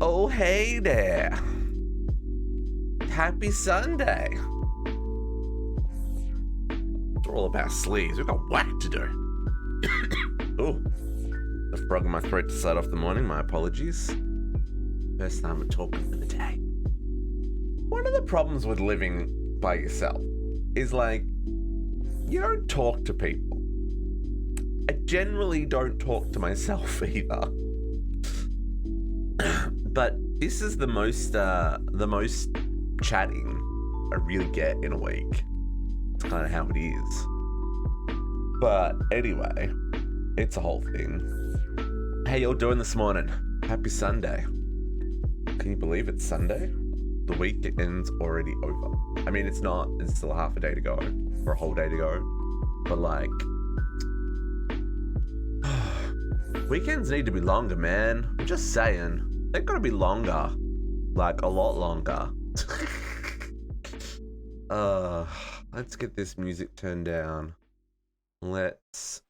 Oh, hey there. Happy Sunday. It's all about sleeves. We've got work to do. Oh, the frog in my throat to start off the morning. My apologies. First time we're talking for the day. One of the problems with living by yourself is like, you don't talk to people. I generally don't talk to myself either. But this is the most chatting I really get in a week. It's kind of how it is. But anyway, it's a whole thing. How y'all doing this morning? Happy Sunday. Can you believe it's Sunday? The weekend's already over. I mean, it's not. It's still a half a day to go, or a whole day to go. But like, weekends need to be longer, man. I'm just saying. They've got to be longer. Like, a lot longer. Let's get this music turned down. Let's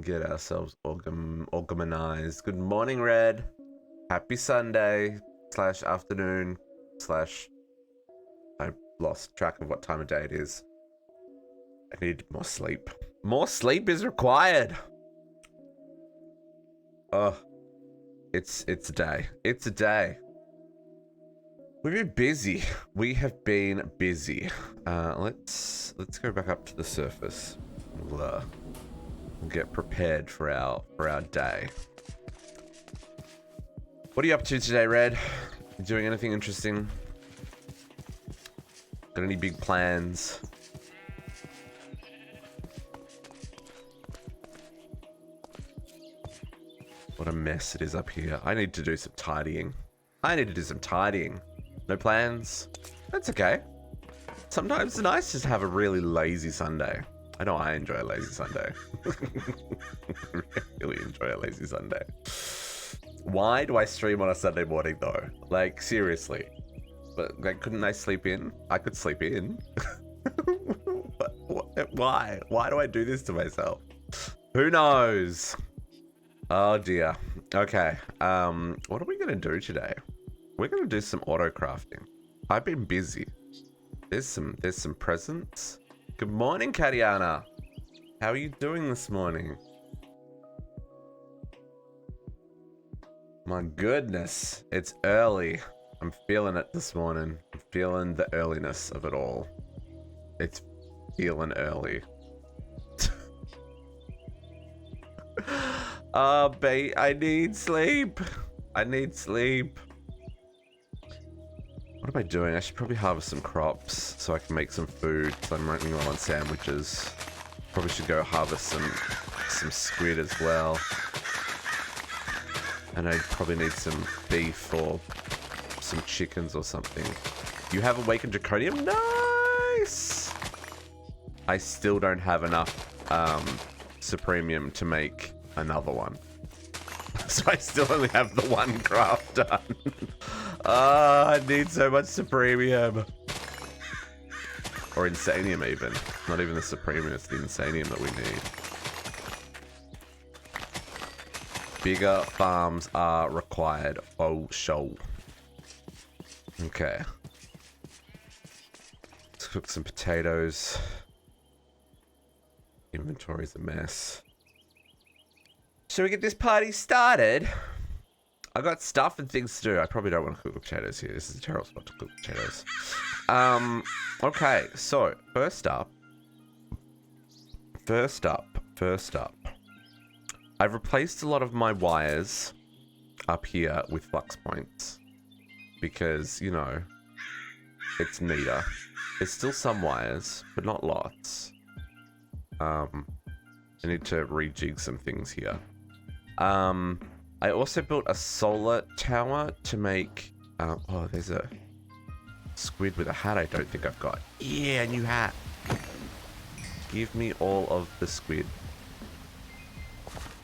get ourselves organized. Good morning, Red. Happy Sunday / afternoon / I lost track of what time of day it is. I need more sleep. More sleep is required. It's a day. It's a day. We've been busy. We have been busy. Let's go back up to the surface. We'll get prepared for our day. What are you up to today, Red? You doing anything interesting? Got any big plans? What a mess it is up here. I need to do some tidying. No plans? That's okay. Sometimes it's nice just to have a really lazy Sunday. I know I enjoy a lazy Sunday. Really enjoy a lazy Sunday. Why do I stream on a Sunday morning though? Like, seriously. But like, couldn't I sleep in? I could sleep in. Why? Why do I do this to myself? Who knows? Oh dear. Okay. What are we gonna do today? We're gonna do some auto crafting. I've been busy. There's some presents. Good morning, Katiana. How are you doing this morning? My goodness, it's early. I'm feeling it this morning. I'm feeling the earliness of it all. It's feeling early. Oh, babe, I need sleep. What am I doing? I should probably harvest some crops so I can make some food. So I'm running low on sandwiches. Probably should go harvest some squid as well. And I probably need some beef or some chickens or something. You have awakened draconium? Nice! I still don't have enough supremium to make another one. So I still only have the one craft done. I need so much supremium. Or insanium even. Not even the supremium, it's the insanium that we need. Bigger farms are required. Oh, show. Okay. Let's cook some potatoes. Inventory's a mess. Shall we get this party started? I got stuff and things to do. I probably don't want to cook potatoes here. This is a terrible spot to cook potatoes. Okay, so first up. I've replaced a lot of my wires up here with flux points because, you know, it's neater. There's still some wires, but not lots. I need to rejig some things here. I also built a solar tower to make... oh, there's a squid with a hat I don't think I've got. Yeah, new hat. Give me all of the squid.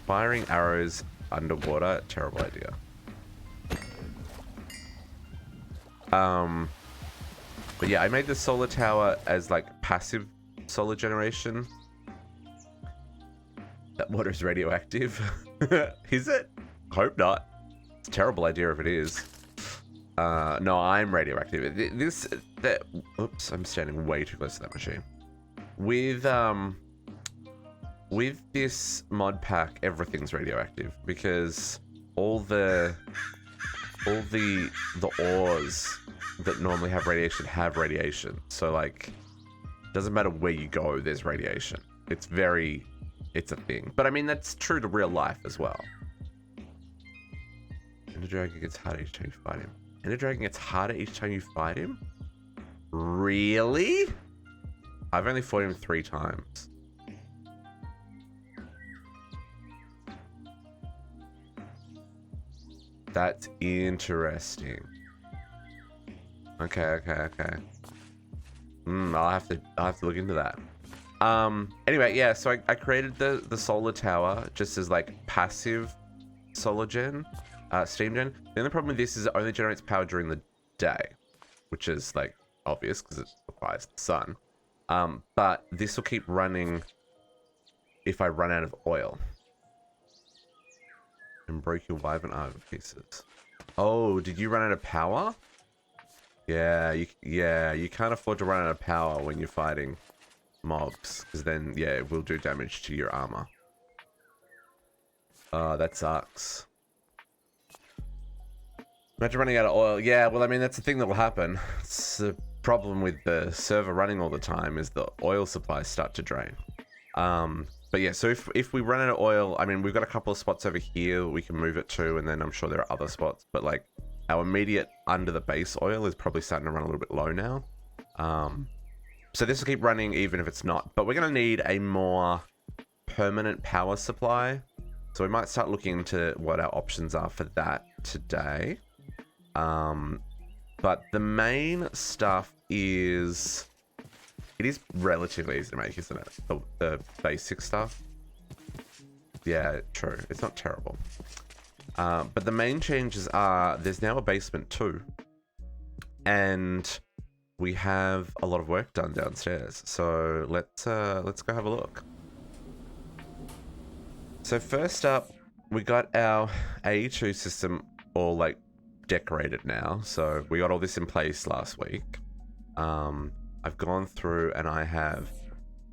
Firing arrows underwater, terrible idea. But yeah, I made the solar tower as like passive solar generation. That water is radioactive. Is it? Hope not. It's a terrible idea if it is. No, I'm radioactive. Oops, I'm standing way too close to that machine. With this mod pack, everything's radioactive because all the ores that normally have radiation. So like, doesn't matter where you go, there's radiation. It's a thing. But I mean, that's true to real life as well. Ender Dragon gets harder each time you fight him. Ender Dragon gets harder each time you fight him? Really? I've only fought him 3 times. That's interesting. Okay. I'll have to look into that. Anyway, yeah, so I created the solar tower just as like passive solar gen, steam gen. The only problem with this is it only generates power during the day, which is like obvious because it requires the sun. But this will keep running if I run out of oil. And break your wyvern armor pieces. Oh, did you run out of power? Yeah, you can't afford to run out of power when you're fighting mobs, because then, yeah, it will do damage to your armor. That sucks. Imagine running out of oil. Yeah, well, I mean, that's the thing that will happen. It's the problem with the server running all the time is the oil supplies start to drain. But yeah, so if we run out of oil, I mean, we've got a couple of spots over here we can move it to, and then I'm sure there are other spots, but like our immediate under the base oil is probably starting to run a little bit low now. So this will keep running even if it's not, but we're going to need a more permanent power supply. So we might start looking into what our options are for that today. But the main stuff is... It is relatively easy to make, isn't it? The basic stuff. Yeah, true. It's not terrible. But the main changes are there's now a basement too. And we have a lot of work done downstairs. So let's go have a look. So first up, we got our AE2 system all like decorated now. So we got all this in place last week. I've gone through and I have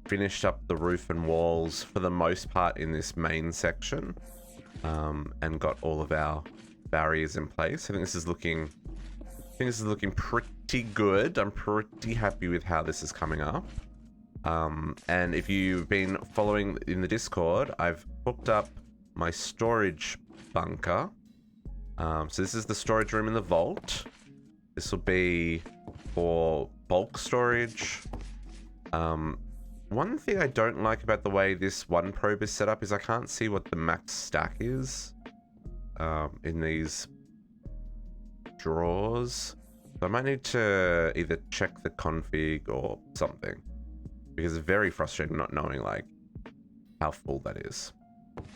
finished up the roof and walls for the most part in this main section, and got all of our barriers in place. I think this is looking pretty good. I'm pretty happy with how this is coming up. And if you've been following in the Discord, I've hooked up my storage bunker. So this is the storage room in the vault. This will be for bulk storage. One thing I don't like about the way this one probe is set up is I can't see what the max stack is in these drawers. So I might need to either check the config or something, because it's very frustrating not knowing like how full that is.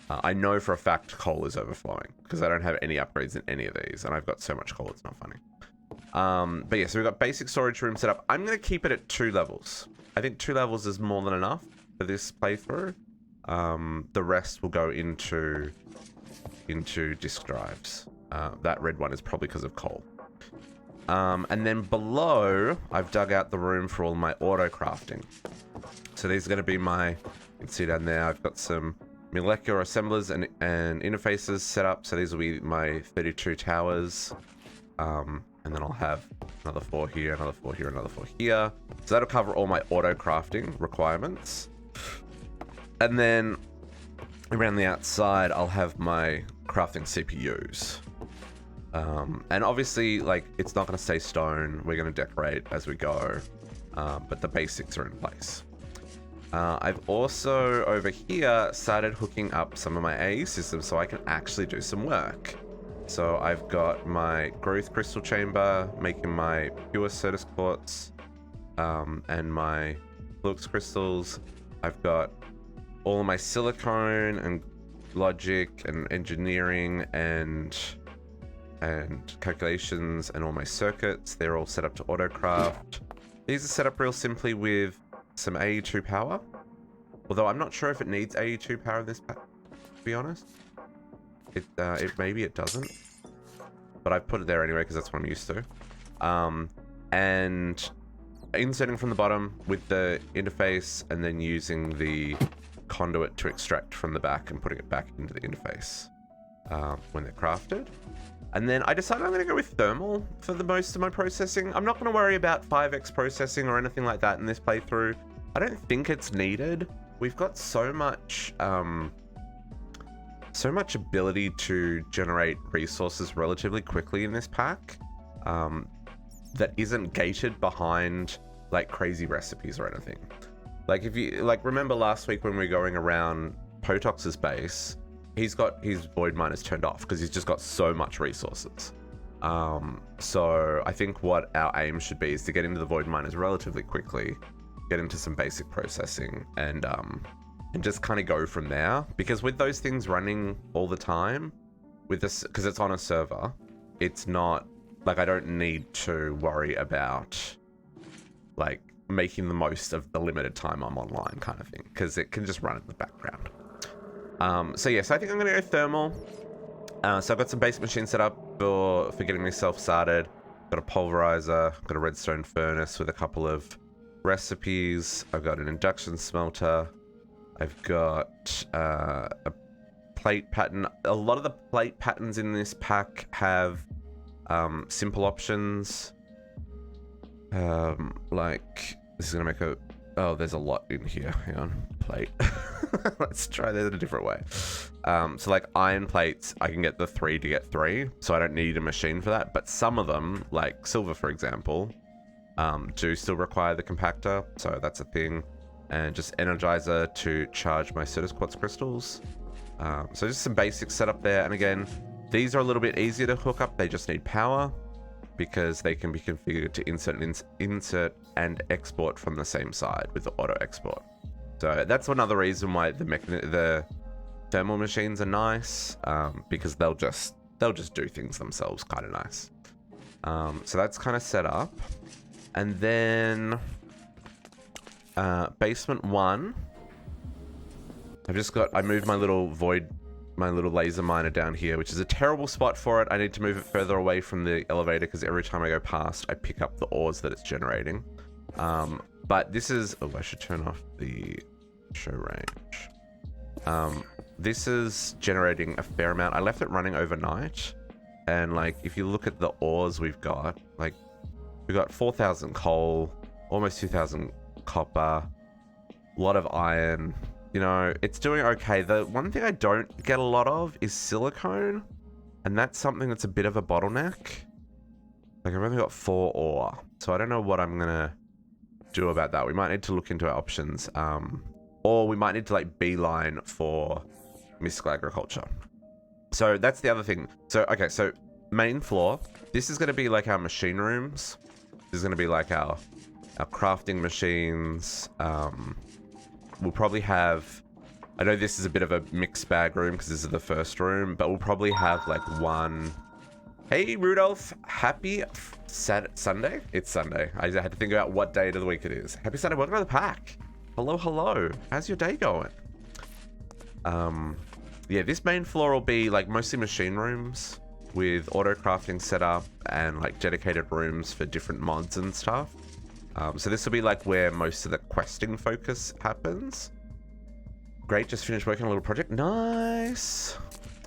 I know for a fact coal is overflowing because I don't have any upgrades in any of these, and I've got so much coal it's not funny. But yeah, so we've got basic storage room set up. I'm going to keep it at 2 levels. I think 2 levels is more than enough for this playthrough. The rest will go into disk drives. That red one is probably because of coal. And then below, I've dug out the room for all my auto crafting. So these are going to be my, you can see down there, I've got some molecular assemblers and interfaces set up. So these will be my 32 towers. And then I'll have another 4 here, another 4 here, another 4 here. So that'll cover all my auto crafting requirements. And then around the outside, I'll have my crafting CPUs. And obviously, like, it's not going to stay stone. We're going to decorate as we go. But the basics are in place. I've also, over here, started hooking up some of my AE systems so I can actually do some work. So I've got my growth crystal chamber, making my pure Certus quartz, and my flux crystals. I've got all of my silicone and logic and engineering and calculations and all my circuits. They're all set up to autocraft. These are set up real simply with some AE2 power. Although I'm not sure if it needs AE2 power in this pack, to be honest. Maybe it doesn't. but I've put it there anyway because that's what I'm used to. And inserting from the bottom with the interface, and then using the conduit to extract from the back and putting it back into the interface when they're crafted. And then I decided I'm going to go with thermal for the most of my processing. I'm not going to worry about 5x processing or anything like that in this playthrough. I don't think it's needed. We've got so much ability to generate resources relatively quickly in this pack that isn't gated behind like crazy recipes or anything. Like if you remember last week when we were going around Potox's base, he's got his void miners turned off because he's just got so much resources. So I think what our aim should be is to get into the void miners relatively quickly, get into some basic processing, and just kind of go from there. Because with those things running all the time, with this, because it's on a server, it's not like I don't need to worry about like making the most of the limited time I'm online kind of thing, because it can just run in the background. So yes, I think I'm gonna go thermal. So I've got some basic machines set up for getting myself started. Got a pulverizer, got a redstone furnace with a couple of recipes. I've got an induction smelter. I've got a plate pattern. A lot of the plate patterns in this pack have simple options. Like this is gonna make a... Oh, there's a lot in here. Hang on. Plate. Let's try that in a different way. So like iron plates, I can get the 3 to get 3. So I don't need a machine for that. But some of them, like silver, for example, do still require the compactor. So that's a thing. And just energizer to charge my Certus quartz crystals. So just some basic setup there. And again, these are a little bit easier to hook up. They just need power, because they can be configured to insert and export from the same side with the auto export. So that's another reason why the thermal machines are nice, because they'll just do things themselves kind of nice. So that's kind of set up. And then basement 1, I moved my little laser miner down here, which is a terrible spot for it. I need to move it further away from the elevator because every time I go past, I pick up the ores that it's generating. But this is... Oh, I should turn off the show range. This is generating a fair amount. I left it running overnight. And like, if you look at the ores we've got, like, we've got 4,000 coal, almost 2,000 copper, a lot of iron. You know, it's doing okay. The one thing I don't get a lot of is silicone, and that's something that's a bit of a bottleneck. Like, I've only got 4 ore, so I don't know what I'm gonna do about that. We might need to look into our options, or we might need to like beeline for mystical agriculture. So that's the other thing. So okay, so main floor. This is gonna be like our machine rooms. This is gonna be like our crafting machines. We'll probably have... I know this is a bit of a mixed bag room because this is the first room, but we'll probably have like one... Hey, Rudolph. Happy Sunday? It's Sunday. I had to think about what day of the week it is. Happy Sunday. Welcome to the pack. Hello, hello. How's your day going? Yeah, this main floor will be like mostly machine rooms with auto crafting set up and like dedicated rooms for different mods and stuff. So this will be like where most of the questing focus happens. Great, just finished working on a little project. Nice.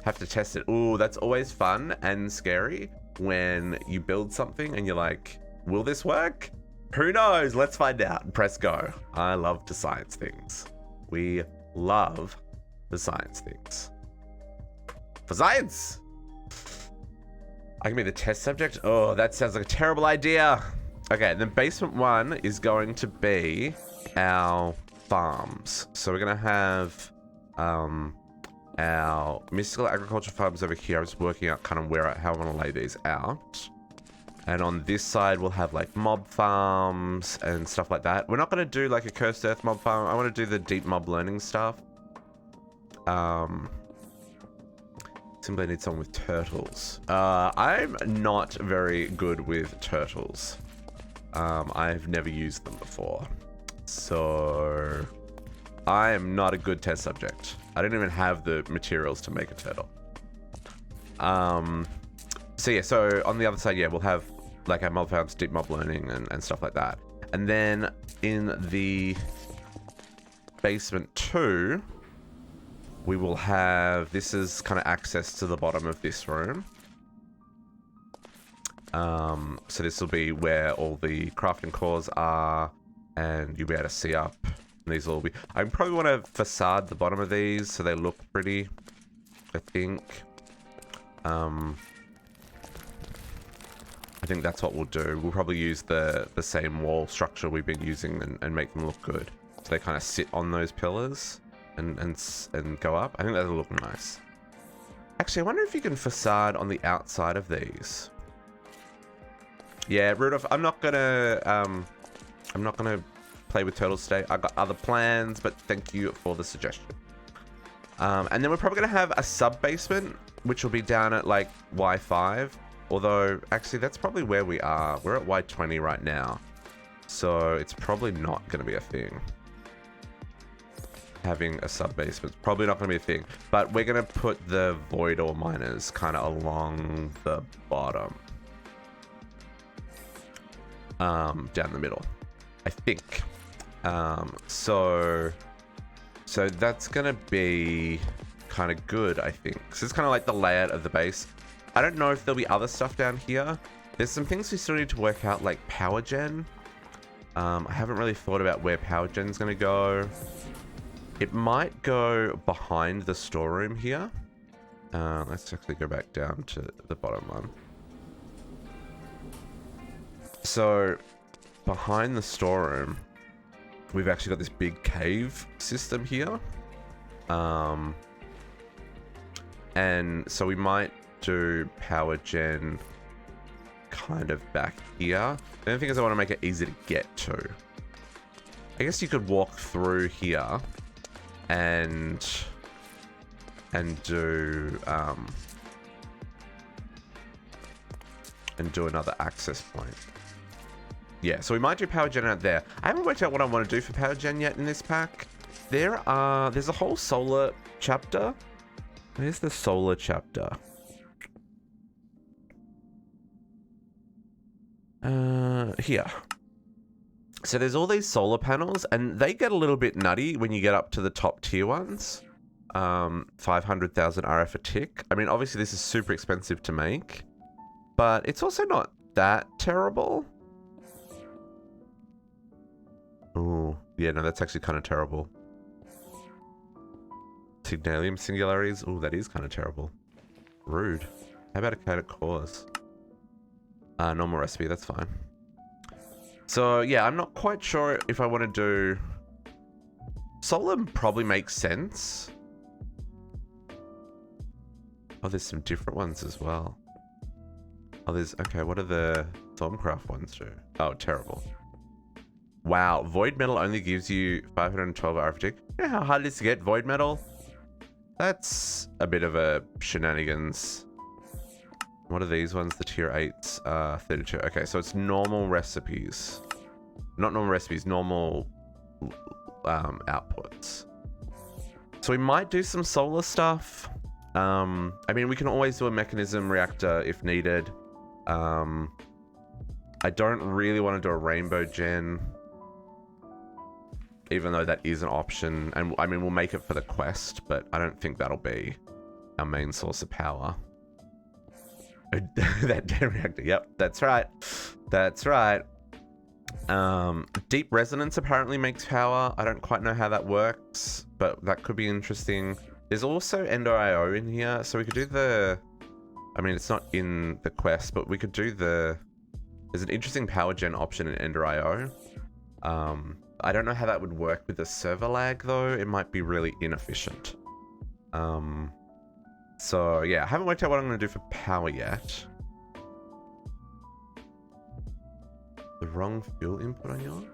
Have to test it. Ooh, that's always fun and scary when you build something and you're like, will this work? Who knows? Let's find out. Press go. I love the science things. We love the science things. For science! I can be the test subject? Oh, that sounds like a terrible idea. Okay, then basement 1 is going to be our farms. So we're going to have our mystical agriculture farms over here. I was working out kind of how I want to lay these out. And on this side, we'll have like mob farms and stuff like that. We're not going to do like a cursed earth mob farm. I want to do the deep mob learning stuff. Simply need someone with turtles. I'm not very good with turtles. I've never used them before, so I am not a good test subject. I don't even have the materials to make a turtle. So yeah, so on the other side, yeah, we'll have like our mob farms, deep mob learning and stuff like that. And then in the basement 2, we will have, this is kind of access to the bottom of this room. So this will be where all the crafting cores are, and you'll be able to see up. And these will be, I probably want to facade the bottom of these so they look pretty, I think. I think that's what we'll do. We'll probably use the same wall structure we've been using and make them look good. So they kind of sit on those pillars and go up. I think that'll look nice. Actually, I wonder if you can facade on the outside of these. Yeah, Rudolph, I'm not gonna play with turtles today. I've got other plans, but thank you for the suggestion. And then we're probably gonna have a sub basement, which will be down at like Y5. Although, actually, that's probably where we are. We're at Y20 right now. So it's probably not going to be a thing. Having a sub-basement. Probably not going to be a thing. But we're going to put the void ore miners kind of along the bottom. Down the middle. I think. So that's going to be kind of good, I think. So it's kind of like the layout of the base. I don't know if there'll be other stuff down here. There's some things we still need to work out, like power gen. I haven't really thought about where power gen's going to go. It might go behind the storeroom here. Let's actually go back down to the bottom one. So, behind the storeroom, we've actually got this big cave system here. And so we might do power gen kind of back here. The only thing is I want to make it easy to get to. I guess you could walk through here and do another access point. Yeah, so we might do power gen out there. I haven't worked out what I want to do for power gen yet in this pack. There's a whole solar chapter. Where's the solar chapter? Here. So there's all these solar panels, and they get a little bit nutty when you get up to the top tier ones. 500,000 RF a tick. I mean, obviously this is super expensive to make, but it's also not that terrible. Oh, yeah, no, that's actually kind of terrible. Signalium singularities. Oh, that is kind of terrible. Rude. How about a kinetic cores? Normal recipe, that's fine. So, yeah, I'm not quite sure if I want to do... Solar probably makes sense. Oh, there's some different ones as well. Oh, there's... Okay, what are the Stormcraft ones do? Oh, terrible. Wow, Void Metal only gives you 512 RFG. You know how hard it is to get Void Metal? That's a bit of a shenanigans. What are these ones? The tier 8s, 32. Okay, so it's normal recipes. Not normal recipes, normal outputs. So we might do some solar stuff. I mean, we can always do a mechanism reactor if needed. I don't really want to do a rainbow gen, even though that is an option. And I mean, we'll make it for the quest, but I don't think that'll be our main source of power. That den reactor, yep, that's right. That's right. Deep resonance apparently makes power. I don't quite know how that works, but that could be interesting. There's also Ender IO in here, so we could do the... I mean, it's not in the quest, but we could do the... There's an interesting power gen option in Ender IO. I don't know how that would work with the server lag, though. It might be really inefficient. So, yeah, I haven't worked out what I'm going to do for power yet. The wrong fuel input on yours?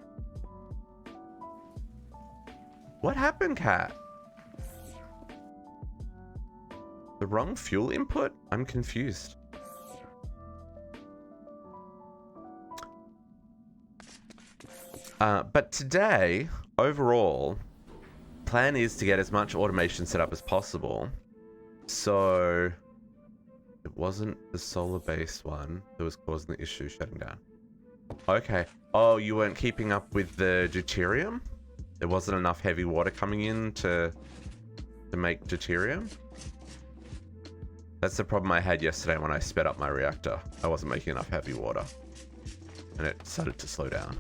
What happened, Cat? The wrong fuel input? I'm confused. But today, overall, plan is to get as much automation set up as possible. So, wasn't the solar-based one that was causing the issue shutting down. Okay. Oh, you weren't keeping up with the deuterium? There wasn't enough heavy water coming in to make deuterium? That's the problem I had yesterday when I sped up my reactor. I wasn't making enough heavy water. And it started to slow down.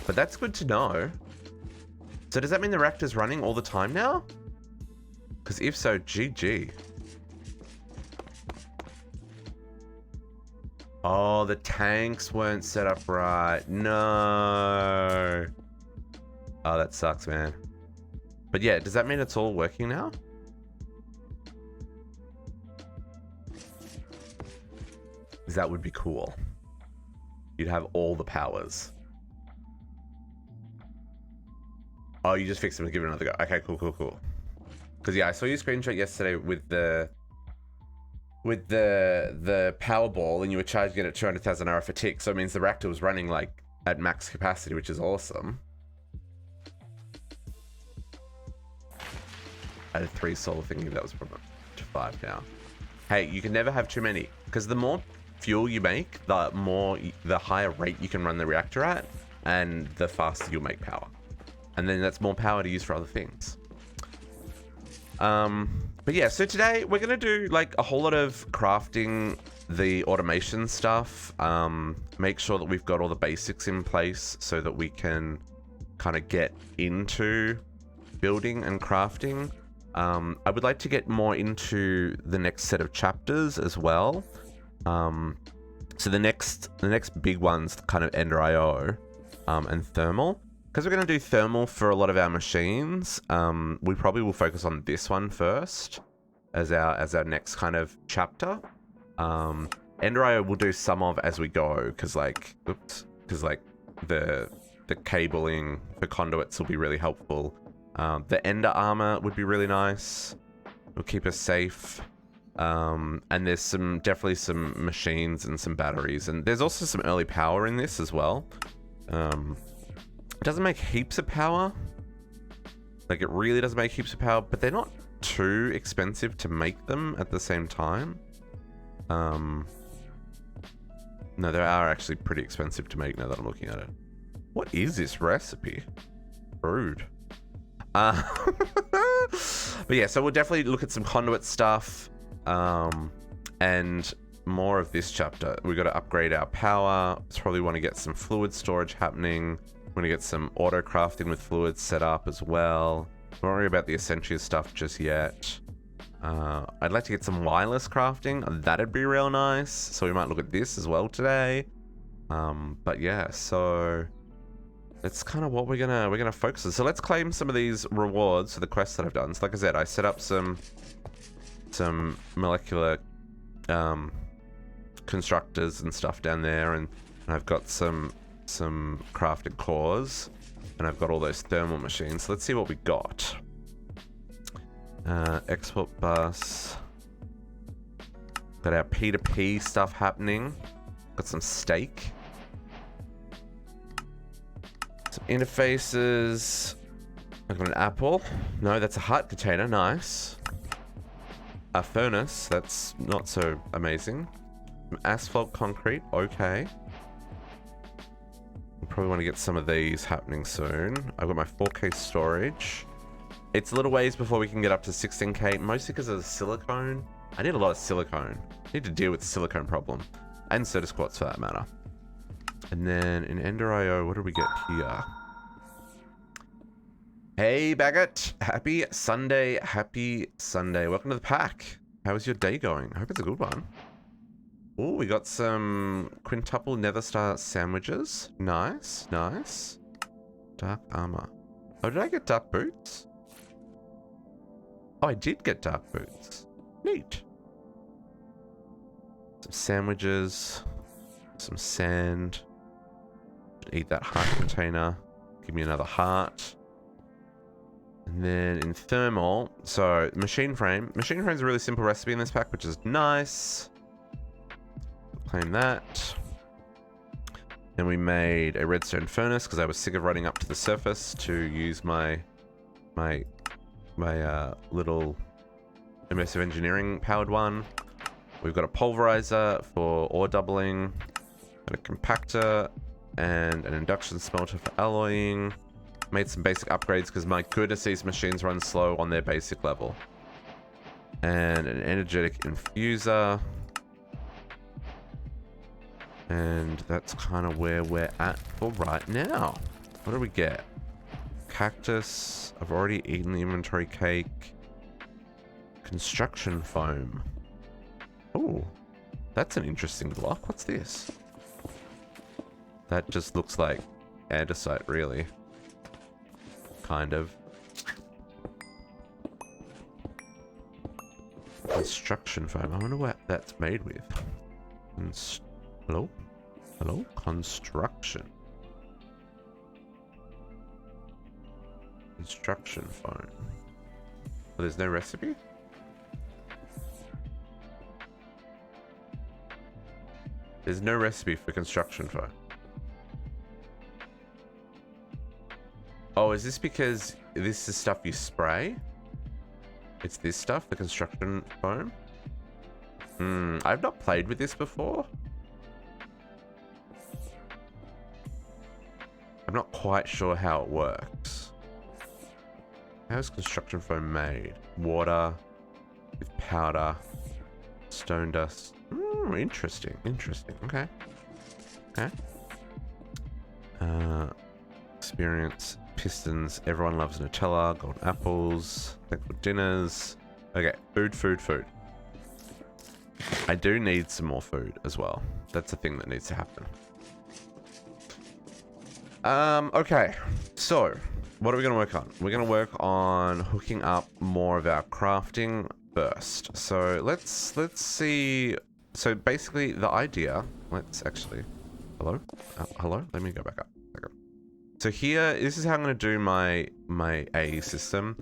But that's good to know. So does that mean the reactor's running all the time now? Because if so, GG. Oh, the tanks weren't set up right. No. Oh, that sucks, man. But yeah, does that mean it's all working now? Because that would be cool. You'd have all the powers. Oh, you just fixed them and give it another go. Okay, cool. Because yeah, I saw your screenshot yesterday with the Powerball, and you were charging it at 200,000 hour for tick. So it means the reactor was running like at max capacity, which is awesome. I had 3 solar thinking that was probably to 5 now. Hey, you can never have too many, because the more fuel you make, the higher rate you can run the reactor at, and the faster you'll make power. And then that's more power to use for other things. But yeah, so today we're going to do like a whole lot of crafting the automation stuff. Make sure that we've got all the basics in place so that we can kind of get into building and crafting. I would like to get more into the next set of chapters as well. So the next big one's kind of Ender IO and thermal. Because we're going to do thermal for a lot of our machines, we probably will focus on this one first as our next kind of chapter. Ender IO we'll do some of as we go, because like the cabling for conduits will be really helpful. The Ender armor would be really nice. It'll keep us safe. And there's definitely some machines and some batteries, and there's also some early power in this as well. It doesn't make heaps of power. Like, it really doesn't make heaps of power, but they're not too expensive to make them at the same time. No, they are actually pretty expensive to make now that I'm looking at it. What is this recipe? Rude. But yeah, so we'll definitely look at some conduit stuff. And more of this chapter. We've got to upgrade our power. Probably want to get some fluid storage happening. We're going to get some auto crafting with fluids set up as well. Don't worry about the essentials stuff just yet. I'd like to get some wireless crafting. That'd be real nice. So we might look at this as well today. But yeah, so that's kind of what we're gonna focus on. So let's claim some of these rewards for the quests that I've done. So like I said, I set up some molecular constructors and stuff down there, and I've got some crafted cores, and I've got all those thermal machines. So let's see what we got. Export bus. Got our P2P stuff happening. Got some steak. Some interfaces. I've got an apple. No, that's a heart container. Nice. A furnace. That's not so amazing. Some asphalt concrete. Okay. Probably want to get some of these happening soon. I've got my 4K storage. It's a little ways before we can get up to 16K, mostly because of the silicone. I need a lot of silicone. I need to deal with the silicone problem. And Certus quartz for that matter. And then in Ender IO, what do we get here? Hey, Baggett. Happy Sunday. Happy Sunday. Welcome to the pack. How is your day going? I hope it's a good one. Oh, we got some quintuple nether star sandwiches. Nice, nice. Dark armor. Oh, did I get dark boots? Oh, I did get dark boots. Neat. Some sandwiches. Some sand. Eat that heart container. Give me another heart. And then in thermal, so machine frame. Machine frame's a really simple recipe in this pack, which is nice. Claim that. Then we made a redstone furnace because I was sick of running up to the surface to use my little immersive engineering powered one. We've got a pulverizer for ore doubling, and a compactor, and an induction smelter for alloying. Made some basic upgrades because my goodness, these machines run slow on their basic level. And an energetic infuser. And that's kind of where we're at for right now. What do we get? Cactus. I've already eaten the inventory cake. Construction foam. Oh, that's an interesting block. What's this? That just looks like andesite, really. Kind of. Construction foam. I wonder what that's made with. Hello? Hello? Construction. Construction foam. Oh, there's no recipe? There's no recipe for construction foam. Oh, is this because this is stuff you spray? It's this stuff, the construction foam? I've not played with this before. I'm not quite sure how it works. How is construction foam made? Water with powder, stone dust. Interesting, interesting. Okay. Okay. Experience, pistons, everyone loves Nutella, golden apples, thankful dinners. Okay, food, food, food. I do need some more food as well. That's a thing that needs to happen. Okay, so what are we going to work on? We're going to work on hooking up more of our crafting first. So let's see. So basically the idea, let's actually, hello? Hello? Let me go back up. So here, this is how I'm going to do my A system.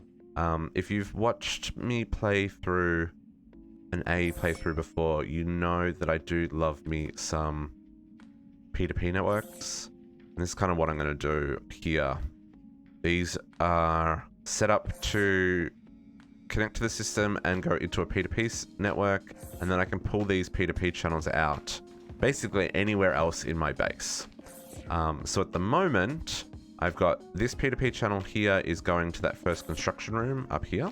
If you've watched me play through an A playthrough before, you know that I do love me some P2P networks. And this is kind of what I'm going to do here. These are set up to connect to the system and go into a P2P network, and then I can pull these P2P channels out basically anywhere else in my base. So at the moment, I've got this P2P channel here is going to that first construction room up here.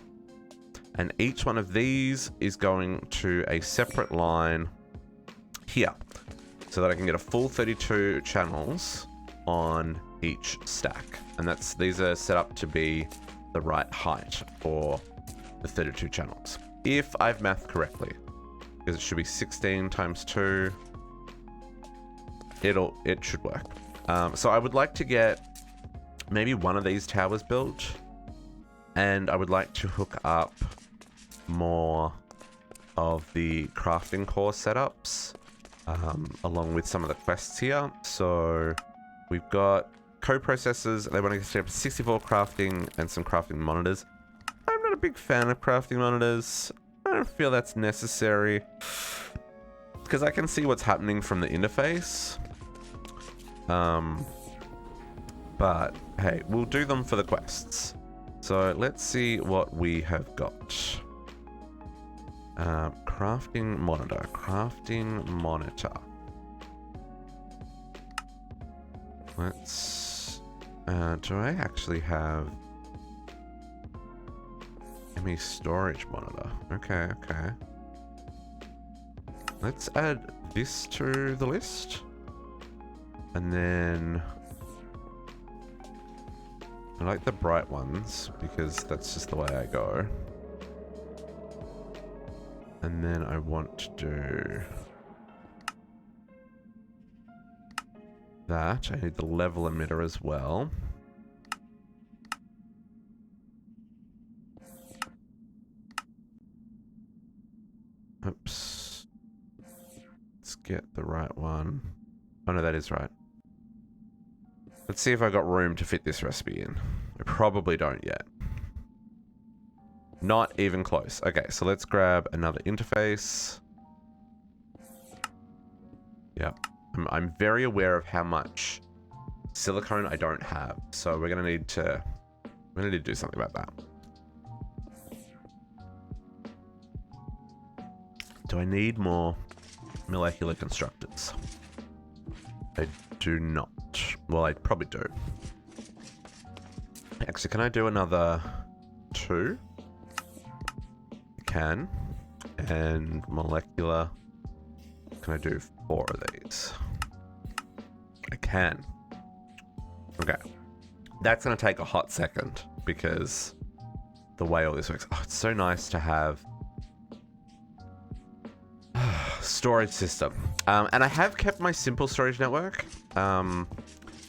And each one of these is going to a separate line here, so that I can get a full 32 channels on each stack. And these are set up to be the right height for the 32 channels, if I've mathed correctly, because it should be 16 times 2. It should work. So I would like to get maybe one of these towers built, and I would like to hook up more of the crafting core setups along with some of the quests here. So we've got co-processors. They want to set up 64 crafting and some crafting monitors. I'm not a big fan of crafting monitors. I don't feel that's necessary because I can see what's happening from the interface. But hey, we'll do them for the quests. So let's see what we have got. Crafting monitor. Let's... do I actually have... ME storage monitor? Okay, okay. Let's add this to the list. And then... I like the bright ones because that's just the way I go. And then I want to do that. I need the level emitter as well. Oops. Let's get the right one. Oh no, that is right. Let's see if I got room to fit this recipe in. I probably don't yet. Not even close. Okay, so let's grab another interface. Yeah, I'm very aware of how much silicone I don't have, so we're gonna need to do something about that. Do I need more molecular constructors? I do not. Well, I probably do. Actually, can I do another 2? I can. And molecular. Can I do 4 of these? I can. Okay. That's going to take a hot second because the way all this works. Oh, it's so nice to have storage system. And I have kept my simple storage network.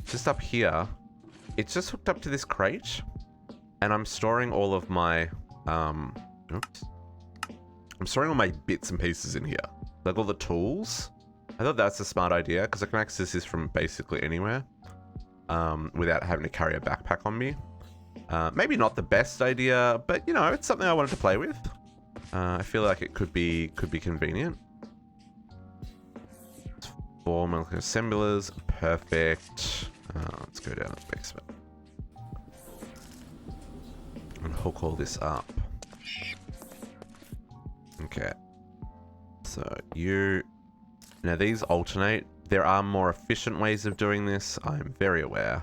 Just up here. It's just hooked up to this crate. And I'm storing all of my... oops. I'm storing all my bits and pieces in here. Like all the tools. I thought that's a smart idea because I can access this from basically anywhere. Without having to carry a backpack on me. Maybe not the best idea, but you know, it's something I wanted to play with. I feel like it could be convenient. 4 molecular assemblers, perfect. Let's go down to the basement and hook all this up. Okay. So you... Now these alternate. There are more efficient ways of doing this, I'm very aware.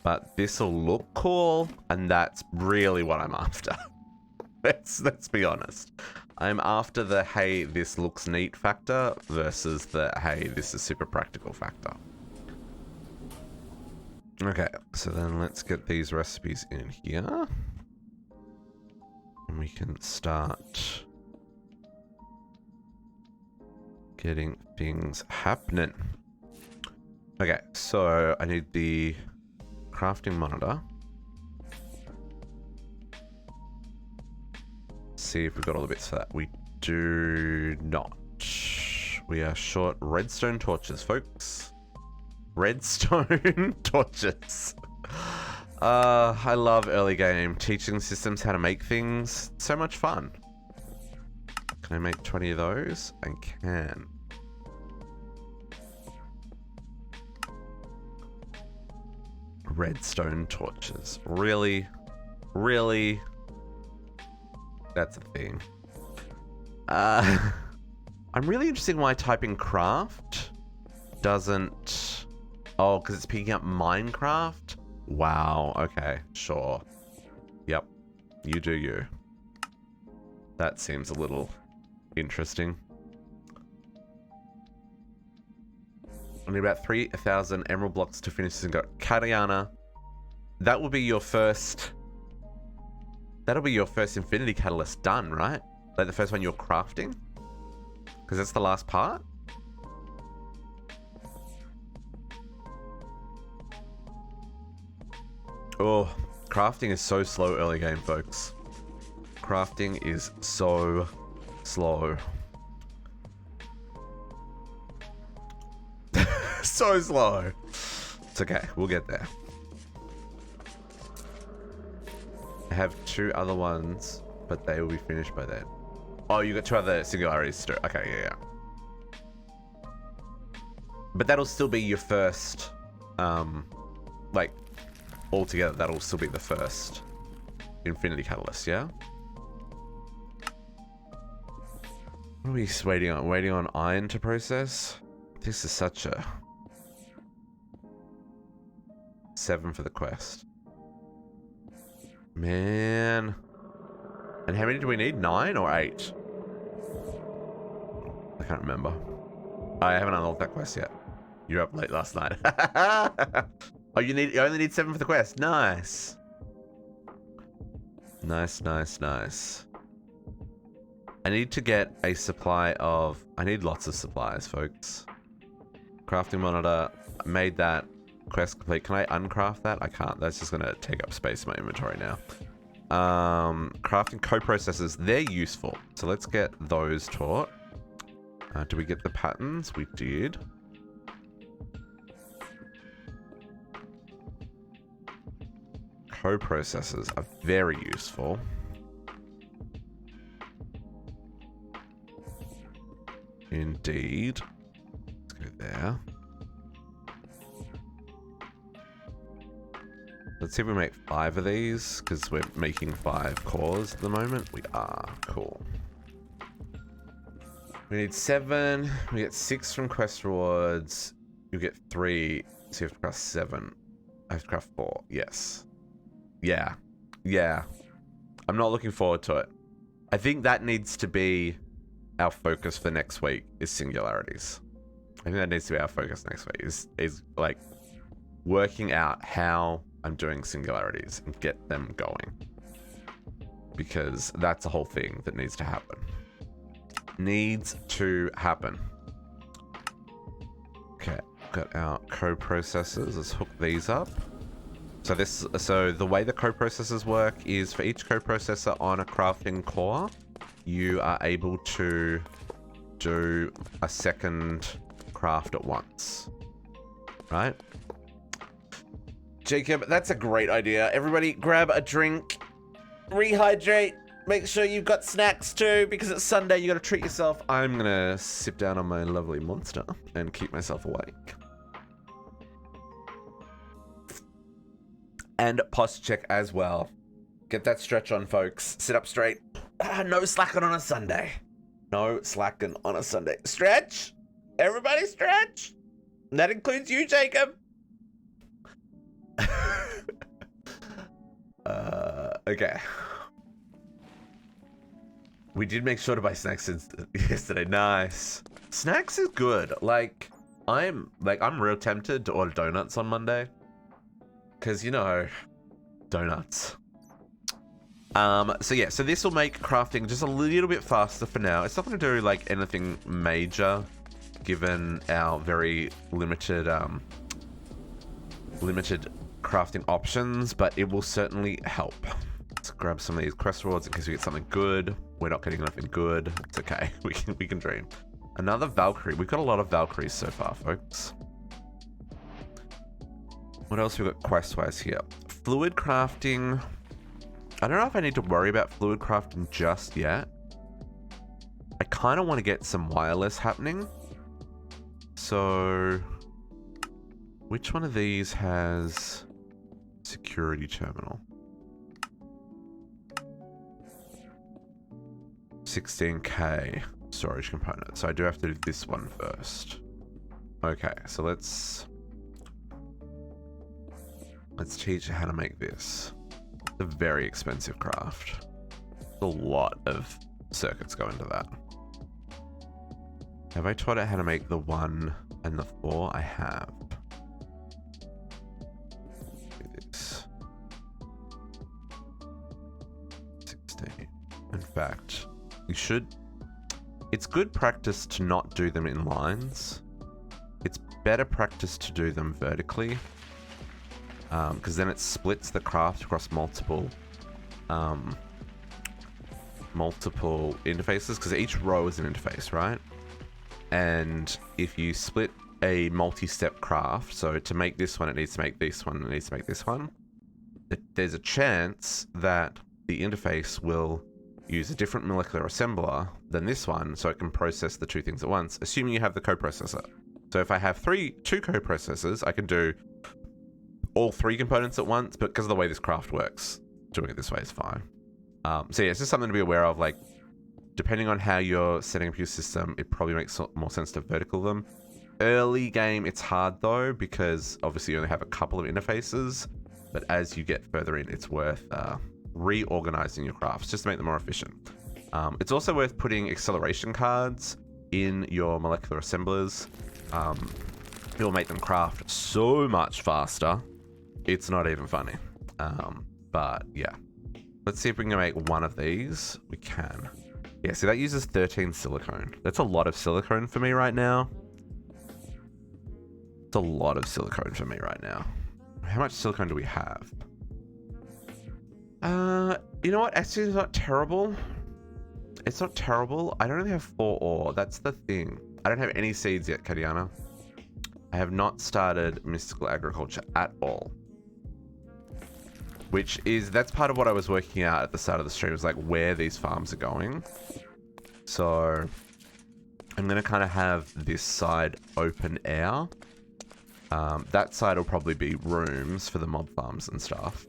But this'll look cool, and that's really what I'm after. Let's be honest. I'm after the, hey, this looks neat factor versus the, hey, this is super practical factor. Okay, so then let's get these recipes in here. And we can start getting things happening. Okay, so I need the crafting monitor. See if we've got all the bits for that. We do not. We are short redstone torches, folks. Redstone torches. I love early game teaching systems how to make things. So much fun. Can I make 20 of those? I can. Redstone torches. Really? Really? That's a thing. I'm really interested in why typing craft doesn't... Oh, because it's picking up Minecraft? Wow, okay, sure. Yep, you do you. That seems a little interesting. I need about 3,000 emerald blocks to finish this and go. Katayana, that will be your first... That'll be your first Infinity Catalyst done, right? Like the first one you're crafting? Because that's the last part? Oh, crafting is so slow early game, folks. Crafting is so slow. So slow. It's okay, we'll get there. I have 2 other ones, but they will be finished by then. Oh, you got 2 other singularities to do. Okay, yeah. But that'll still be your first, like, altogether, that'll still be the first Infinity Catalyst, yeah? What are we waiting on? Waiting on iron to process? This is such a... 7 for the quest. Man. And how many do we need? 9 or 8? I can't remember. I haven't unlocked that quest yet. You're up late last night. Oh, you only need 7 for the quest. Nice. Nice, nice, nice. I need to get a supply of... I need lots of supplies, folks. Crafting monitor. I made that. Quest complete. Can I uncraft that? I can't. That's just going to take up space in my inventory now. Crafting co-processors. They're useful. So let's get those taught. Do we get the patterns? We did. Co-processors are very useful. Indeed. Let's go there. Let's see if we make 5 of these, because we're making 5 cores at the moment. We are. Cool. We need 7. We get 6 from quest rewards. You get 3, so you have to craft 7. I have to craft 4. Yes. Yeah. Yeah. I'm not looking forward to it. I think that needs to be our focus for next week, is singularities. I think that needs to be our focus next week, is like working out how I'm doing singularities and get them going. Because that's a whole thing that needs to happen. Needs to happen. Okay, got our co-processors. Let's hook these up. So the way the co-processors work is for each co-processor on a crafting core, you are able to do a second craft at once. Right? Jacob, that's a great idea. Everybody grab a drink, rehydrate, make sure you've got snacks too, because it's Sunday, you gotta treat yourself. I'm gonna sip down on my lovely monster and keep myself awake. And posture check as well. Get that stretch on, folks. Sit up straight. No slacking on a Sunday. No slacking on a Sunday. Stretch! Everybody stretch! That includes you, Jacob. Okay. We did make sure to buy snacks yesterday. Nice. Snacks is good. I'm real tempted to order donuts on Monday. Cause you know, donuts. So this will make crafting just a little bit faster for now. It's not gonna do like anything major, given our very limited crafting options, but it will certainly help. Let's grab some of these quest rewards in case we get something good. We're not getting anything good. It's okay. We can dream. Another Valkyrie. We've got a lot of Valkyries so far, folks. What else we got quest-wise here? Fluid crafting. I don't know if I need to worry about fluid crafting just yet. I kind of want to get some wireless happening. So, which one of these has security terminal? 16K storage component. So I do have to do this one first. Okay, so let's teach you how to make this. It's a very expensive craft. A lot of circuits go into that. Have I taught it how to make the 1 and the 4? I have. Do this. 16. In fact, you should... It's good practice to not do them in lines. It's better practice to do them vertically. Because then it splits the craft across multiple interfaces, because each row is an interface, right? And if you split a multi-step craft, so to make this one, it needs to make this one, it needs to make this one, there's a chance that the interface will use a different molecular assembler than this one, so it can process the two things at once, assuming you have the coprocessor. So if I have two coprocessors, I can do all 3 components at once, but because of the way this craft works, doing it this way is fine. So yeah, it's just something to be aware of. Like, depending on how you're setting up your system, it probably makes more sense to vertical them. Early game, it's hard though, because obviously you only have a couple of interfaces, but as you get further in, it's worth reorganizing your crafts just to make them more efficient. It's also worth putting acceleration cards in your molecular assemblers. It will make them craft so much faster. It's not even funny. But yeah. Let's see if we can make one of these. We can. Yeah, see that uses 13 silicone. That's a lot of silicone for me right now. It's a lot of silicone for me right now. How much silicone do we have? You know what? Actually, it's not terrible. It's not terrible. I don't really have 4 ore. That's the thing. I don't have any seeds yet, Kadiana. I have not started mystical agriculture at all. That's part of what I was working out at the start of the stream, was like where these farms are going. So I'm going to kind of have this side open air. That side will probably be rooms for the mob farms and stuff.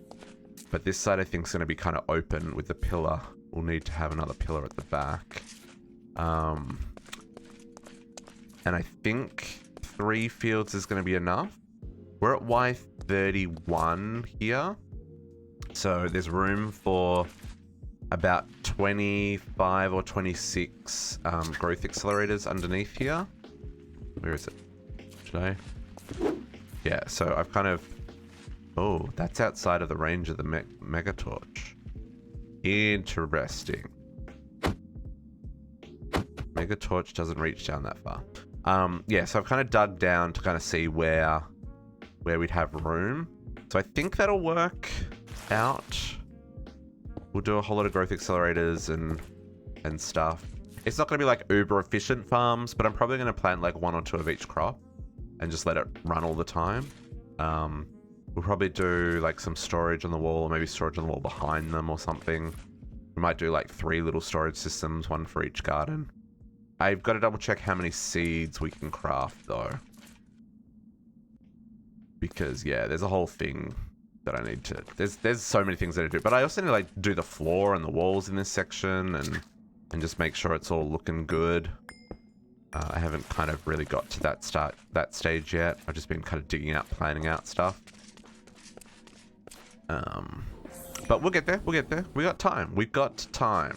But this side I think is going to be kind of open with the pillar. We'll need to have another pillar at the back. And I think 3 fields is going to be enough. We're at Y31 here. So there's room for about 25 or 26 growth accelerators underneath here. Where is it? Should I? Yeah, so I've kind of... Oh, that's outside of the range of the Mega Torch. Interesting. Mega Torch doesn't reach down that far. Yeah, so I've kind of dug down to kind of see where we'd have room. So I think that'll work out. We'll do a whole lot of growth accelerators and stuff. It's not going to be like uber efficient farms, but I'm probably going to plant like 1 or 2 of each crop and just let it run all the time. We'll probably do like some storage on the wall, or maybe storage on the wall behind them or something. We might do like 3 little storage systems, 1 for each garden. I've got to double check how many seeds we can craft though. Because yeah, there's a whole thing that I need to... There's so many things that I do. But I also need to like do the floor and the walls in this section and just make sure it's all looking good. I haven't kind of really got to that stage yet. I've just been kind of digging out, planning out stuff. But we'll get there. We'll get there. We got time. We've got time.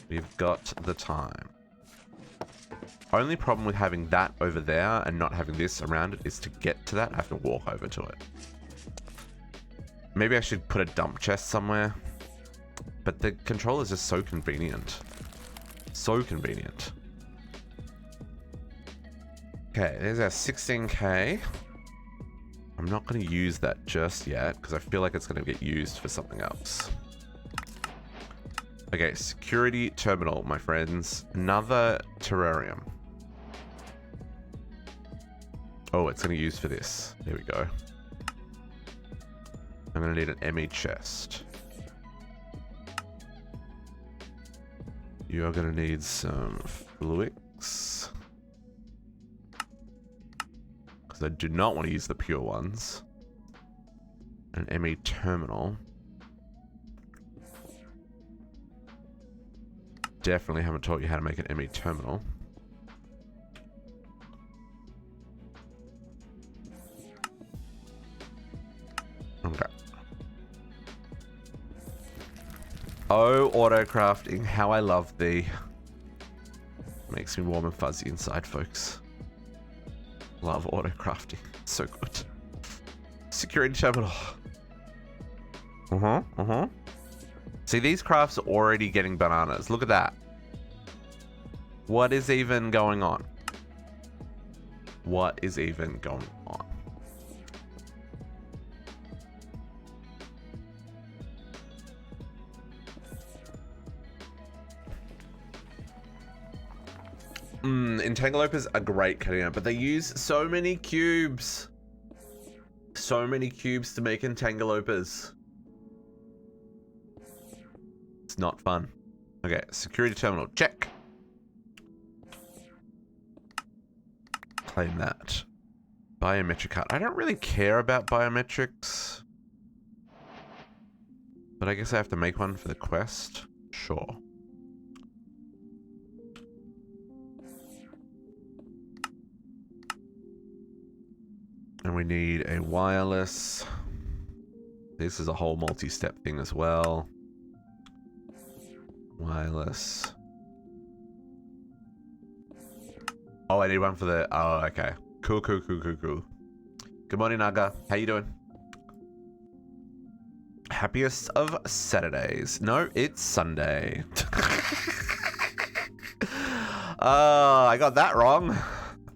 We've got the time. Only problem with having that over there and not having this around it is to get to that, I have to walk over to it. Maybe I should put a dump chest somewhere. But the controller is just so convenient. So convenient. Okay, there's our 16k. I'm not going to use that just yet because I feel like it's going to get used for something else. Okay, security terminal, my friends. Another terrarium. Oh, it's going to use for this. There we go. I'm going to need an ME chest. You are going to need some fluics. Because I do not want to use the pure ones. An ME terminal. Definitely haven't taught you how to make an ME terminal. Okay. Oh, auto crafting, how I love thee. Makes me warm and fuzzy inside, folks. Love auto crafting. So good. Security terminal. See, these crafts are already getting bananas. Look at that. What is even going on? What is even going on? Entangleopers are great cutting out, but they use so many cubes. So many cubes to make entangleopers. It's not fun. Okay, security terminal, check. Claim that. Biometric card. I don't really care about biometrics. But I guess I have to make one for the quest. Sure. And we need a wireless. This is a whole multi-step thing as well. Wireless. Oh, I need one for the... Oh, okay. Cool. Good morning, Naga. How you doing? Happiest of Saturdays. No, it's Sunday. I got that wrong.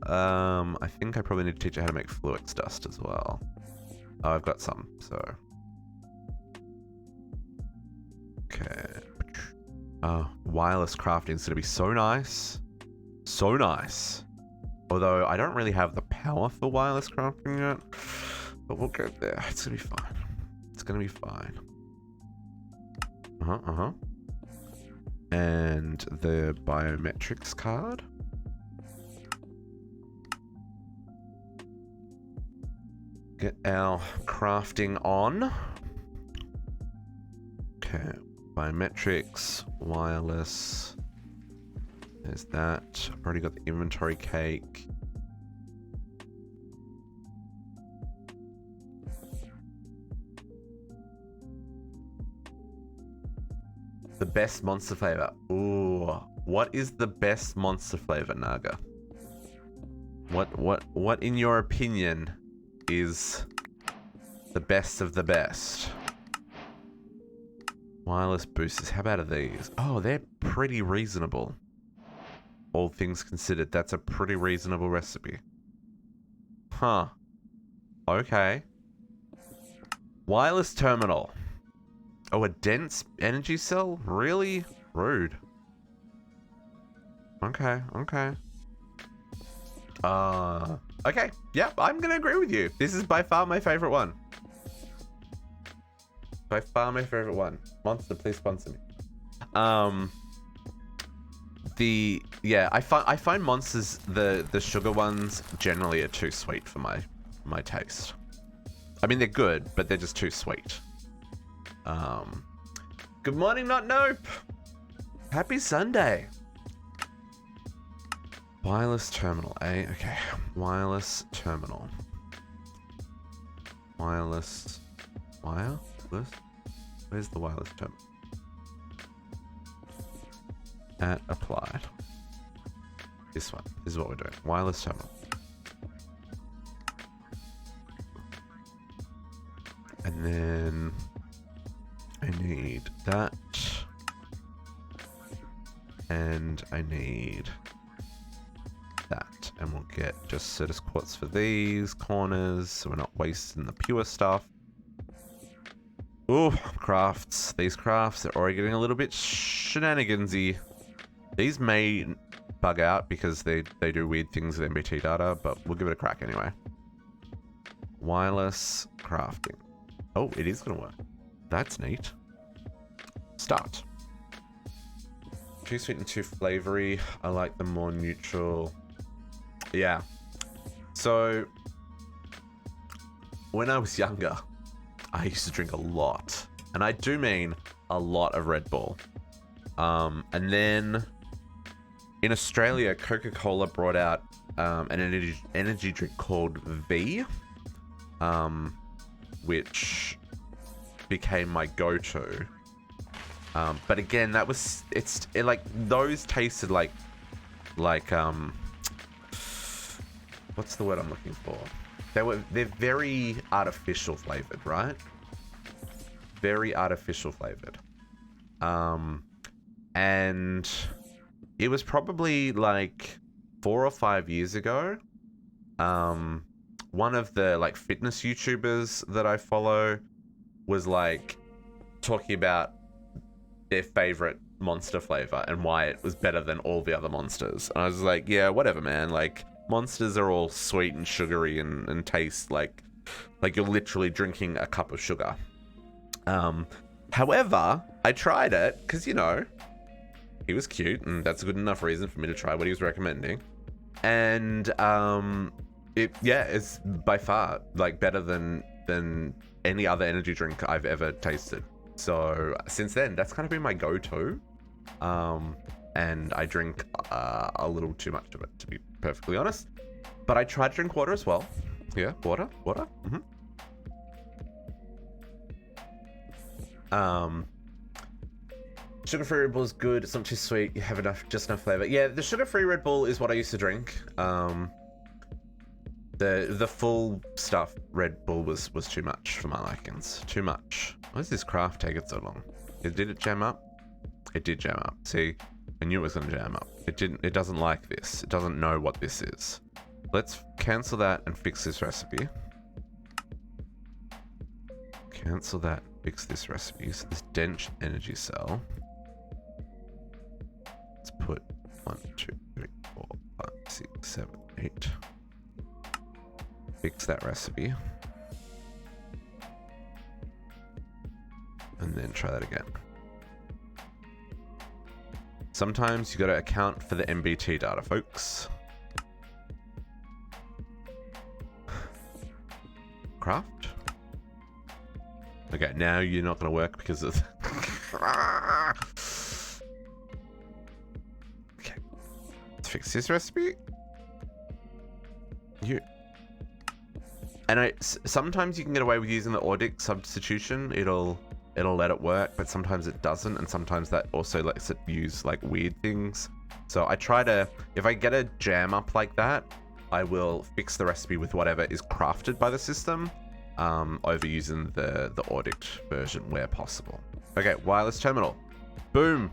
I think I probably need to teach you how to make fluix dust as well. Oh, I've got some, so... Okay. Oh, wireless crafting is going to be so nice. So nice. Although, I don't really have the power for wireless crafting yet. But we'll get there. It's going to be fine. It's going to be fine. And the biometrics card. Get our crafting on. Okay, biometrics, wireless, There's that. I've already got the inventory cake. The best monster flavor. Ooh, what is the best monster flavor, Naga? What in your opinion is the best of the best? Wireless boosters. How about these? Oh, they're pretty reasonable. All things considered, that's a pretty reasonable recipe. Huh. Okay. Wireless terminal. Oh, a dense energy cell? Really? Rude. Okay, okay. Okay. Yeah, I'm gonna agree with you. This is by far my favorite one. By far my favorite one. Monster, please sponsor me. I find monsters, the sugar ones generally are too sweet for my taste. I mean, they're good, but they're just too sweet. Good morning, not nope. Happy Sunday. Wireless terminal, eh? Okay. Wireless terminal. Wireless. Where's the wireless terminal? At applied. This one. This is what we're doing. Wireless terminal. And then I need that. And I need that. And we'll get just Certus quartz for these corners so we're not wasting the pure stuff. Ooh, crafts. These crafts are already getting a little bit shenanigansy. These may bug out because they do weird things with MBT data, but we'll give it a crack anyway. Wireless crafting. Oh, it is going to work. That's neat. Start. Too sweet and too flavory. I like the more neutral. Yeah. So, when I was younger, I used to drink a lot. And I do mean a lot of Red Bull. And then in Australia, Coca-Cola brought out an energy drink called V, which became my go-to. But again, that was like those tasted like what's the word I'm looking for? They're very artificial flavored, right? Very artificial flavored. And it was probably like 4 or 5 years ago. One of the like fitness YouTubers that I follow was like talking about their favorite monster flavor and why it was better than all the other monsters. And I was like, yeah, whatever, man. Like, monsters are all sweet and sugary and taste like you're literally drinking a cup of sugar. However, I tried it because, you know, he was cute and that's a good enough reason for me to try what he was recommending. And it's by far like better than any other energy drink I've ever tasted. So since then, that's kind of been my go-to. And I drink a little too much of it, to be perfectly honest. But I try to drink water as well. Yeah, water. Mm-hmm. Sugar-free Red Bull is good. It's not too sweet. You have just enough flavor. Yeah, the sugar-free Red Bull is what I used to drink. The full stuff Red Bull was too much for my likings. Too much. Why does this craft take it so long? Did it jam up? It did jam up. See, I knew it was going to jam up. It didn't. It doesn't like this. It doesn't know what this is. Let's cancel that and fix this recipe. Cancel that. Fix this recipe. So this dense energy cell. Let's put 1, 2, 3, 4, 5, 6, 7, 8. Fix that recipe. And then try that again. Sometimes you got to account for the MBT data, folks. Craft. Okay, now you're not going to work because of... Okay. Let's fix this recipe. Sometimes you can get away with using the Audic substitution. It'll let it work, but sometimes it doesn't, and sometimes that also lets it use like weird things. So I try to, if I get a jam up like that, I will fix the recipe with whatever is crafted by the system, over using the Audic version where possible. Okay, wireless terminal. Boom.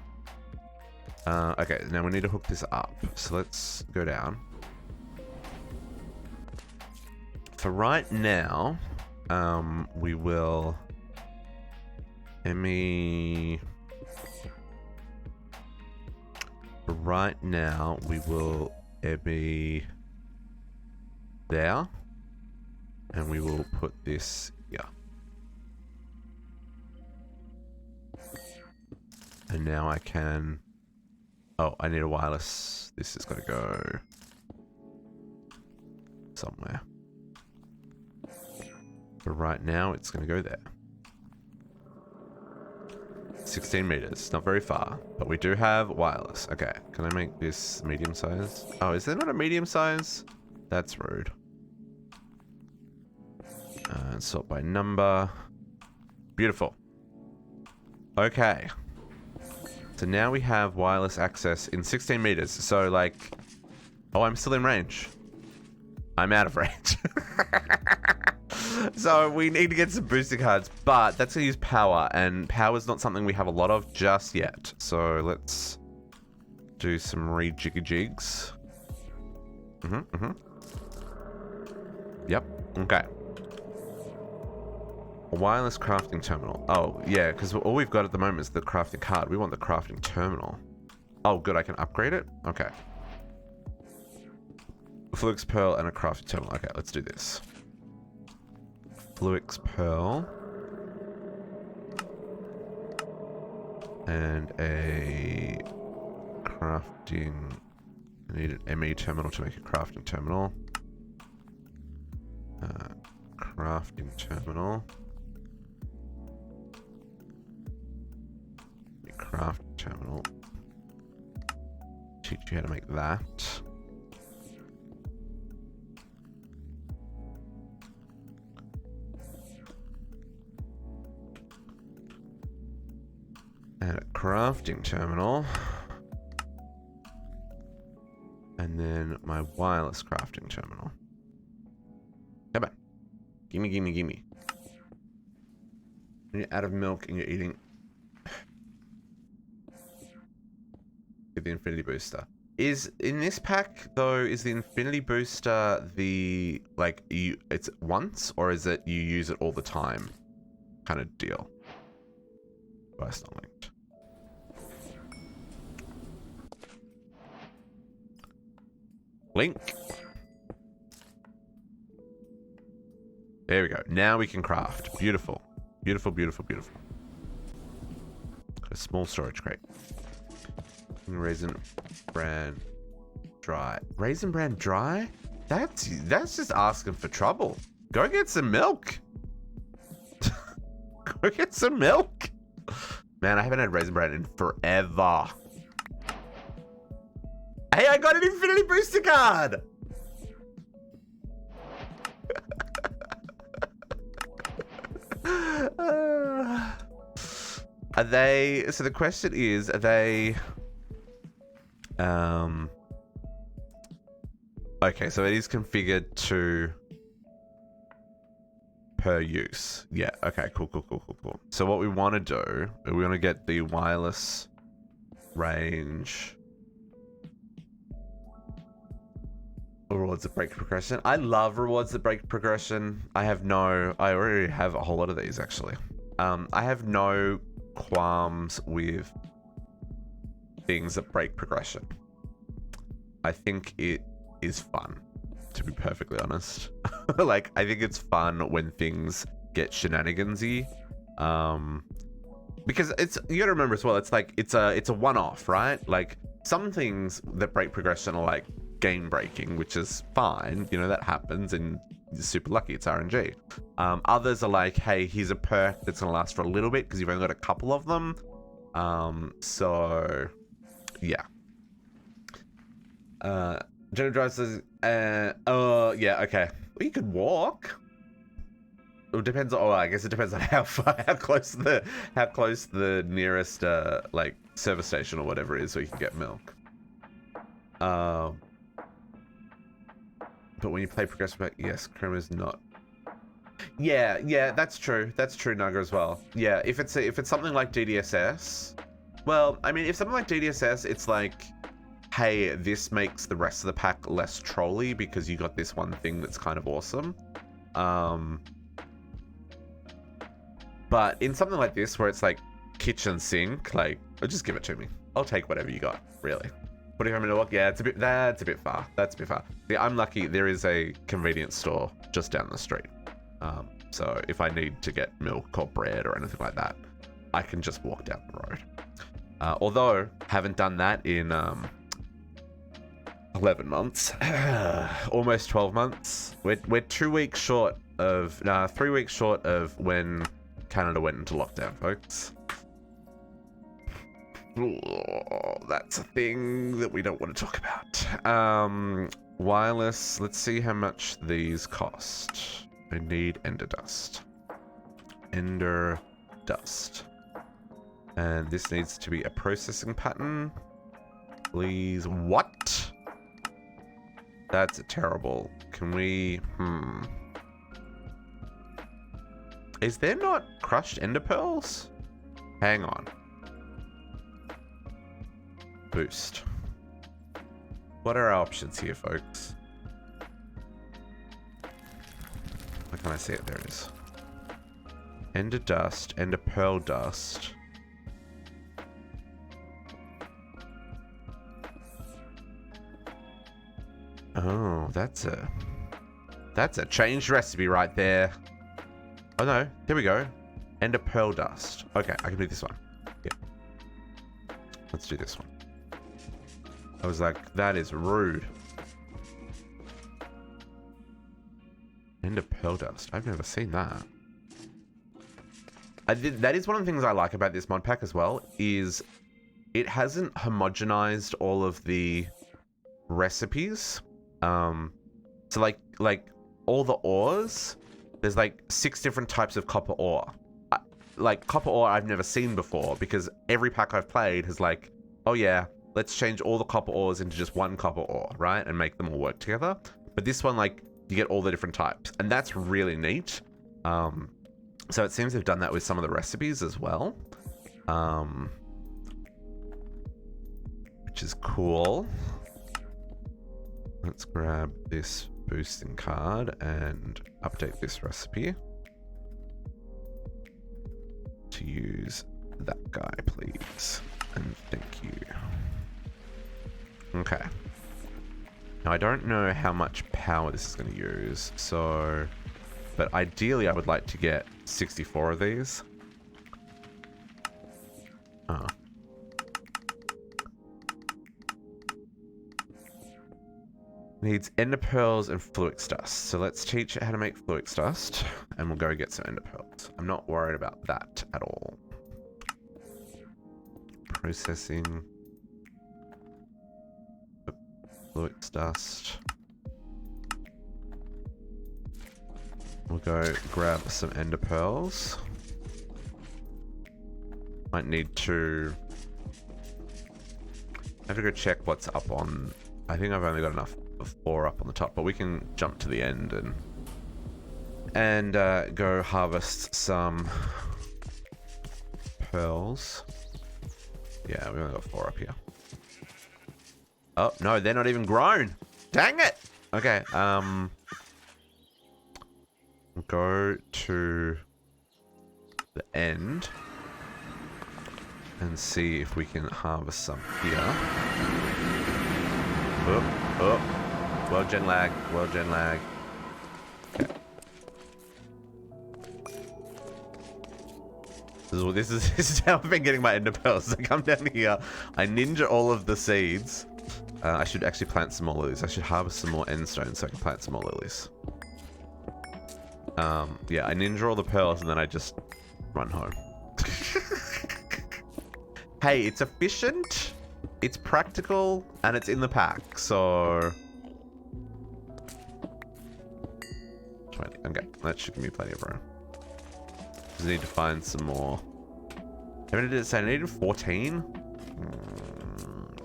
Okay, now we need to hook this up. So let's go down. For right now, we will Emmy. For right now, we will Emmy there, and we will put this here. And now I can. Oh, I need a wireless. This has got to go somewhere. But right now, it's going to go there. 16 meters, not very far, but we do have wireless. Okay, can I make this medium size? Oh, is there not a medium size? That's rude. Sort by number. Beautiful. Okay. So now we have wireless access in 16 meters. So like, oh, I'm still in range. I'm out of range. So we need to get some booster cards, but that's gonna use power, and power is not something we have a lot of just yet. So let's do some rejiggy-jigs. Yep, okay. A wireless crafting terminal. Oh, yeah, because all we've got at the moment is the crafting card. We want the crafting terminal. Oh, good, I can upgrade it? Okay. Fluix Pearl and a crafting terminal. Okay, let's do this. Fluix Pearl. And a crafting... I need an ME terminal to make a crafting terminal. Crafting terminal. Crafting terminal. Teach you how to make that. And a crafting terminal. And then my wireless crafting terminal. Come on. Gimme, gimme, gimme. When you're out of milk and you're eating... Get the Infinity Booster. Is, in this pack, though, is the Infinity Booster the, like, it's once? Or is it you use it all the time kind of deal? Oh, it's not linked. Link. There we go. Now we can craft. Beautiful. Beautiful, beautiful, beautiful. Got a small storage crate. Raisin bran dry. Raisin bran dry? That's just asking for trouble. Go get some milk. Go get some milk. Man, I haven't had raisin bran in forever. Hey, I got an Infinity Booster card! Are they... So the question is, are they... Okay, so it is configured to... per use. Yeah, okay, cool. So what we want to do, we want to get the wireless range... Rewards that break progression. I love rewards that break progression. I already have a whole lot of these actually. I have no qualms with things that break progression. I think it is fun, to be perfectly honest. Like, I think it's fun when things get shenanigansy. Because you gotta remember as well, it's like, it's a one-off, right? Like, some things that break progression are like game breaking, which is fine, you know, that happens and you're super lucky, it's RNG. Others are like, hey, here's a perk that's gonna last for a little bit because you've only got a couple of them. So yeah. Jenna drives says, oh, yeah, okay. Well, you could walk. It depends on, I guess it depends on how close the nearest, like, service station or whatever is so you can get milk. But when you play progressive back, yes, Chroma's not. Yeah, that's true. That's true, Naga, as well. Yeah, if it's something like DDSS, well, I mean, if something like DDSS, it's like, hey, this makes the rest of the pack less trolly because you got this one thing that's kind of awesome. But in something like this, where it's like kitchen sink, like, just give it to me. I'll take whatever you got, really. 45 minute walk, yeah, that's a bit far. That's a bit far. Yeah, I'm lucky. There is a convenience store just down the street. So if I need to get milk or bread or anything like that, I can just walk down the road. Although, haven't done that in 11 months, almost 12 months. We're 2 weeks short of, 3 weeks short of when Canada went into lockdown, folks. Oh, that's a thing that we don't want to talk about. Wireless, let's see how much these cost. I need ender dust. Ender dust. And this needs to be a processing pattern. Please. What? That's terrible. Can we... Is there not crushed ender pearls? Hang on. Boost. What are our options here, folks? Where can I see it? There it is. Ender dust, ender pearl dust. Oh, that's a changed recipe right there. Oh no, here we go. Ender pearl dust. Okay, I can do this one. Yeah. Let's do this one. I was like, that is rude. Ender pearl dust. I've never seen that. That is one of the things I like about this mod pack as well, is it hasn't homogenized all of the recipes. So like all the ores, there's like 6 different types of copper ore. Like copper ore I've never seen before, because every pack I've played has like, oh yeah, let's change all the copper ores into just one copper ore, right? And make them all work together. But this one, like, you get all the different types, and that's really neat. So it seems they've done that with some of the recipes as well. Which is cool. Let's grab this boosting card and update this recipe to use that guy, please. And thank you. Okay. Now, I don't know how much power this is going to use, so... But ideally, I would like to get 64 of these. Oh. Needs ender pearls and fluix dust. So let's teach it how to make fluix dust, and we'll go get some ender pearls. I'm not worried about that at all. Processing. Fluix dust. We'll go grab some ender pearls. Might need to... I have to go check what's up on... I think I've only got enough of 4 up on the top, but we can jump to the end and go harvest some pearls. Yeah, we only got 4 up here. Oh, no, they're not even grown. Dang it! Okay, go to the end and see if we can harvest some here. Oh, world gen lag, world gen lag. Okay. This is how I've been getting my ender pearls. I come down here, I ninja all of the seeds. I should actually plant some more lilies. I should harvest some more end stones so I can plant some more lilies. Yeah, I ninja all the pearls and then I just run home. Hey, it's efficient. it's practical and it's in the pack, so 20. Okay, that should give me plenty of room. Just need to find some more. How many did it say? I needed 14?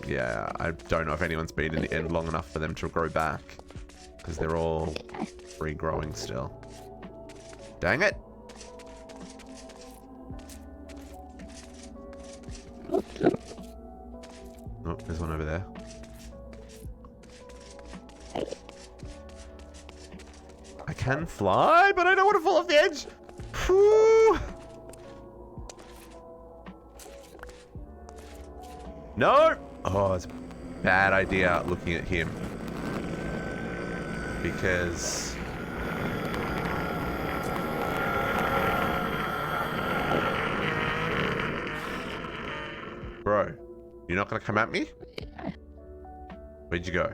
Yeah, I don't know if anyone's been in the end long enough for them to grow back. Because they're all regrowing still. Dang it! Oh, there's one over there. I can fly, but I don't want to fall off the edge! Whew. No! Oh, it's a bad idea looking at him. Because... Bro, you're not gonna come at me? Where'd you go?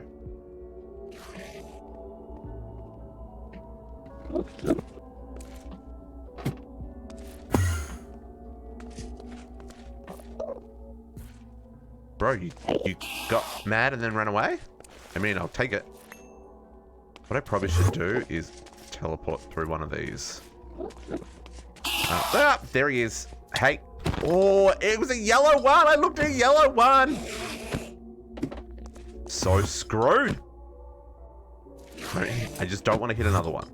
Bro, you got mad and then ran away? I mean, I'll take it. What I probably should do is teleport through one of these. There he is. Hey. Oh, it was a yellow one. I looked at a yellow one. So screwed. I just don't want to hit another one.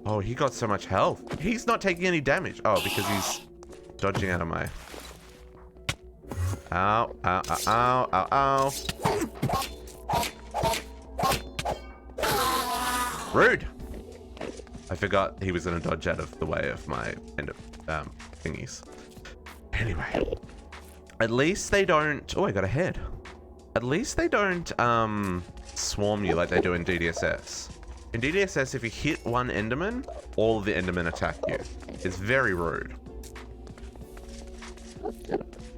Oh, he got so much health. He's not taking any damage. Oh, because he's dodging out of my... Ow, ow, ow, ow, ow, ow. Rude. I forgot he was going to dodge out of the way of my thingies. Anyway. At least they don't... Oh, I got a head. At least they don't swarm you like they do in DDSS. In DDSS, if you hit one Enderman, all of the Endermen attack you. It's very rude.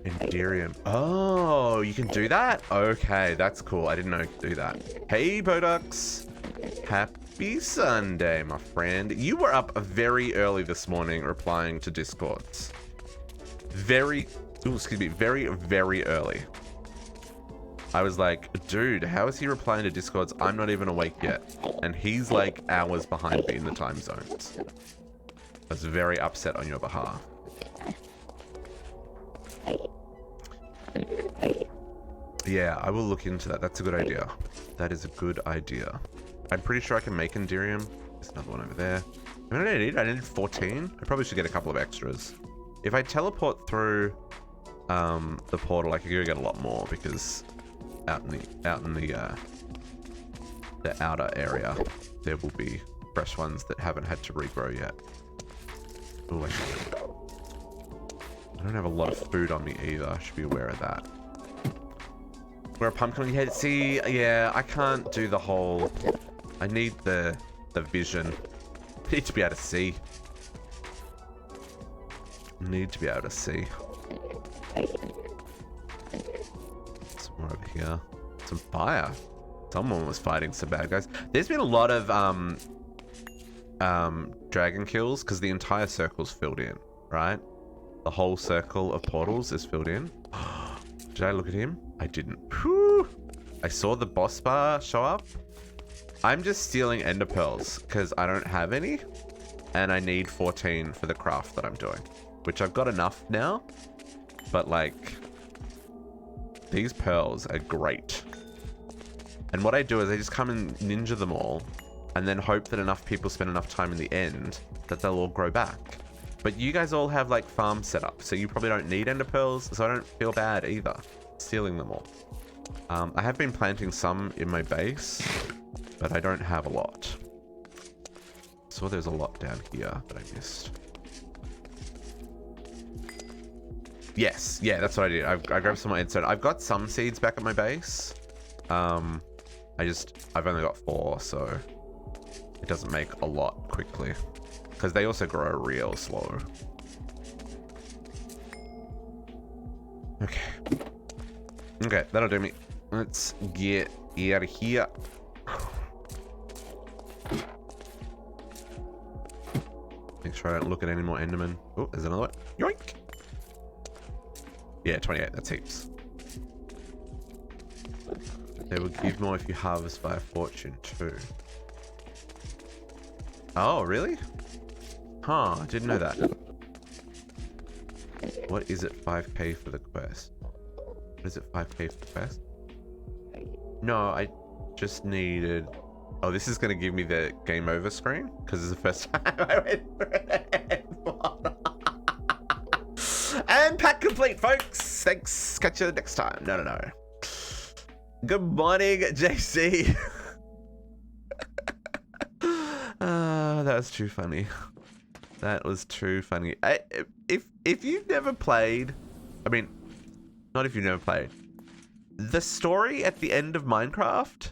Enderium. Oh, you can do that? Okay, that's cool. I didn't know you could do that. Hey, Bodux. Happy Sunday, my friend. You were up very early this morning replying to Discords. Very, very early. I was like, dude, how is he replying to Discords? I'm not even awake yet. And he's like hours behind me in the time zones. I was very upset on your behalf. Yeah, I will look into that. That's a good idea. That is a good idea. I'm pretty sure I can make Enderium. There's another one over there. How many did I need? I needed 14. I probably should get a couple of extras. If I teleport through the portal, I could go get a lot more because out in the outer area, there will be fresh ones that haven't had to regrow yet. Ooh, I don't have a lot of food on me either. I should be aware of that. Wear a pumpkin on your head. See, yeah, I can't do the whole... I need the vision. I need to be able to see. Need to be able to see. Some more over here. Some fire. Someone was fighting some bad guys. There's been a lot of dragon kills because the entire circle's filled in, right? The whole circle of portals is filled in. Did I look at him? I didn't. Whew. I saw the boss bar show up. I'm just stealing ender pearls because I don't have any. And I need 14 for the craft that I'm doing. Which I've got enough now. But like, these pearls are great. And what I do is I just come and ninja them all. And then hope that enough people spend enough time in the end that they'll all grow back. But you guys all have like farms set up, so you probably don't need ender pearls, so I don't feel bad either stealing them all. I have been planting some in my base, but I don't have a lot. Saw there's a lot down here that I missed. Yes, yeah, that's what I did. I grabbed some more endstone. I've got some seeds back at my base. I've only got 4, so it doesn't make a lot quickly. Because they also grow real slow. Okay. Okay, that'll do me. Let's get out of here. Make sure I don't look at any more Endermen. Oh, there's another one. Yoink! Yeah, 28. That's heaps. They will give more if you harvest via fortune too. Oh, really? Huh, I didn't know that. What is it 5k for the quest? What is it 5k for the quest? No, I just needed... Oh, this is going to give me the game over screen? Because it's the first time I went through it. And pack complete, folks. Thanks. Catch you next time. No. Good morning, JC. That was too funny. That was too funny. If you've never played, I mean, not if you've never played, the story at the end of Minecraft,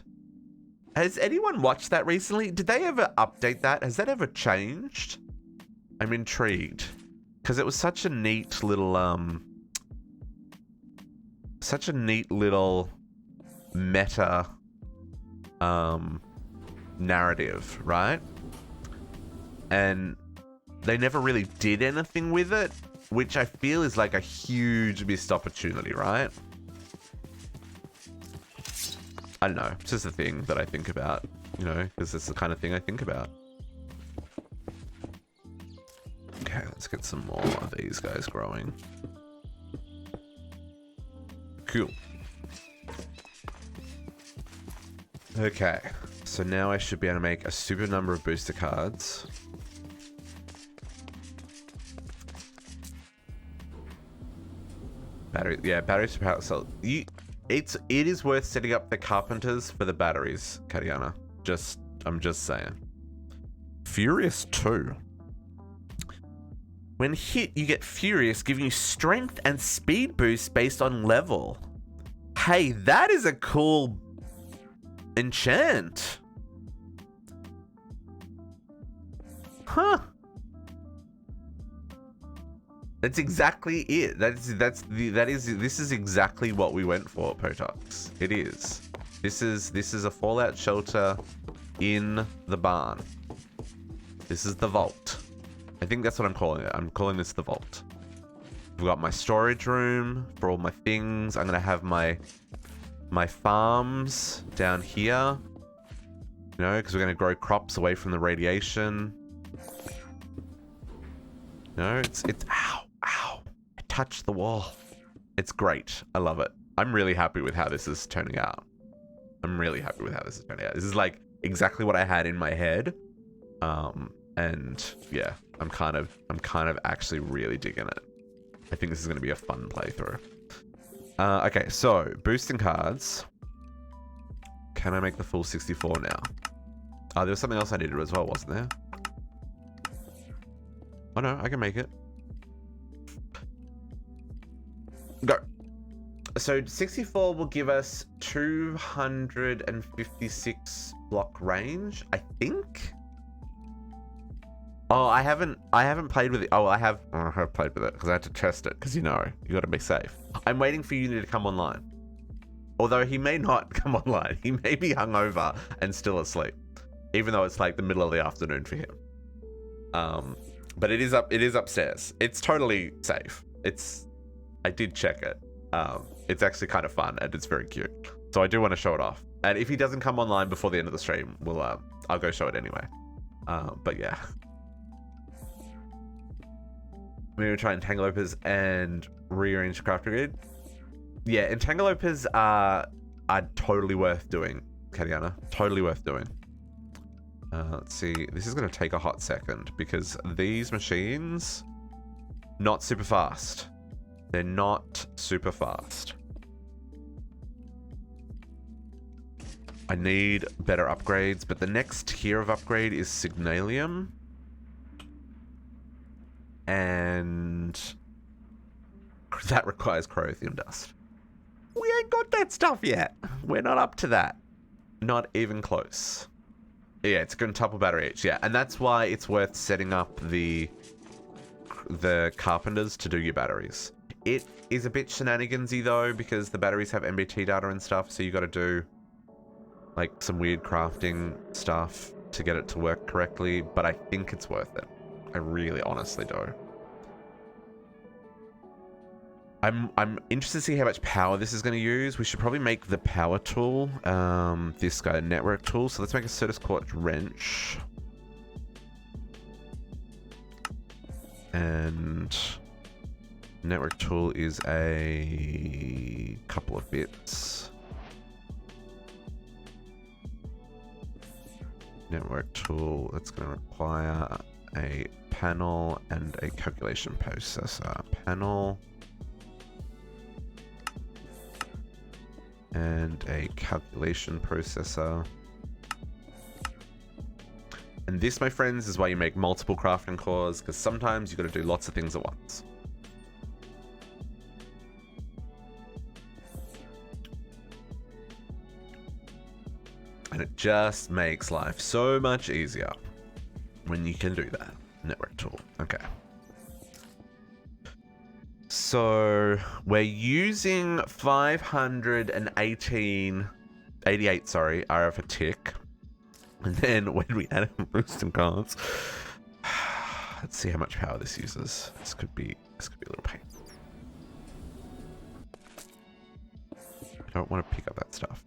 has anyone watched that recently? Did they ever update that? Has that ever changed? I'm intrigued because it was such a neat little meta narrative, right? And they never really did anything with it, which I feel is like a huge missed opportunity, right? I don't know. It's just a thing that I think about, you know, because it's the kind of thing I think about. Okay, let's get some more of these guys growing. Cool. Okay, so now I should be able to make a super number of booster cards. Battery, yeah, batteries to power cell. It is worth setting up the carpenters for the batteries, Katiana. I'm just saying. Furious 2. When hit, you get Furious, giving you strength and speed boost based on level. Hey, that is a cool enchant. Huh. That's exactly it. This is exactly what we went for, Potox. It is. This is a fallout shelter in the barn. This is the vault. I think that's what I'm calling it. I'm calling this the vault. I've got my storage room for all my things. I'm gonna have my farms down here. You know, because we're gonna grow crops away from the radiation. No, it's ow. I touched the wall. It's great. I love it. I'm really happy with how this is turning out. This is like exactly what I had in my head. And yeah, I'm kind of actually really digging it. I think this is going to be a fun playthrough. Okay, so boosting cards. Can I make the full 64 now? There was something else I needed as well, wasn't there? Oh no, I can make it. Go. So 64 will give us 256 block range, I think. Oh, I haven't played with it. Oh, I have played with it because I had to test it because, you know, you got to be safe. I'm waiting for Uni to come online. Although he may not come online. He may be hungover and still asleep, even though it's like the middle of the afternoon for him. But it is upstairs. It's totally safe. I did check it. It's actually kind of fun and it's very cute. So I do want to show it off. And if he doesn't come online before the end of the stream, I'll go show it anyway. But yeah. Maybe we'll try Entangleopers and rearrange crafter grid. Yeah, Entangleopers are totally worth doing, Katiana. Totally worth doing. Let's see. This is going to take a hot second because these machines, not super fast. They're not super fast. I need better upgrades, but the next tier of upgrade is Signalium. And that requires Corothium Dust. We ain't got that stuff yet. We're not up to that. Not even close. Yeah, it's a quintuple battery each, yeah. And that's why it's worth setting up the carpenters to do your batteries. It is a bit shenanigansy though, because the batteries have MBT data and stuff, so you got to do like some weird crafting stuff to get it to work correctly, but I think it's worth it. I really honestly do. I'm interested to see how much power this is going to use. We should probably make the power tool, this guy, network tool. So let's make a Certus Quartz wrench. And network tool is a couple of bits. Network tool, that's going to require a panel and a calculation processor. Panel and a calculation processor. And this, my friends, is why you make multiple crafting cores, because sometimes you've got to do lots of things at once. And it just makes life so much easier when you can do that. Network tool. Okay. So we're using 588, sorry, RF a tick. And then when we add in boosting cards, let's see how much power this uses. This could be a little painful. I don't want to pick up that stuff.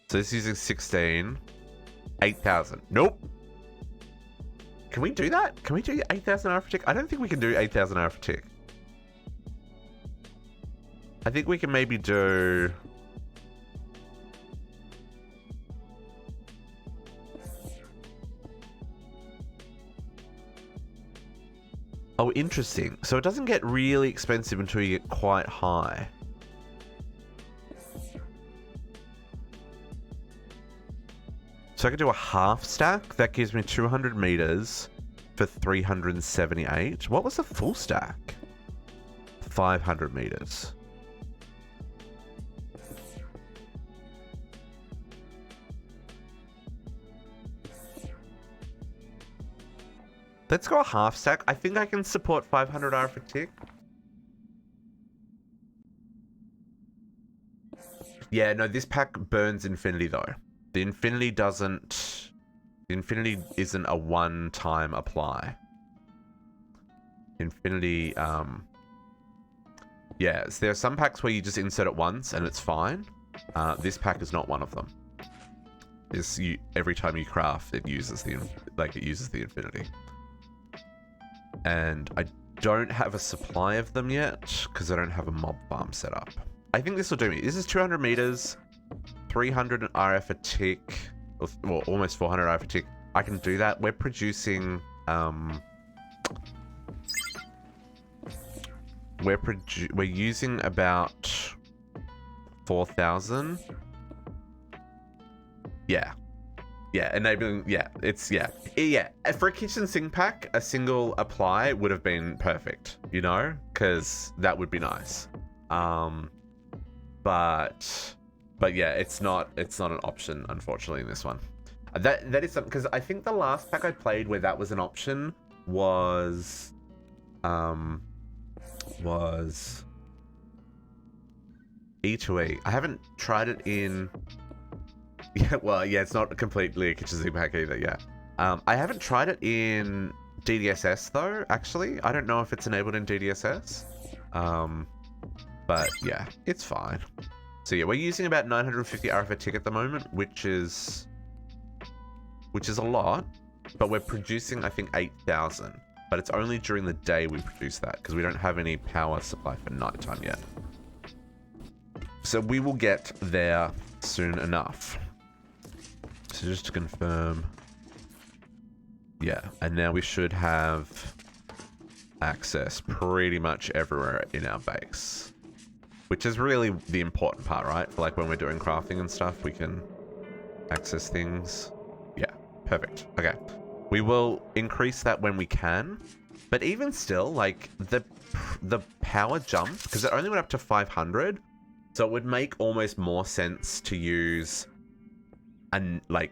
So this is using 16, 8,000. Nope. Can we do that? Can we do 8,000 RF a tick? I don't think we can do 8,000 RF a tick. I think we can maybe do... Oh, interesting. So it doesn't get really expensive until you get quite high. So I could do a half stack. That gives me 200 meters for 378. What was the full stack? 500 meters. Let's go a half stack. I think I can support 500 R for tick. Yeah, no, this pack burns infinity though. The infinity doesn't... The infinity isn't a one-time apply. Infinity, yeah, so there are some packs where you just insert it once and it's fine. This pack is not one of them. Every time you craft, it uses the infinity. And I don't have a supply of them yet because I don't have a mob farm set up. I think this will do me. This is 200 meters, 300 RF a tick, well, almost 400 RF a tick. I can do that. We're producing, we're using about 4,000. Yeah, enabling, for a kitchen sink pack, a single apply would have been perfect, you know, because that would be nice. But yeah, it's not an option, unfortunately, in this one. That is something, because I think the last pack I played where that was an option was E2E. I haven't tried it in... Yeah, well, yeah, it's not completely a kitchen sink pack either, yeah. I haven't tried it in DDSS, though, actually. I don't know if it's enabled in DDSS. But, yeah, it's fine. So, yeah, we're using about 950 RF a tick at the moment, which is a lot. But we're producing, I think, 8,000. But it's only during the day we produce that, because we don't have any power supply for nighttime yet. So we will get there soon enough. So just to confirm, yeah, and now we should have access pretty much everywhere in our base, which is really the important part, right? For like when we're doing crafting and stuff, we can access things. Yeah, perfect. Okay, we will increase that when we can, but even still, like the power jump, because it only went up to 500, so it would make almost more sense to use and like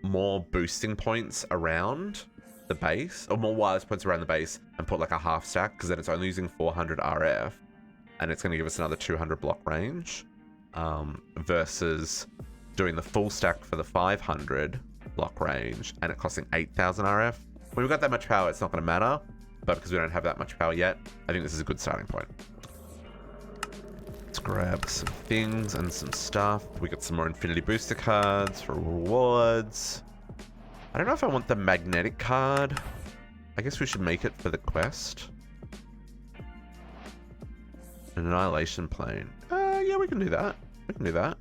more boosting points around the base, or more wireless points around the base, and put like a half stack, because then it's only using 400 RF and it's going to give us another 200 block range, versus doing the full stack for the 500 block range and it costing 8,000 RF. When we've got that much power, it's not going to matter, but because we don't have that much power yet, I think this is a good starting point. grab some things and some stuff. We got some more Infinity Booster cards for rewards. I don't know if I want the magnetic card. I guess we should make it for the quest. An Annihilation Plane. Yeah, we can do that. We can do that.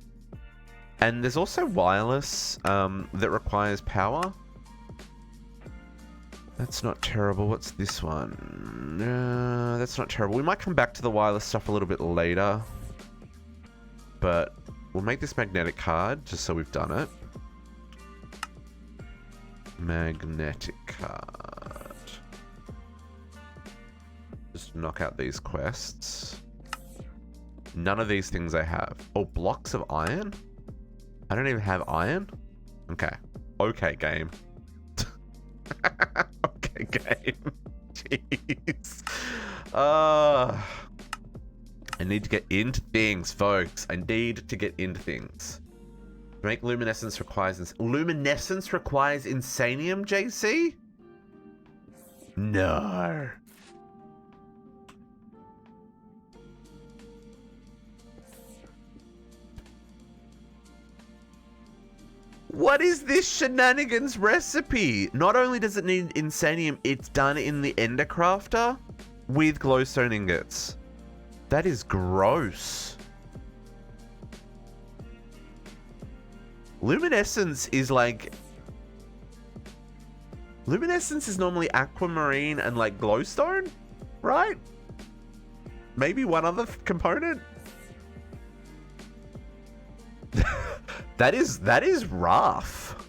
And there's also wireless that requires power. That's not terrible. What's this one? That's not terrible. We might come back to the wireless stuff a little bit later. But we'll make this magnetic card just so we've done it. Magnetic card. Just knock out these quests. None of these things I have. Oh, blocks of iron? I don't even have iron? Okay. Okay, game. Okay, game. Jeez. I need to get into things, folks. I need to get into things. To make luminescence requires... Luminescence requires insanium, JC? No. What is this shenanigans recipe? Not only does it need insanium, it's done in the Endercrafter with glowstone ingots. That is gross. Luminescence is like... Luminescence is normally aquamarine and like glowstone, right? Maybe one other component? That is rough.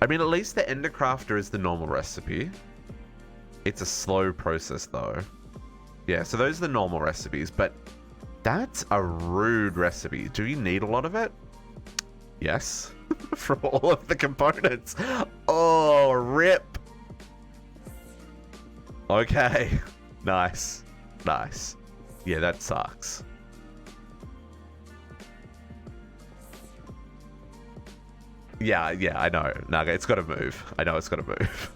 I mean, at least the Endercrafter is the normal recipe. It's a slow process though. Yeah, so those are the normal recipes, but that's a rude recipe. Do you need a lot of it? Yes. From all of the components. Oh, rip. Okay. Nice. Nice. Yeah, that sucks. Yeah, I know. Naga, it's got to move. I know it's got to move.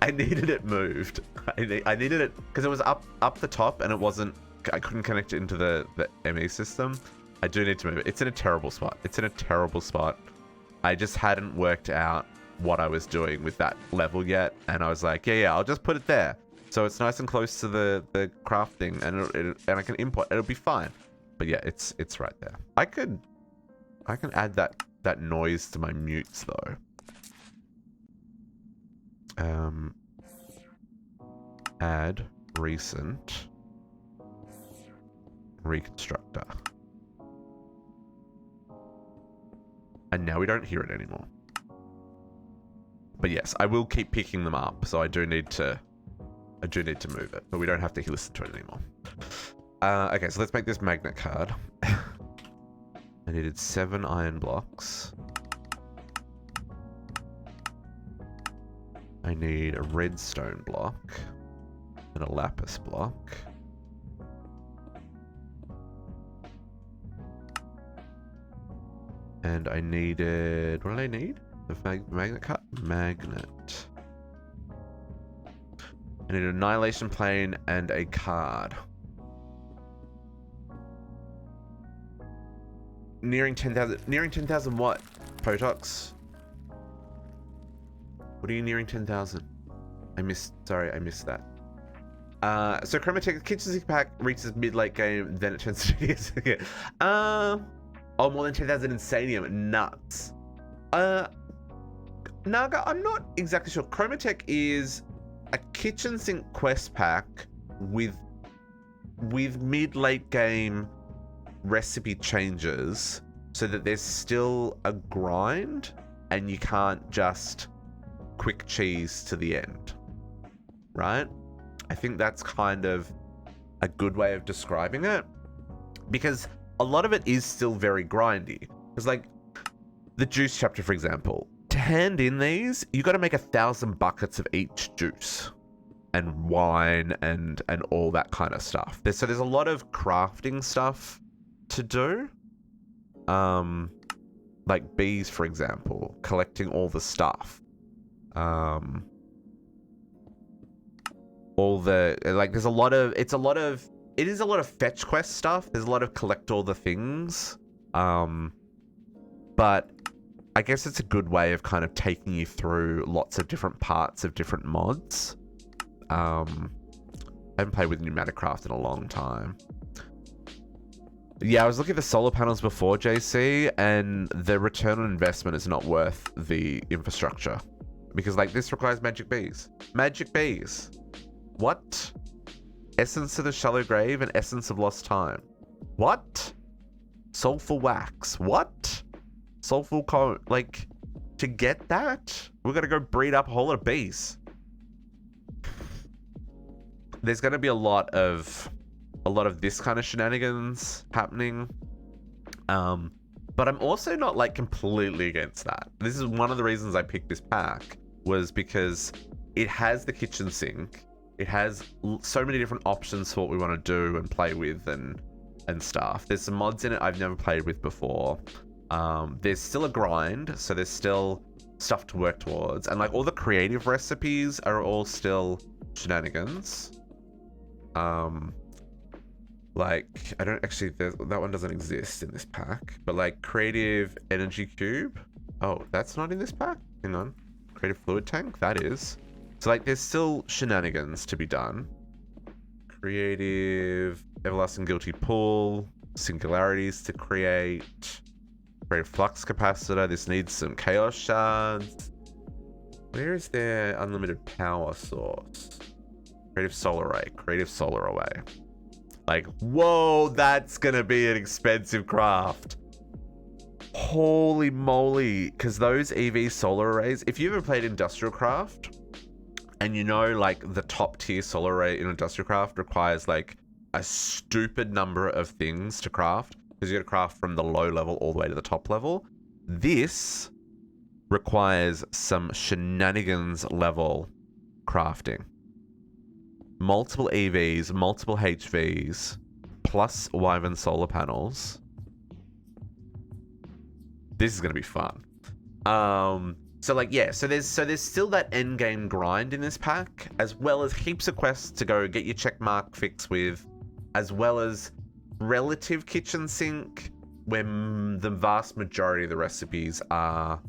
I needed it moved. I needed it because it was up the top and it wasn't. I couldn't connect it into the ME system. I do need to move it. It's in a terrible spot. It's in a terrible spot. I just hadn't worked out what I was doing with that level yet, and I was like, yeah, I'll just put it there, so it's nice and close to the crafting, and I can import. It'll be fine. But yeah, it's right there. I can add that noise to my mutes though. Add recent reconstructor. And now we don't hear it anymore. But yes, I will keep picking them up, so I do need to move it, but we don't have to listen to it anymore. Okay, so let's make this magnet card. I needed 7 iron blocks. I need a redstone block and a lapis block. And I needed... What did I need? The magnet card? Magnet. I need an annihilation plane and a card. Nearing 10,000. Nearing 10,000 what? Potox? What are you nearing 10,000? Sorry, I missed that. So Chroma kitchen sink pack reaches mid-late game, then it turns to tedious. Oh, more than 10,000 insanium. Nuts. Naga, I'm not exactly sure. Chromatech is a kitchen sink quest pack with mid-late game recipe changes so that there's still a grind and you can't just quick cheese to the end, right? I think that's kind of a good way of describing it, because a lot of it is still very grindy. Because like the juice chapter, for example, to hand in these, you got to make 1,000 buckets of each juice and wine and all that kind of stuff. So there's a lot of crafting stuff to do. Like bees, for example, collecting all the stuff. All the, like, there's a lot of, it is a lot of fetch quest stuff. There's a lot of collect all the things. But I guess it's a good way of kind of taking you through lots of different parts of different mods. I haven't played with Pneumaticraft in a long time. Yeah, I was looking at the solar panels before, JC, and the return on investment is not worth the infrastructure. Because, like, this requires magic bees. Magic bees! What? Essence of the Shallow Grave and Essence of Lost Time. What? Sulfur Wax. What? Sulfur Cone. Like, to get that, we're gonna go breed up a whole lot of bees. There's gonna be a lot of this kind of shenanigans happening. But I'm also not like completely against that. This is one of the reasons I picked this pack, was because it has the kitchen sink. It has so many different options for what we want to do and play with and stuff. There's some mods in it I've never played with before. There's still a grind, so there's still stuff to work towards. And like all the creative recipes are all still shenanigans. Like, I don't actually, that one doesn't exist in this pack, but like creative energy cube. Oh, that's not in this pack? Hang on. Creative fluid tank? That is. So like there's still shenanigans to be done. Creative everlasting guilty pool, singularities to create, creative flux capacitor. This needs some chaos shards. Where is their unlimited power source? Creative solar array. Like, whoa, that's gonna be an expensive craft. Holy moly. Because those EV solar arrays, if you ever played Industrial Craft, and you know, like, the top tier solar array in Industrial Craft requires, like, a stupid number of things to craft, because you gotta craft from the low level all the way to the top level. This requires some shenanigans level crafting. Multiple EVs, multiple HVs, plus Wyvern solar panels. This is gonna be fun. So like, yeah, so there's still that end game grind in this pack, as well as heaps of quests to go get your checkmark fix with, as well as relative kitchen sink, where the vast majority of the recipes are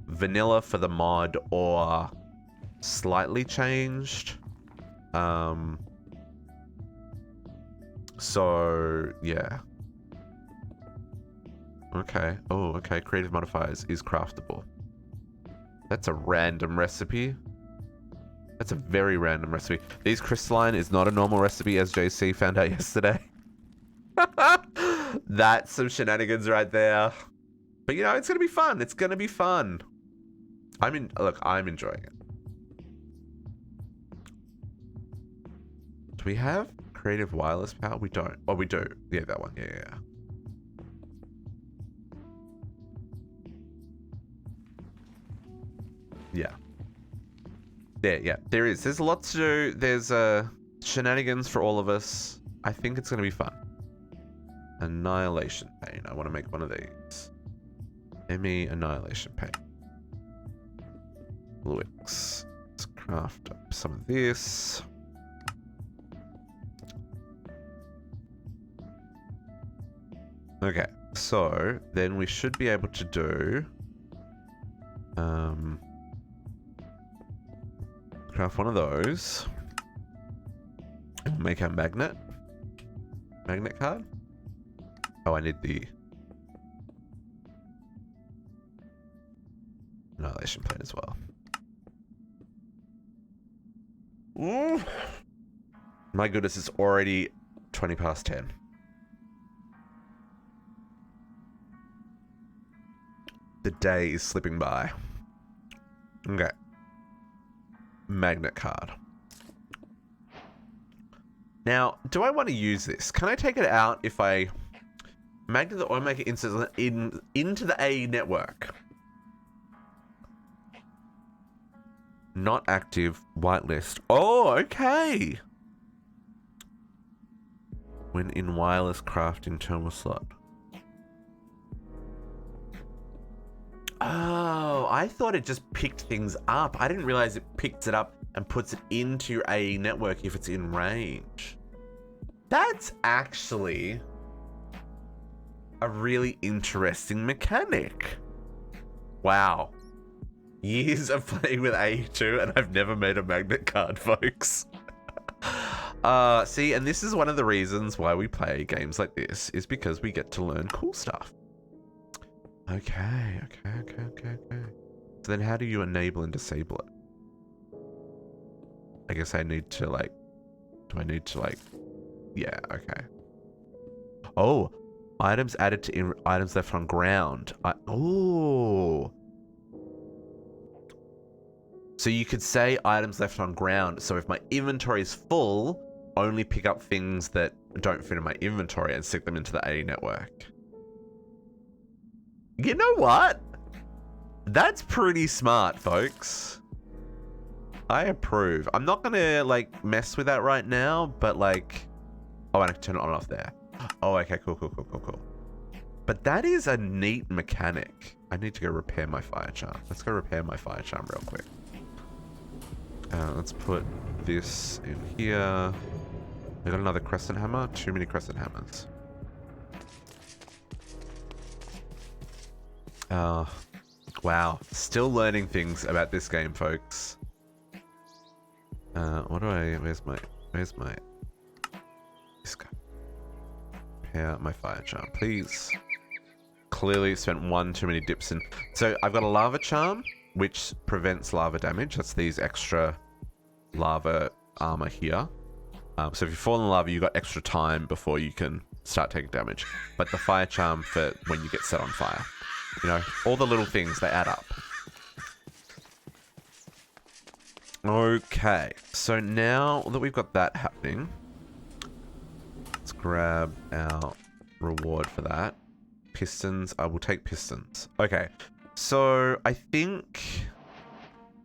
vanilla for the mod or slightly changed. So yeah. Okay. Oh, okay. Creative modifiers is craftable. That's a random recipe. That's a very random recipe. These crystalline is not a normal recipe, as JC found out yesterday. That's some shenanigans right there. But you know, it's gonna be fun. It's gonna be fun. Look, I'm enjoying it. Do we have creative wireless power? We don't. Oh, we do. Yeah, that one. Yeah. Yeah. There is. There's lots to do. There's shenanigans for all of us. I think it's going to be fun. Annihilation Pain. I want to make one of these. ME Annihilation Pain. Luix. Let's craft up some of this. Okay. So, then we should be able to do... craft one of those. And make our magnet card. Oh, I need the Annihilation Plane as well. Ooh. My goodness, it's already 20 past 10. The day is slipping by. Okay. Magnet card. Now, do I want to use this? Can I take it out if I magnet the oil maker instance into the A network? Not active, whitelist. Oh, okay. When in wireless craft internal slot. Oh, I thought it just picked things up. I didn't realize it picks it up and puts it into your AE network if it's in range. That's actually a really interesting mechanic. Wow. Years of playing with AE2 and I've never made a magnet card, folks. See, and this is one of the reasons why we play games like this, is because we get to learn cool stuff. Okay. So then how do you enable and disable it? I guess I need to like, do I need to like, yeah, okay. Oh, items added to items left on ground. Oh. So you could say items left on ground. So if my inventory is full, only pick up things that don't fit in my inventory and stick them into the AE network. You know what? That's pretty smart, folks. I approve. I'm not gonna like mess with that right now, but like, oh, and I can turn it on and off there. Oh, okay, cool. But that is a neat mechanic. I need to go repair my fire charm. Let's go repair my fire charm real quick. Let's put this in here. We got another crescent hammer. Too many crescent hammers. Wow. Still learning things about this game, folks. Where's my, this guy. Repair my fire charm, please. Clearly spent one too many dips in. So I've got a lava charm, which prevents lava damage. That's these extra lava armor here. So if you fall in lava, you got extra time before you can start taking damage. But the fire charm for when you get set on fire. You know, all the little things, they add up. Okay, so now that we've got that happening, let's grab our reward for that. Pistons, I will take pistons. Okay, so I think...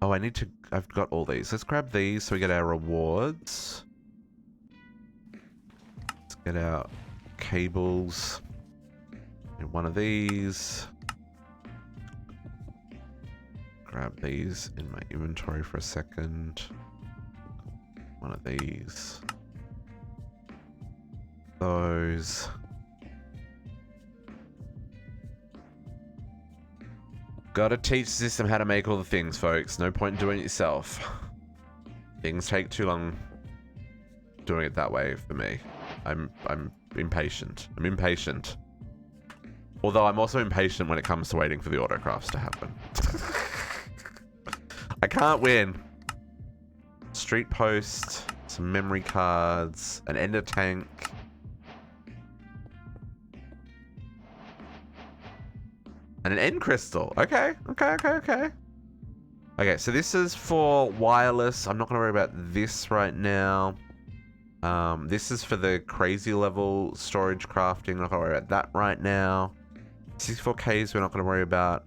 Oh, I've got all these. Let's grab these so we get our rewards. Let's get our cables. Get one of these. Grab these in my inventory for a second. One of these. Those. Gotta teach the system how to make all the things, folks. No point in doing it yourself. Things take too long doing it that way for me. I'm impatient. I'm impatient. Although I'm also impatient when it comes to waiting for the autocrafts to happen. I can't win. Street post, some memory cards, an ender tank. And an end crystal. Okay. Okay, so this is for wireless. I'm not going to worry about this right now. This is for the crazy level storage crafting. I'm not going to worry about that right now. 64Ks we're not going to worry about.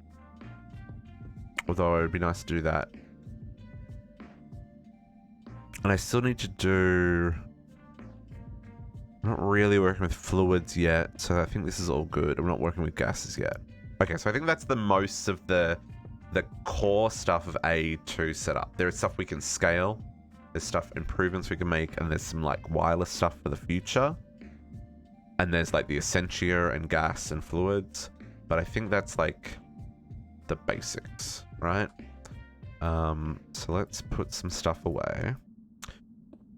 Although it would be nice to do that. And I still need to do... I'm not really working with fluids yet, so I think this is all good. I'm not working with gases yet. Okay, so I think that's the most of the core stuff of A2 setup. There is stuff we can scale. There's stuff, improvements we can make, and there's some like wireless stuff for the future. And there's like the essentia and gas and fluids. But I think that's like the basics, right? So let's put some stuff away.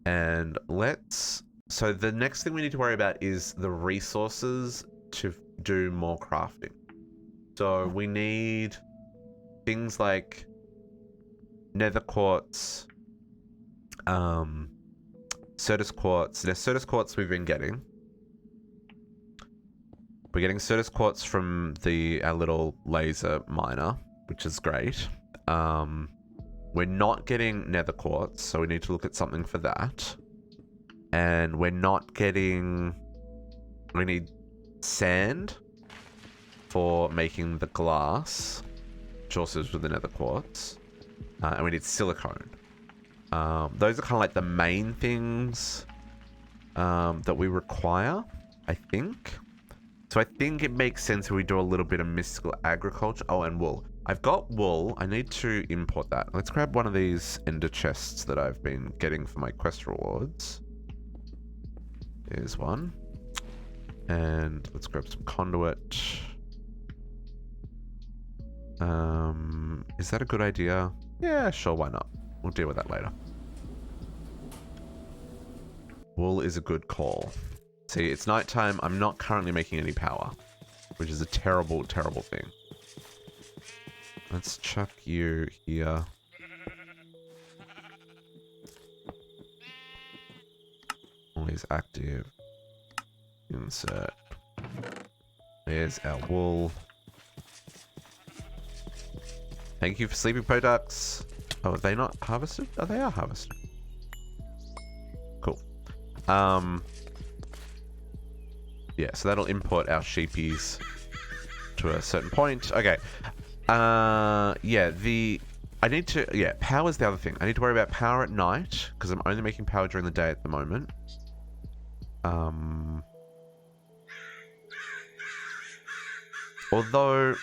And so the next thing we need to worry about is the resources to do more crafting. So we need things like nether quartz, Certus quartz. There's Certus quartz we've been getting. We're getting Certus quartz from our little laser miner, which is great. We're not getting nether quartz, so we need to look at something for that. And we're not getting... We need sand for making the glass, which also is with the nether quartz. And we need silicone. Those are kind of like the main things that we require, I think. So I think it makes sense if we do a little bit of mystical agriculture. Oh, and wool. I've got wool. I need to import that. Let's grab one of these ender chests that I've been getting for my quest rewards. There's one. And let's grab some conduit. Is that a good idea? Yeah, sure, why not? We'll deal with that later. Wool is a good call. See, it's nighttime. I'm not currently making any power, which is a terrible, terrible thing. Let's chuck you here. Always active. Insert. There's our wool. Thank you for sleeping products. Oh, are they not harvested? Oh, they are harvested. Cool. Yeah, so that'll import our sheepies to a certain point. Okay. Yeah, I need to, yeah, power's the other thing. I need to worry about power at night, because I'm only making power during the day at the moment. Although,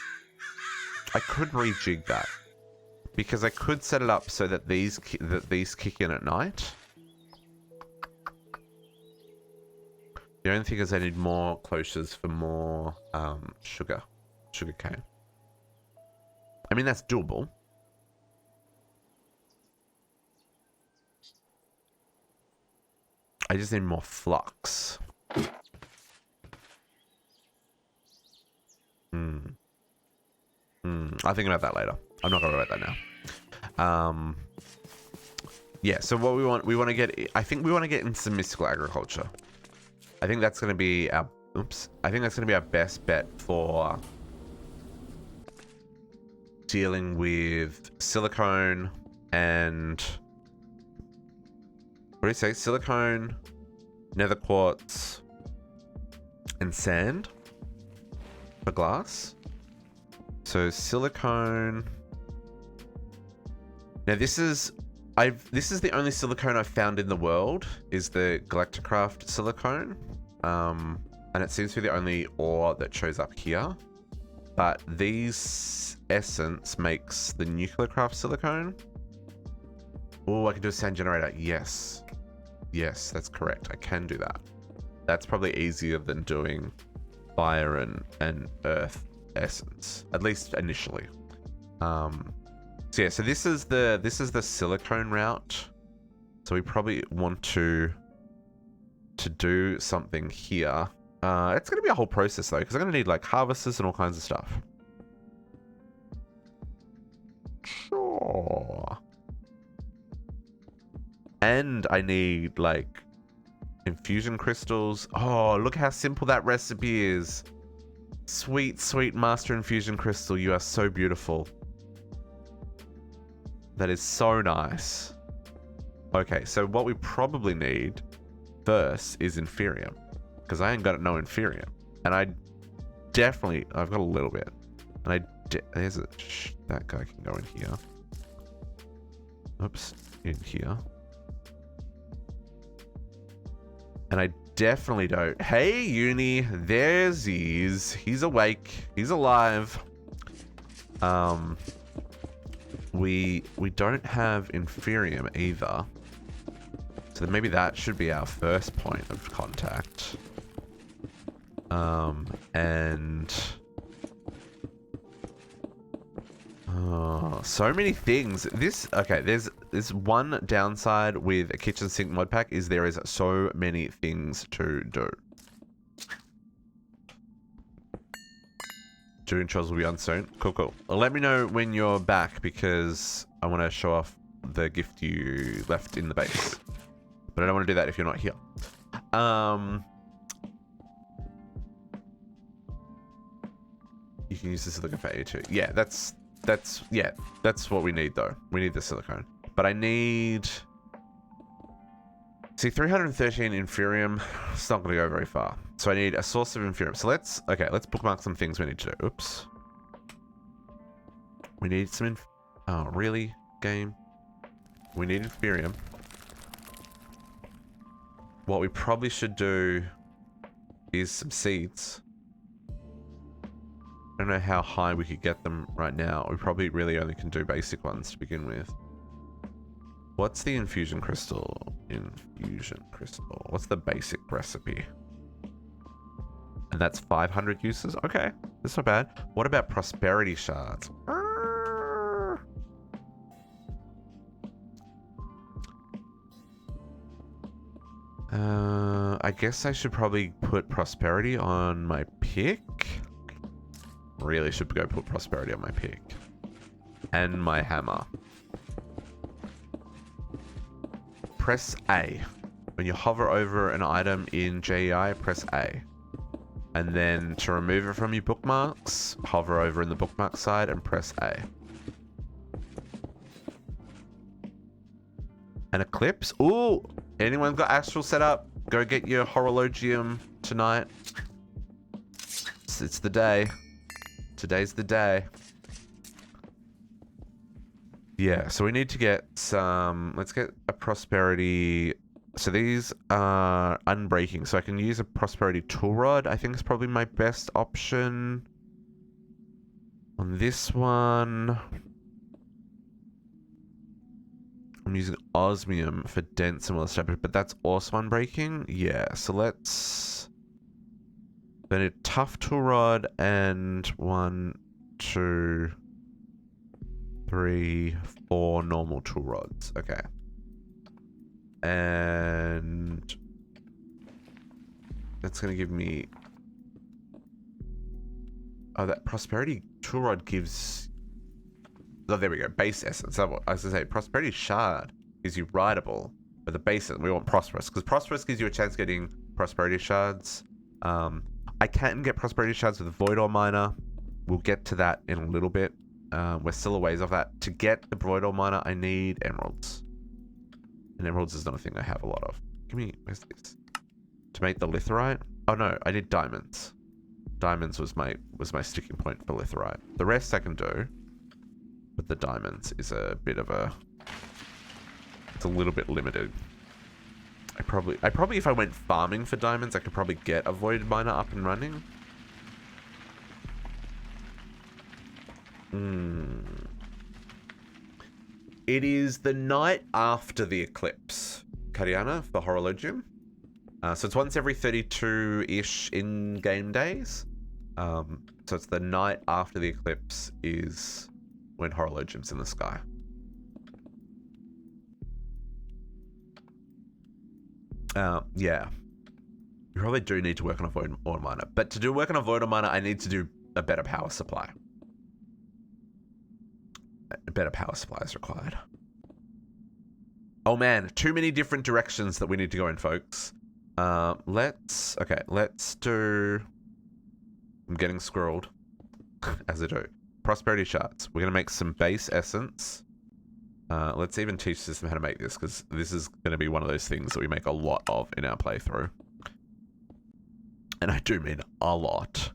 I could rejig that. Because I could set it up so that these kick in at night. The only thing is I need more cloches for more sugar cane. I mean, that's doable. I just need more flux. I'll think about that later. I'm not gonna worry about that now. Yeah, so what we want to get, I think we want to get into some mystical agriculture. I think that's gonna be our, I think that's gonna be our best bet for dealing with silicone and, what do you say? Silicone, nether quartz, and sand for glass. So silicone. Now this is the only silicone I've found in the world, is the Galacticraft silicone. And it seems to be the only ore that shows up here. But these essence makes the Nuclearcraft silicone. Oh, I can do a sand generator. Yes. Yes, that's correct. I can do that. That's probably easier than doing fire and earth essence, at least initially. So yeah, so this is the silicone route. So we probably want to do something here. It's going to be a whole process though, because I'm going to need like harvesters and all kinds of stuff. Sure. And I need like infusion crystals. Oh, look how simple that recipe is. Sweet, sweet master infusion crystal. You are so beautiful. That is so nice. Okay, so what we probably need first is inferium, because I ain't got no inferium, and I've got a little bit, and that guy can go in here. Oops, in here. And I definitely don't. Hey, Uni, there's he's awake, he's alive. We don't have inferium either. So maybe that should be our first point of contact. So many things. Okay, there's one downside with a kitchen sink mod pack is there is so many things to do. Doing chores will be on soon. Cool. Well, let me know when you're back, because I want to show off the gift you left in the base. But I don't want to do that if you're not here. You can use the silicone for A2. Yeah, that's what we need though. We need the silicone. But I need... See, 313 inferium, it's not going to go very far. So I need a source of inferium. So let's bookmark some things we need to do. Oops. We need some oh, really? Game? We need inferium. What we probably should do is some seeds. I don't know how high we could get them right now. We probably really only can do basic ones to begin with. What's the infusion crystal? Infusion crystal. What's the basic recipe? And that's 500 uses? Okay, that's not bad. What about prosperity shards? I guess I should probably put prosperity on my pick. Really should go put prosperity on my pick. And my hammer. Press A. When you hover over an item in JEI, press A. And then to remove it from your bookmarks, hover over in the bookmark side and press A. An eclipse? Ooh! Anyone got astral set up? Go get your horologium tonight. It's the day. Today's the day. Yeah, so we need to get some... Let's get a prosperity... So these are unbreaking. So I can use a prosperity tool rod. I think is probably my best option. On this one... I'm using osmium for dense and well established, but that's also unbreaking. Yeah, so let's... Then a tough tool rod and 1, 2, 3, 4 normal tool rods. Okay. And that's going to give me... Oh, that prosperity tool rod gives... Oh, there we go. Base essence. I was going to say, prosperity shard gives you rideable, but the base essence, we want prosperous, because prosperous gives you a chance of getting prosperity shards. I can get prosperity shards with a void ore miner. We'll get to that in a little bit. We're still a ways off that. To get the void ore miner, I need emeralds. And emeralds is not a thing I have a lot of. Give me, where's this? To make the litherite? Oh no, I need diamonds. Diamonds was my sticking point for litherite. The rest I can do. But the diamonds is a bit of a... It's a little bit limited. I probably if I went farming for diamonds, I could probably get a void miner up and running. It is the night after the eclipse, Kariana, for Horologium. So it's once every 32-ish in-game days. So it's the night after the eclipse is when Horologium's in the sky. Yeah. You probably do need to work on a void ore miner. But to do work on a void ore miner, I need to do a better power supply. A better power supply is required. Oh man, too many different directions that we need to go in, folks. Let's do... I'm getting squirreled, as I do. Prosperity shards. We're going to make some base essence. Let's even teach them how to make this, because this is going to be one of those things that we make a lot of in our playthrough. And I do mean a lot.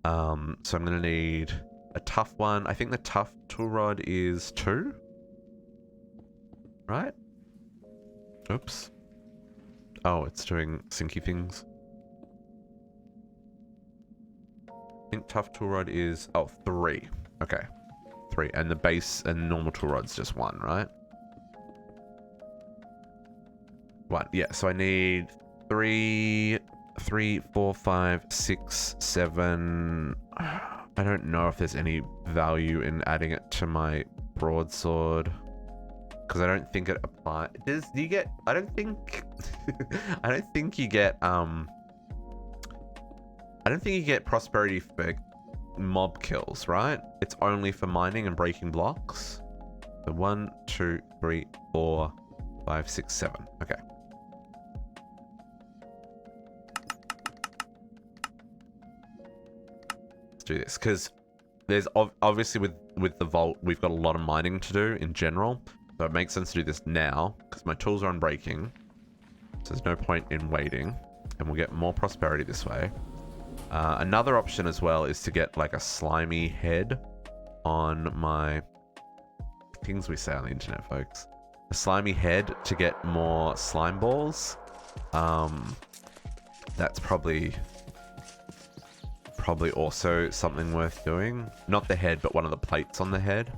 So I'm going to need a tough one. I think the tough tool rod is 2. Right? Oops. Oh, it's doing sinky things. I think tough tool rod is... Oh, 3. Okay. 3. And the base and normal tool rod's just 1, right? 1. Yeah, so I need 3, 4, 5, 6, 7... I don't know if there's any value in adding it to my broadsword. Because I don't think it applies... Do you get... I don't think... I don't think you get... I don't think you get prosperity for mob kills, right? It's only for mining and breaking blocks. So 1, 2, 3, 4, 5, 6, 7. Okay. Let's do this, because there's obviously with the vault, we've got a lot of mining to do in general. So it makes sense to do this now, because my tools are unbreaking. So there's no point in waiting. And we'll get more prosperity this way. Another option as well is to get like a slimy head on my... Things we say on the internet, folks. A slimy head to get more slime balls. That's probably also something worth doing. Not the head, but one of the plates on the head.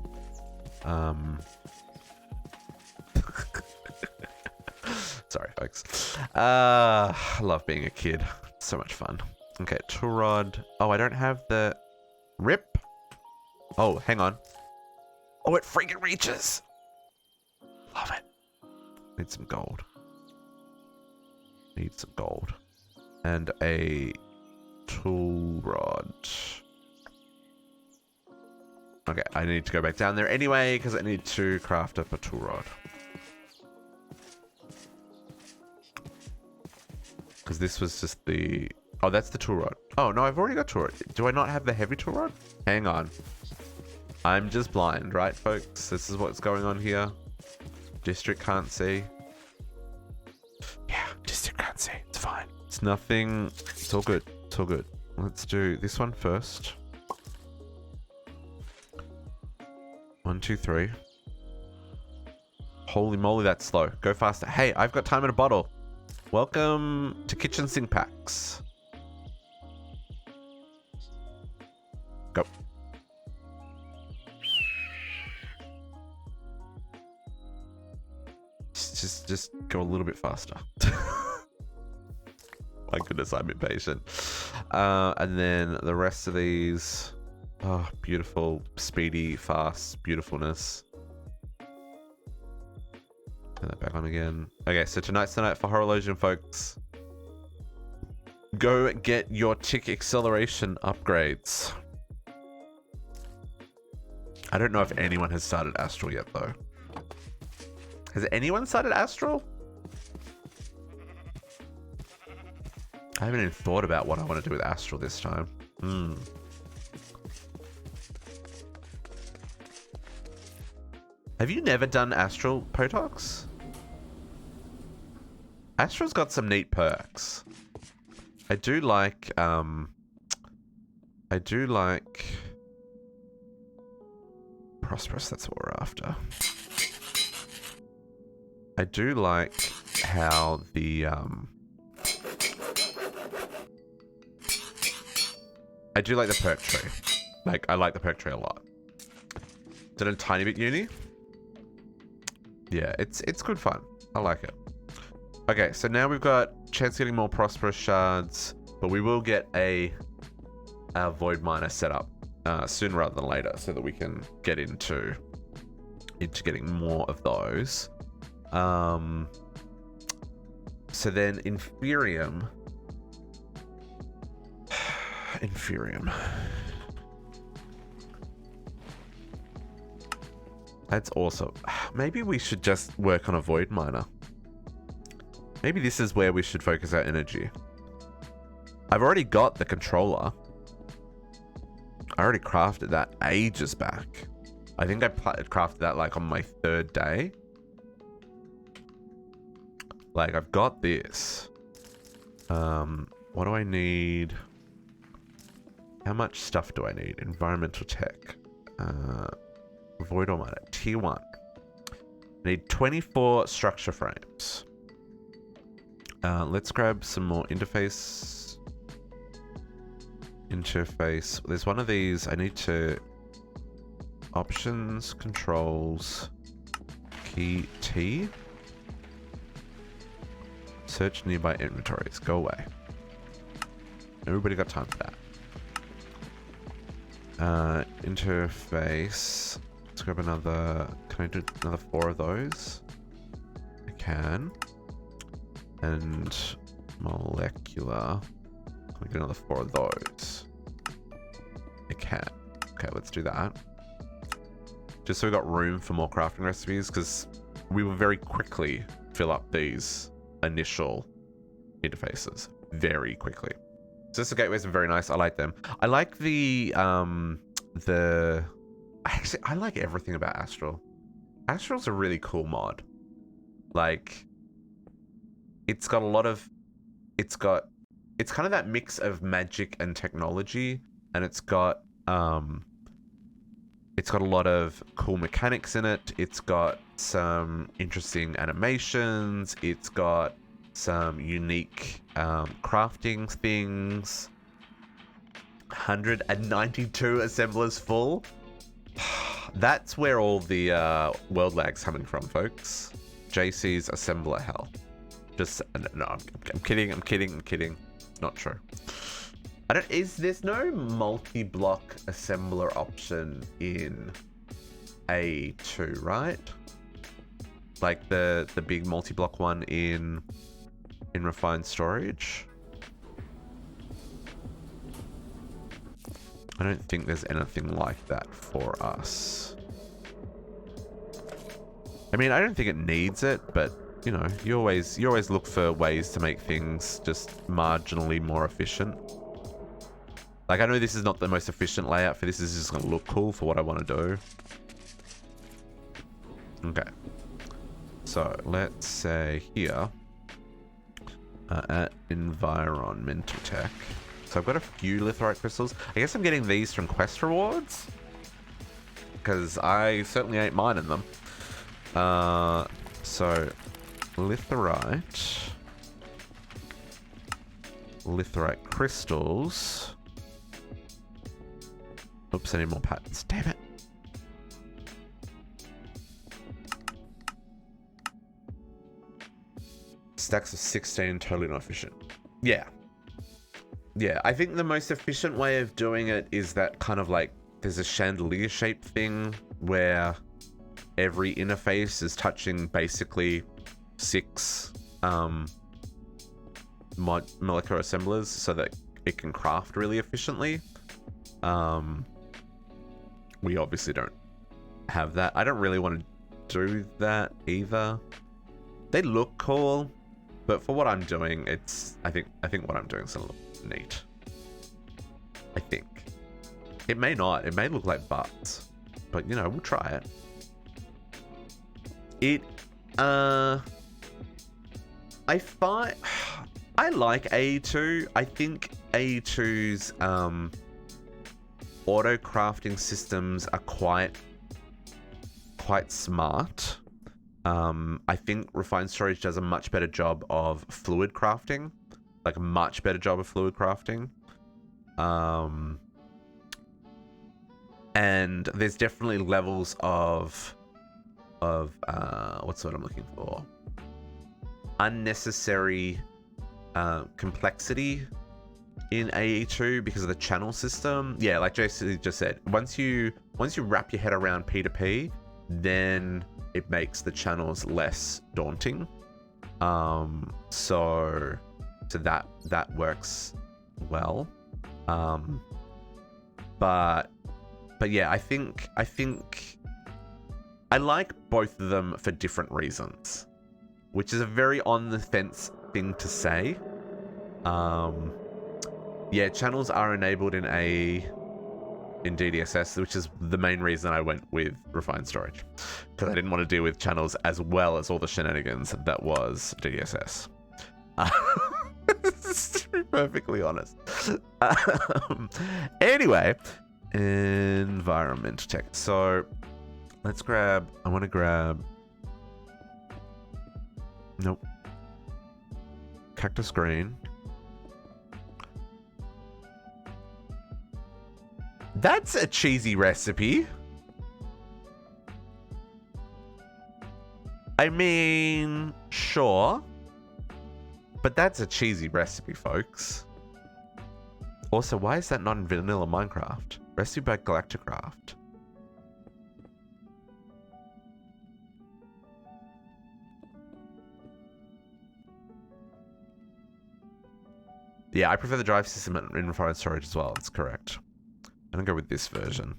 Sorry, folks. I love being a kid. So much fun. Okay, tool rod. Oh, I don't have the rip. Oh, hang on. Oh, it freaking reaches. Love it. Need some gold. Need some gold. And a tool rod. Okay, I need to go back down there anyway because I need to craft up a tool rod. Because this was just the... Oh, that's the tool rod. Oh, no, I've already got tool rod. Do I not have the heavy tool rod? Hang on. I'm just blind, right, folks? This is what's going on here. District can't see. Yeah, district can't see. It's fine. It's nothing. It's all good. It's all good. Let's do this one first. 1, 2, 3. Holy moly, that's slow. Go faster. Hey, I've got time in a bottle. Welcome to Kitchen Sink Packs. Go. Just go a little bit faster. My goodness, I'm impatient. And then the rest of these. Oh, beautiful, speedy, fast, beautifulness. Turn that back on again. Okay, so tonight's the night for Horologium, folks. Go get your tick acceleration upgrades. I don't know if anyone has started Astral yet, though. Has anyone started Astral? I haven't even thought about what I want to do with Astral this time. Have you never done Astral, Potox? Astral's got some neat perks. I do like Prosperous, that's what we're after. I do like how the I do like the perk tree. Like, I like the perk tree a lot. Did a tiny bit uni? Yeah, it's good fun. I like it. Okay, so now we've got chance of getting more prosperous shards, but we will get a void miner set up sooner rather than later, so that we can get into getting more of those. So then Inferium. Inferium. That's awesome. Maybe we should just work on a void miner. Maybe this is where we should focus our energy. I've already got the controller. I already crafted that ages back. I think I crafted that like on my 3rd day. Like, I've got this. What do I need? How much stuff do I need? Environmental tech. Void or miner. Tier 1. I need 24 structure frames. Let's grab some more interface. There's one of these. I need to... Options, controls, key T. Search nearby inventories. Go away. Everybody got time for that. Interface. Let's grab another... Can I do another 4 of those? I can. And molecular. Can I get another 4 of those? I can. Okay, let's do that. Just so we got room for more crafting recipes, because we will very quickly fill up these initial interfaces very quickly. So the gateways are very nice. I like them. I like actually, I like everything about Astral. Astral's a really cool mod. Like, it's got a lot of... It's kind of that mix of magic and technology, and it's got a lot of cool mechanics in it. It's got some interesting animations. It's got some unique crafting things. 192 assemblers full. That's where all the world lag's coming from, folks. JC's assembler hell. Just no, I'm kidding. I'm kidding. Not true. There's no multi-block assembler option in A2, right? Like the big multi-block one in refined storage. I don't think there's anything like that for us. I mean, I don't think it needs it, but you know, you always look for ways to make things just marginally more efficient. Like, I know this is not the most efficient layout for this. This is just gonna look cool for what I want to do. Okay. So let's say here at environmental tech. So I've got a few litherite crystals. I guess I'm getting these from quest rewards, because I certainly ain't mining them. So litherite crystals. Oops, I need more patterns. Damn it. Stacks of 16, totally not efficient. Yeah. Yeah, I think the most efficient way of doing it is that kind of like, there's a chandelier shape thing where every interface is touching basically 6 molecular assemblers so that it can craft really efficiently. We obviously don't have that. I don't really want to do that either. They look cool, but for what I'm doing, I think what I'm doing is gonna look neat. I think. It may not. It may look like butts, but you know, we'll try it. I like A2. I think A2's auto crafting systems are quite smart. I think refined storage does a much better job of fluid crafting, like a much better job of fluid crafting. And there's definitely levels of what's what I'm looking for? Unnecessary complexity in AE2 because of the channel system. Yeah, like JC just said, once you wrap your head around P2P, then it makes the channels less daunting. So that works well. But yeah, I think I like both of them for different reasons, which is a very on the fence thing to say. Yeah, channels are enabled in DDSS, which is the main reason I went with refined storage, because I didn't want to deal with channels as well as all the shenanigans that was DDSS. To be perfectly honest. Anyway, environment tech. So let's grab. I want to grab. Nope. Cactus green. That's a cheesy recipe. I mean, sure. But that's a cheesy recipe, folks. Also, why is that not in vanilla Minecraft? Recipe by Galacticraft. Yeah, I prefer the drive system in refined storage as well. That's correct. I'm gonna go with this version.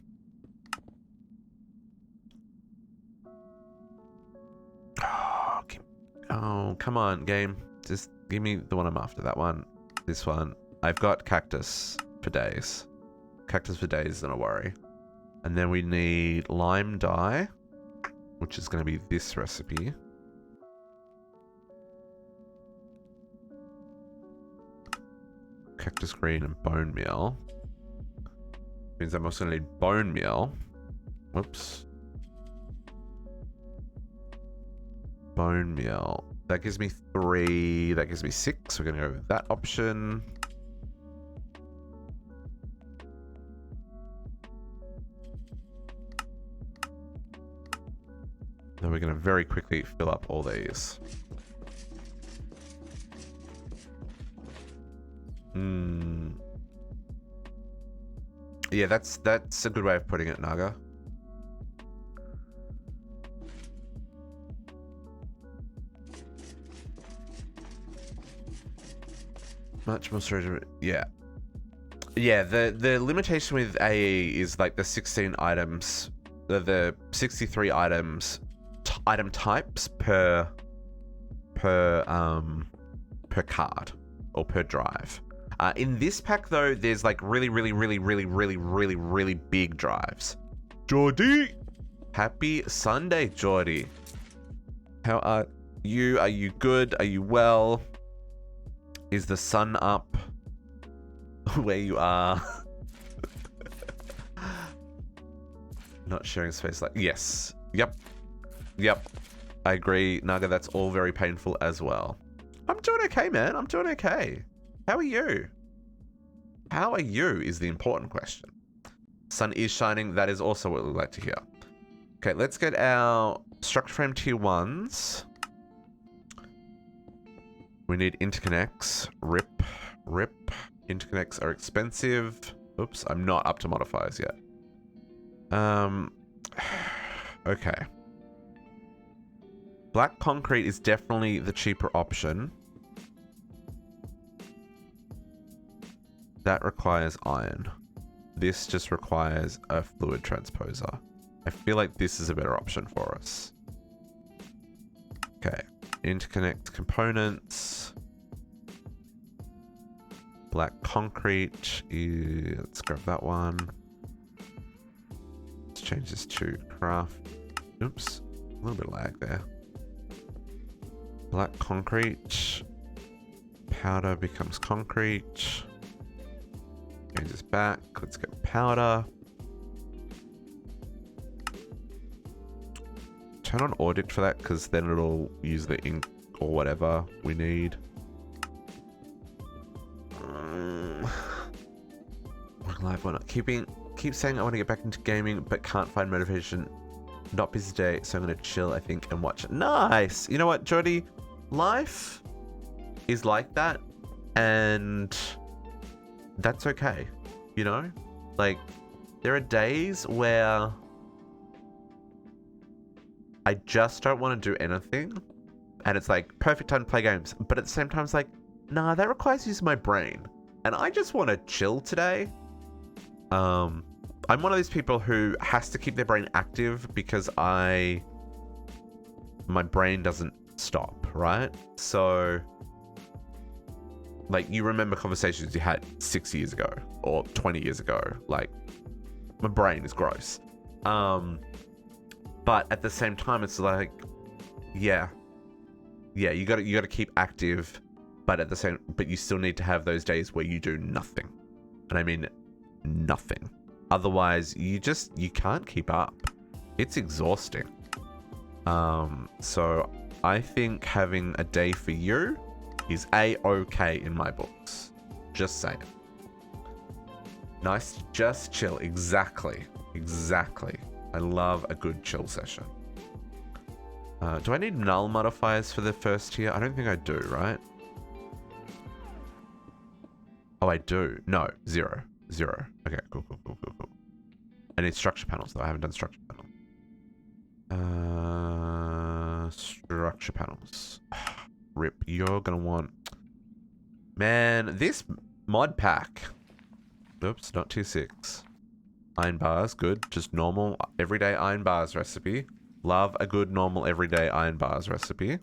Oh, come on, game. Just give me the one I'm after. That one. This one. I've got cactus for days. Cactus for days isn't a worry. And then we need lime dye, which is going to be this recipe. Cactus green and bone meal. Means I'm also going to need bone meal. Whoops. Bone meal. That gives me 3. That gives me 6. We're going to go with that option. Then we're going to very quickly fill up all these. Yeah, that's a good way of putting it, Naga. Much more storage. Yeah. Yeah, the limitation with AE is like the 16 items, the 63 items, item types per card or per drive. In this pack though, there's like really big drives. Geordie! Happy Sunday, Geordie. How are you? Are you good? Are you well? Is the sun up where you are? Not sharing space like... Yes. Yep. I agree, Naga. That's all very painful as well. I'm doing okay, man. I'm doing okay. How are you? How are you is the important question. Sun is shining. That is also what we'd like to hear. Okay, let's get our structure frame tier 1s. We need interconnects. Rip. Interconnects are expensive. Oops, I'm not up to modifiers yet. Okay. Black concrete is definitely the cheaper option. That requires iron. This just requires a fluid transposer. I feel like this is a better option for us. Okay. Interconnect components. Black concrete. Let's grab that one. Let's change this to craft. Oops. A little bit of lag there. Black concrete. Powder becomes concrete. Change this back. Let's get powder. Turn on audit for that because then it'll use the ink or whatever we need. Live one. Keep saying I want to get back into gaming but can't find motivation. Not busy day, so I'm gonna chill, I think, and watch it. Nice. You know what, Jody? Life is like that, and that's okay. You know, like there are days where I just don't want to do anything, and it's like perfect time to play games. But at the same time, it's like, nah, that requires using my brain, and I just want to chill today. I'm one of these people who has to keep their brain active because my brain doesn't stop, right? So, like, you remember conversations you had 6 years ago or 20 years ago. Like, my brain is gross. But at the same time, it's like, yeah, you gotta keep active, but you still need to have those days where you do nothing, and I mean nothing. Otherwise, you can't keep up. It's exhausting. So I think having a day for you is A-okay in my books. Just saying. Nice to just chill. Exactly. I love a good chill session. Do I need null modifiers for the first tier? I don't think I do, right? Oh, I do. No, 0. Okay, cool. I need structure panels though. I haven't done structure panel. Structure panels. Rip, you're gonna want... Man, this mod pack. Oops, not tier 6. Iron bars, good. Just normal, everyday iron bars recipe. Love a good, normal, everyday iron bars recipe.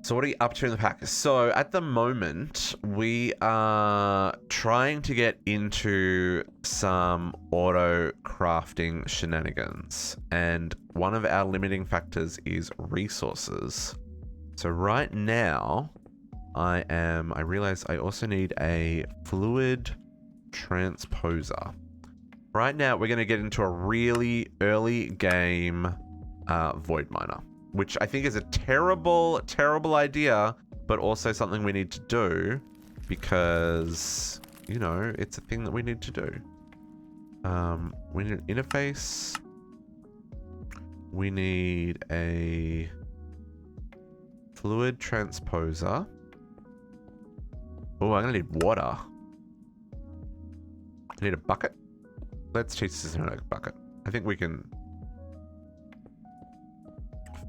So what are you up to in the pack? So at the moment, we are trying to get into some auto crafting shenanigans. And one of our limiting factors is resources. So right now, I realize I also need a fluid transposer. Right now, we're going to get into a really early game void miner, which I think is a terrible idea, but also something we need to do because, you know, it's a thing that we need to do. We need an interface. We need a fluid transposer. Oh, I'm gonna need water. I need a bucket. Let's teach this in a bucket. I think we can.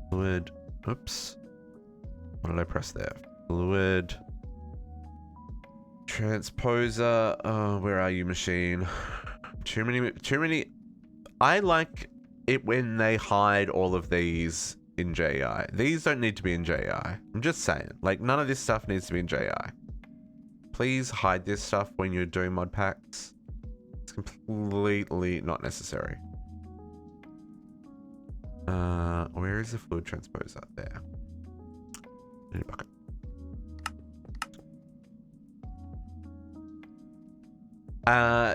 Fluid. Oops. What did I press there? Fluid transposer. Oh, where are you, machine? Too many. I like it when they hide all of these in JI. These don't need to be in JI. I'm just saying. Like, none of this stuff needs to be in JI. Please hide this stuff when you're doing mod packs. It's completely not necessary. Where is the fluid transposer? There. Need a bucket.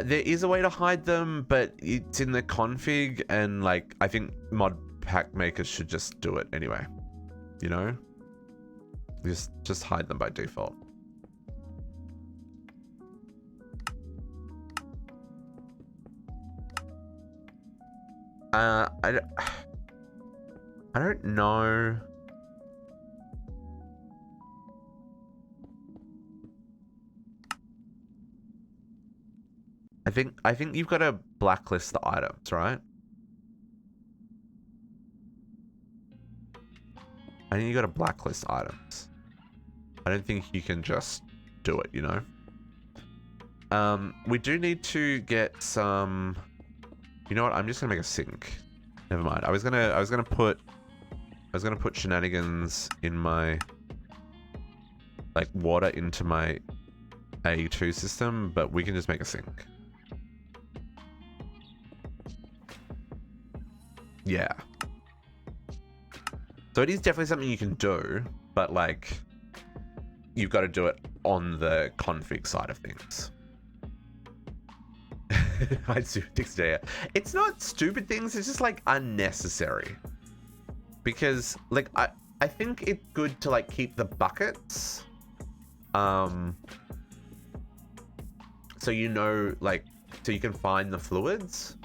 There is a way to hide them, but it's in the config, and like I think mod pack makers should just do it anyway. You know, just hide them by default. I don't know. I think you've got to blacklist the items, right? I think you got to blacklist items. I don't think you can just do it, you know? We do need to get some. You know what? I'm just gonna make a sink. Never mind. I was gonna put shenanigans in my, like, water into my A2 system, but we can just make a sink. Yeah. So it is definitely something you can do, but like, you've got to do it on the config side of things. I stupid things there. It's not stupid things, it's just like unnecessary. Because like I think it's good to like keep the buckets. So you know, like, so you can find the fluids.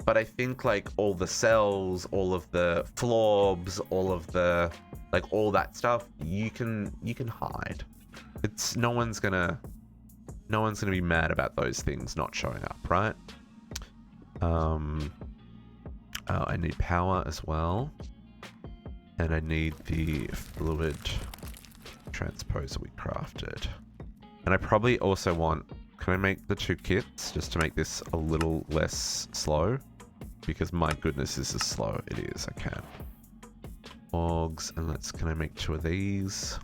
But I think like all the cells, all of the flobs, all of the like all that stuff, you can hide. It's no one's gonna be mad about those things not showing up, right? I need power as well, and I need the fluid transposer we crafted, and I probably also want. Can I make the 2 kits just to make this a little less slow? Because my goodness, this is slow. It is. I can. Orgs, and can I make 2 of these?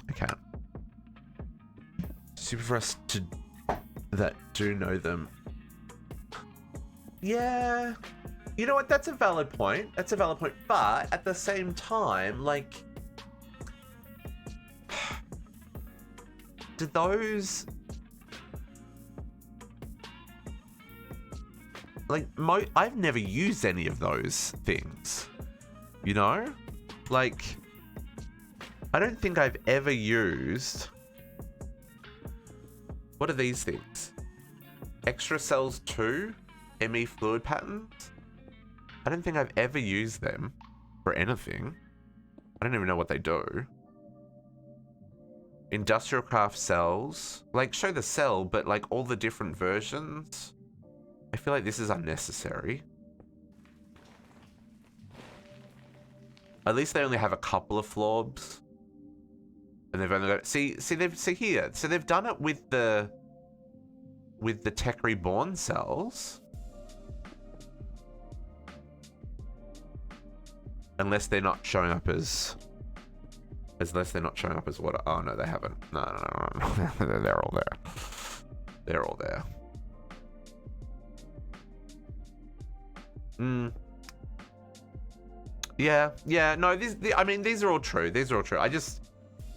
I can. Super for us to that do know them. Yeah. You know what? That's a valid point. That's a valid point. But at the same time, like, do those like I've never used any of those things, you know? Like, I don't think I've ever used. What are these things? Extra cells 2 ME fluid patterns? I don't think I've ever used them for anything. I don't even know what they do. Industrial craft cells. Like, show the cell, but like all the different versions. I feel like this is unnecessary. At least they only have a couple of flobs. And they've only got see here. So they've done it with the Tech Reborn cells. Unless they're not showing up as water. Oh no, they haven't. No. They're all there. They're all there. Yeah. No, I mean, these are all true. I just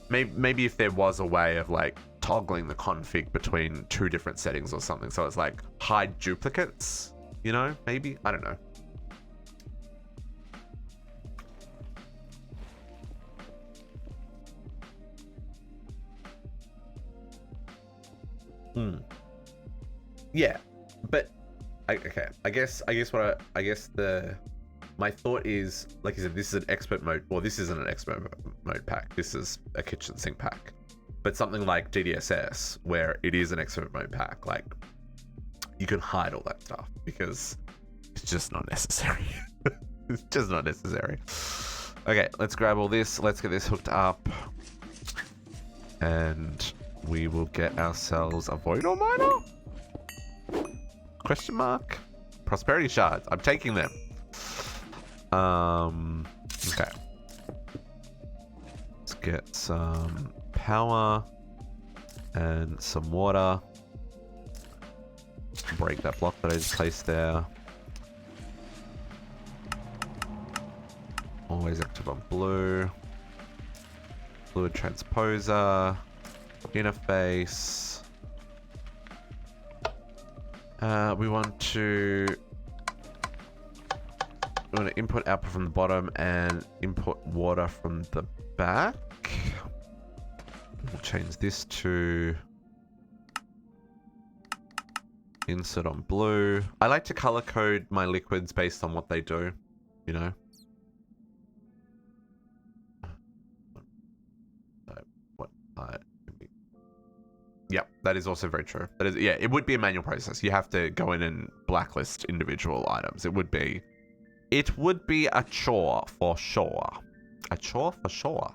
maybe if there was a way of like toggling the config between 2 different settings or something, so it's like hide duplicates. You know, maybe, I don't know. Yeah, but okay. I guess the My thought is, like I said, this is an expert mode. Well, this isn't an expert mode pack. This is a kitchen sink pack. But something like DDSS, where it is an expert mode pack, like, you can hide all that stuff because it's just not necessary. It's just not necessary. Okay, let's grab all this. Let's get this hooked up. And we will get ourselves a void ore miner? Question mark? Prosperity shards. I'm taking them. Okay. Let's get some power and some water. Break that block that I just placed there. Always active on blue. Fluid transposer. Interface. We want to input output from the bottom and input water from the back. We'll change this to insert on blue. I like to color code my liquids based on what they do, you know. Yep, that is also very true. That is, yeah, it would be a manual process. You have to go in and blacklist individual items. It would be a chore for sure. A chore for sure.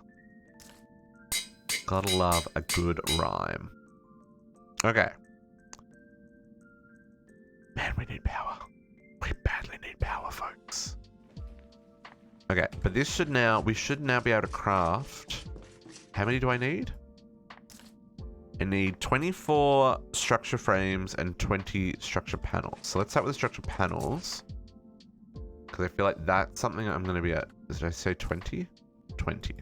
Gotta love a good rhyme. Okay. Man, we need power. We badly need power, folks. Okay, but we should now be able to craft. How many do I need? I need 24 structure frames and 20 structure panels. So let's start with the structure panels. Because I feel like that's something I'm going to be at. Did I say 20? 20.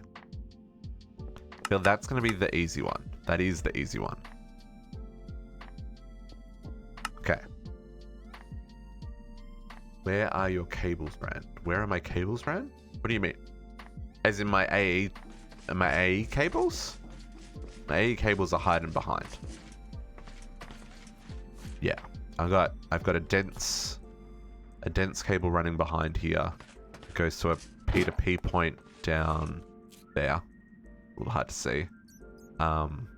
I feel that's going to be the easy one. That is the easy one. Okay. Where are your cables, Rand? Where are my cables, Rand? What do you mean? As in my AE cables? My AE cables are hiding behind. Yeah, I've got a dense cable running behind here. It goes to a P2P point down there. A little hard to see. And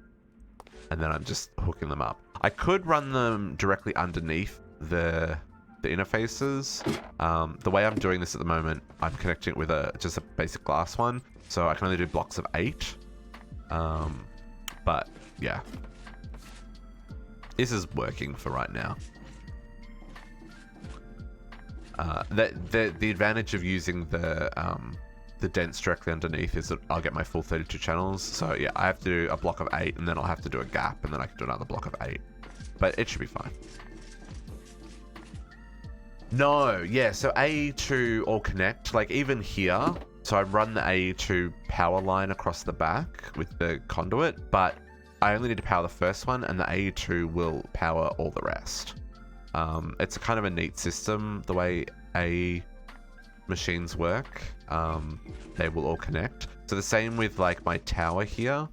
then I'm just hooking them up. I could run them directly underneath the interfaces. The way I'm doing this at the moment, I'm connecting it with just a basic glass one, so I can only do blocks of 8. But yeah, this is working for right now. The advantage of using the dents directly underneath is that I'll get my full 32 channels. So yeah, I have to do a block of 8, and then I'll have to do a gap, and then I can do another block of 8. But it should be fine. No, yeah, so AE2 all connect, like even here. So I run the AE2 power line across the back with the conduit, but I only need to power the first one, and the AE2 will power all the rest. It's a kind of a neat system, the way AE machines work. They will all connect. So the same with like my tower here.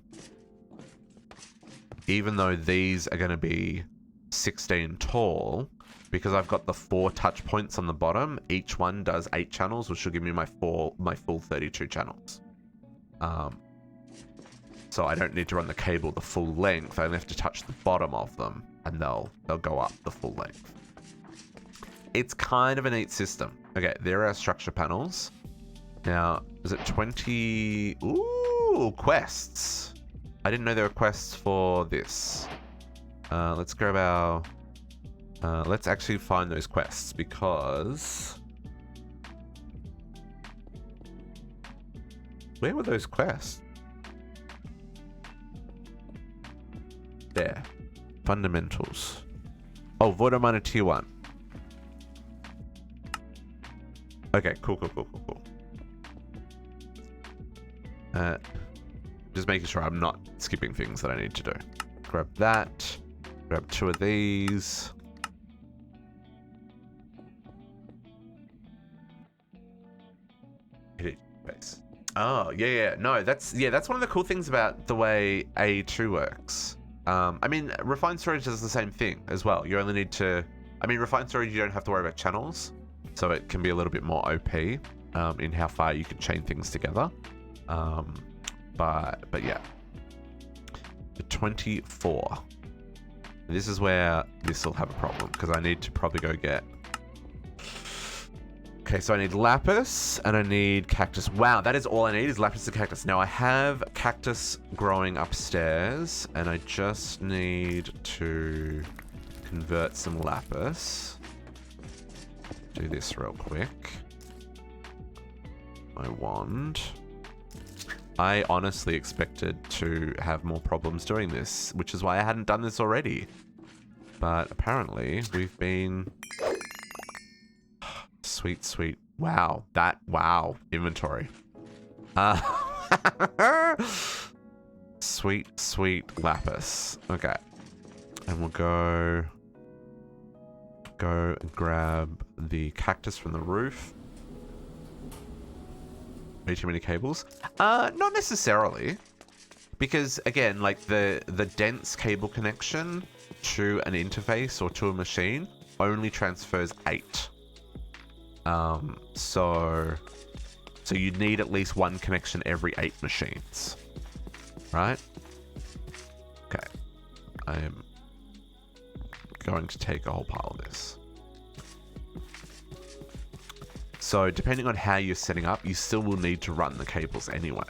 Even though these are going to be 16 tall, because I've got the 4 touch points on the bottom, each one does 8 channels, which will give me my full 32 channels. So I don't need to run the cable the full length. I only have to touch the bottom of them, and they'll go up the full length. It's kind of a neat system. Okay, there are our structure panels. Now, is it 20? Ooh, quests. I didn't know there were quests for this. Let's grab our... let's actually find those quests, because... Where were those quests? There. Fundamentals. Oh, Void ore miner tier 1. Okay, cool. Just making sure I'm not skipping things that I need to do. Grab that. Grab 2 of these. Base. Oh, yeah. No, that's one of the cool things about the way A2 works. I mean, refined storage does the same thing as well. You only need to... I mean, refined storage, you don't have to worry about channels. so it can be a little bit more OP in how far you can chain things together. But yeah. The 24. This is where this will have a problem, because I need to probably go get... Okay, so I need lapis and I need cactus. Wow, that is all I need is lapis and cactus. Now I have cactus growing upstairs and I just need to convert some lapis. Do this real quick. My wand. I honestly expected to have more problems doing this, which is why I hadn't done this already. But apparently we've been... Sweet, sweet. Wow. Wow. Inventory. Sweet, sweet lapis. Okay. And we'll go and grab the cactus from the roof. Way too many cables? Not necessarily. Because, again, like, the dense cable connection to an interface or to a machine only transfers 8. So you'd need at least one connection every 8 machines, right? Okay, I am going to take a whole pile of this. So depending on how you're setting up, you still will need to run the cables anyway.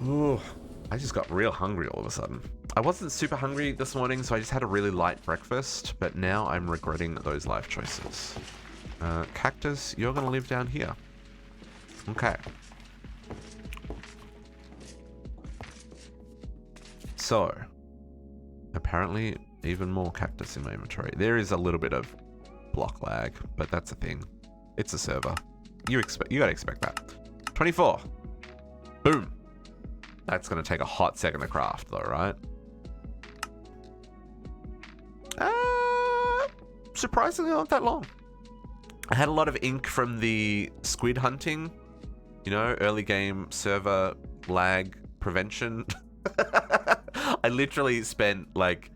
Ooh, I just got real hungry all of a sudden. I wasn't super hungry this morning, so I just had a really light breakfast, but now I'm regretting those life choices. Cactus, you're gonna live down here. Okay. So, apparently even more cactus in my inventory. There is a little bit of block lag, but that's a thing. It's a server. You gotta expect that. 24. Boom. That's going to take a hot second to craft, though, right? Surprisingly not that long. I had a lot of ink from the squid hunting. You know, early game server lag prevention. I literally spent, like,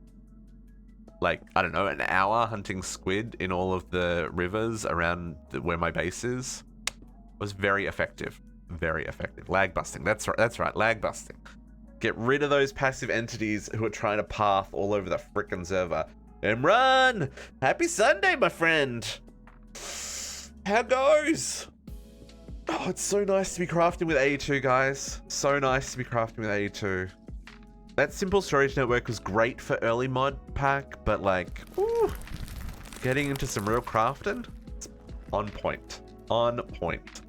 I don't know, an hour hunting squid in all of the rivers around where my base is. It was very effective. Very effective. Lag busting. That's right. Lag busting. Get rid of those passive entities who are trying to path all over the frickin' server. And run! Happy Sunday, my friend! How goes? Oh, it's so nice to be crafting with AE2, guys. So nice to be crafting with AE2. That simple storage network was great for early mod pack, but like, whew, getting into some real crafting, it's on point. On point.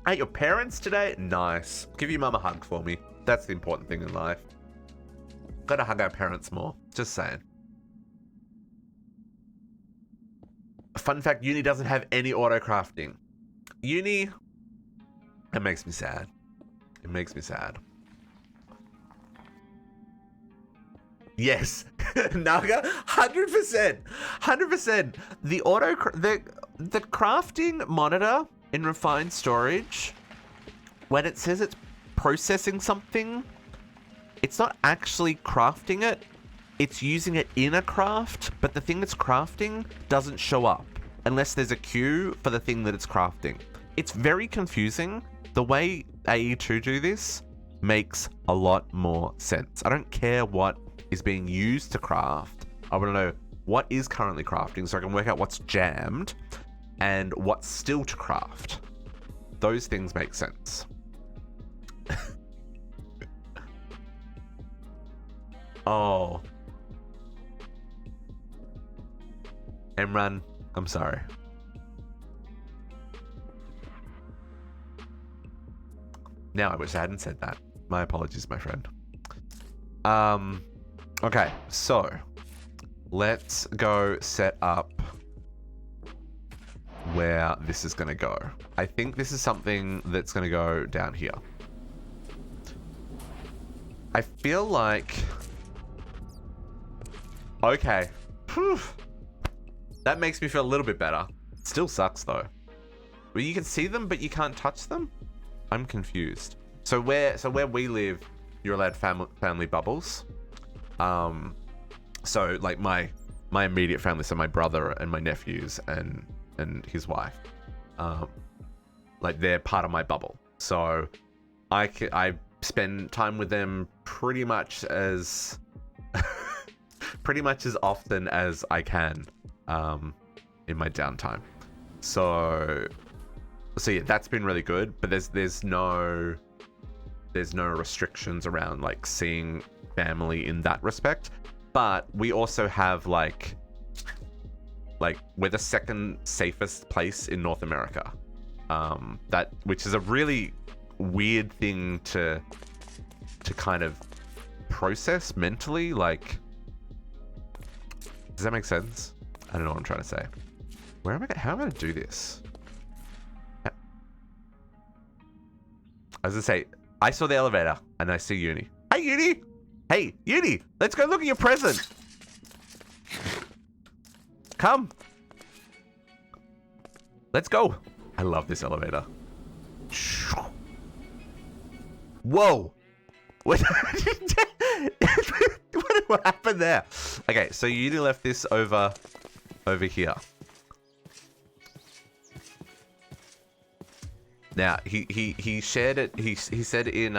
At your parents today? Nice. Give your mum a hug for me. That's the important thing in life. Gotta hug our parents more. Just saying. Fun fact, uni doesn't have any auto crafting. Uni, it makes me sad. It makes me sad. Yes. Naga, 100%. 100%. The crafting monitor in refined storage, when it says it's processing something, it's not actually crafting it. It's using it in a craft, but the thing it's crafting doesn't show up unless there's a queue for the thing that it's crafting. It's very confusing. The way AE2 do this makes a lot more sense. I don't care what is being used to craft. I want to know what is currently crafting so I can work out what's jammed and what's still to craft. Those things make sense. Oh. Emran, I'm sorry. Now I wish I hadn't said that. My apologies, my friend. Okay, so let's go set up where this is going to go. I think this is something that's going to go down here. I feel like... Okay. Whew. That makes me feel a little bit better. Still sucks, though. Well, you can see them, but you can't touch them? I'm confused. So where we live, you're allowed family bubbles. So like my immediate family, so my brother and my nephews and his wife, like they're part of my bubble. So I spend time with them pretty much as often as I can in my downtime. So yeah, that's been really good. But there's no restrictions around like seeing family in that respect. But we also have like we're the second safest place in North America. Which is a really weird thing to kind of process mentally. Like, does that make sense? I don't know what I'm trying to say. How am I going to do this? I was gonna say, I saw the elevator and I see Uni. Hey, Uni! Hey, Uni! Let's go look at your present! Come! Let's go! I love this elevator. Whoa! What happened there? Okay, so Uni left this over here. Now he shared it. He said in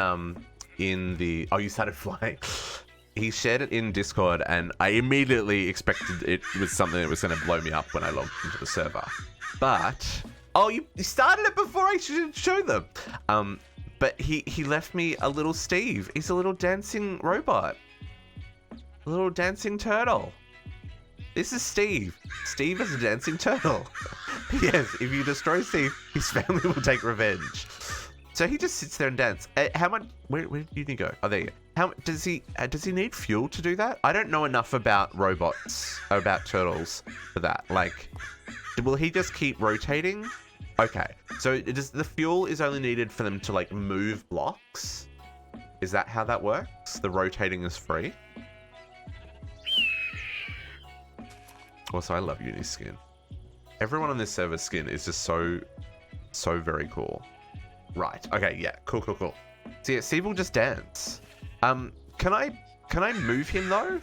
the you started flying. He shared it in Discord, and I immediately expected it was something that was going to blow me up when I logged into the server. But you started it before I should show them. But he left me a little Steve. He's a little dancing robot, a little dancing turtle. This is Steve. Steve is a dancing turtle. Yes, if you destroy Steve, his family will take revenge. So he just sits there and dances. How much? Where did you go? Oh, there you go. How does he need fuel to do that? I don't know enough about robots, about turtles for that. Like, will he just keep rotating? Okay, so the fuel is only needed for them to like move blocks. Is that how that works? The rotating is free. Also, I love Uni's skin. Everyone on this server's skin is just so very cool. Right. Okay. Yeah. Cool. So yeah, Steve will just dance. Can I move him though?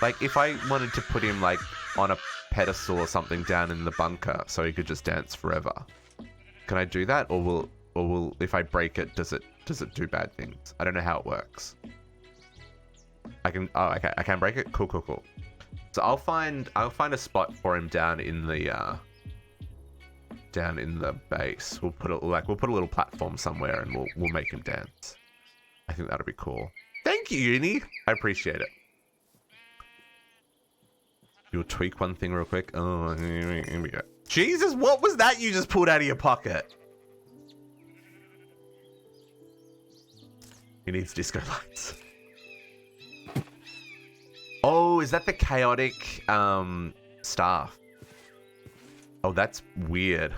Like, if I wanted to put him like on a pedestal or something down in the bunker, so he could just dance forever. Can I do that, or will if I break it, does it do bad things? I don't know how it works. I can. Oh, okay. I can break it. Cool. So I'll find a spot for him down in the base. We'll put a little platform somewhere, and we'll make him dance. I think that'll be cool. Thank you, Uni. I appreciate it. You'll tweak one thing real quick. Oh, here we go. Jesus, what was that you just pulled out of your pocket? He needs disco lights. Oh, is that the chaotic staff? Oh, that's weird.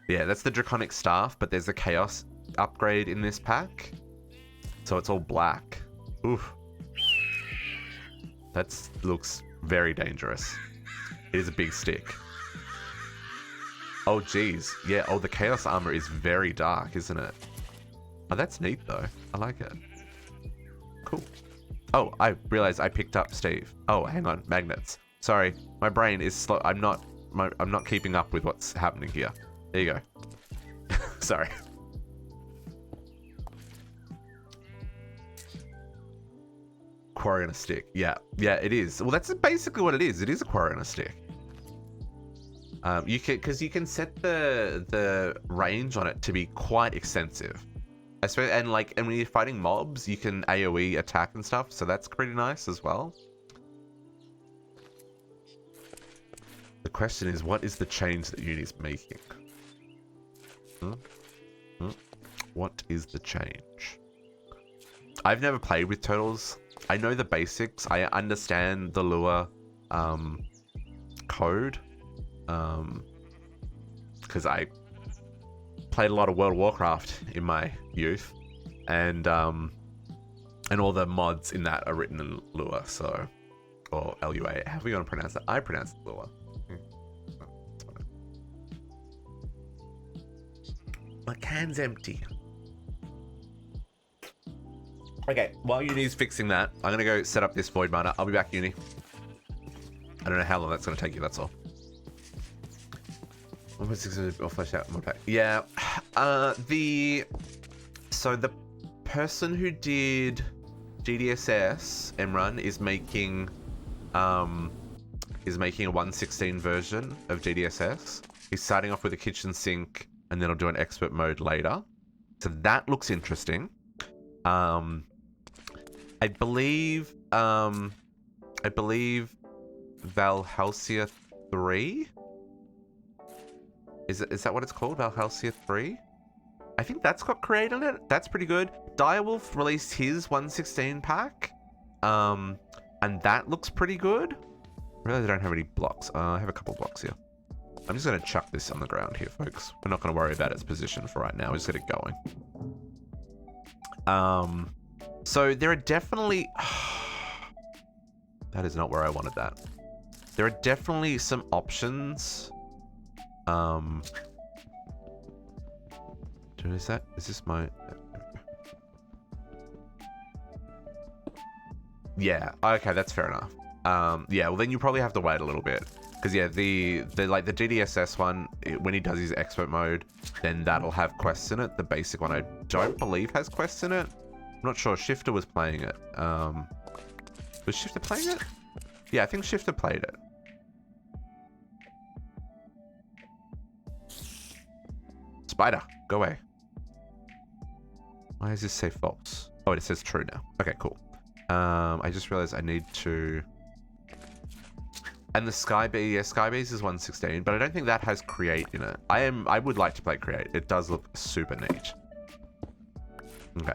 Yeah, that's the draconic staff, but there's a chaos upgrade in this pack. So it's all black. Oof. That looks very dangerous. It is a big stick. Oh, geez. Yeah, the chaos armor is very dark, isn't it? Oh, that's neat, though. I like it. Cool. Oh, I realized I picked up Steve. Oh, hang on. Magnets. Sorry. My brain is slow. I'm not keeping up with what's happening here. There you go. Sorry. Quarry on a stick. Yeah, it is. Well, that's basically what it is. It is a quarry on a stick. You can set the range on it to be quite extensive. And when you're fighting mobs, you can AoE attack and stuff, so that's pretty nice as well. The question is, what is the change that Uni's making? What is the change? I've never played with turtles. I know the basics. I understand the lure code, because I played a lot of World of Warcraft in my youth, and all the mods in that are written in Lua, so, or Lua. How are we gonna pronounce that? I pronounce it Lua. My can's empty. Okay, while Uni's fixing that, I'm going to go set up this void miner. I'll be back, Uni. I don't know how long that's going to take you, that's all. 1.6 or flash out mod pack. Yeah. So the person who did GDSS Emrun is making a 1.16 version of GDSS. He's starting off with a kitchen sink and then I'll do an expert mode later. So that looks interesting. I believe Valhalcia 3? Is that what it's called? Valhalcia 3? I think that's got create in it. That's pretty good. Direwolf released his 1.16 pack. And that looks pretty good. I realize I don't have any blocks. I have a couple blocks here. I'm just going to chuck this on the ground here, folks. We're not going to worry about its position for right now. We'll just get it going. So there are definitely... That is not where I wanted that. There are definitely some options. Is this my... Yeah, okay, that's fair enough. Yeah, well then you probably have to wait a little bit. Because yeah, the GDSS one, when he does his expert mode, then that'll have quests in it. The basic one I don't believe has quests in it. I'm not sure. Shifter was playing it. Was Shifter playing it? Yeah, I think Shifter played it. Spider, go away. Why does this say false? Oh, it says true now. Okay, cool. I just realized I need to... And the Skybee, yeah, Skybees is 1.16, but I don't think that has create in it. I would like to play create. It does look super neat. Okay.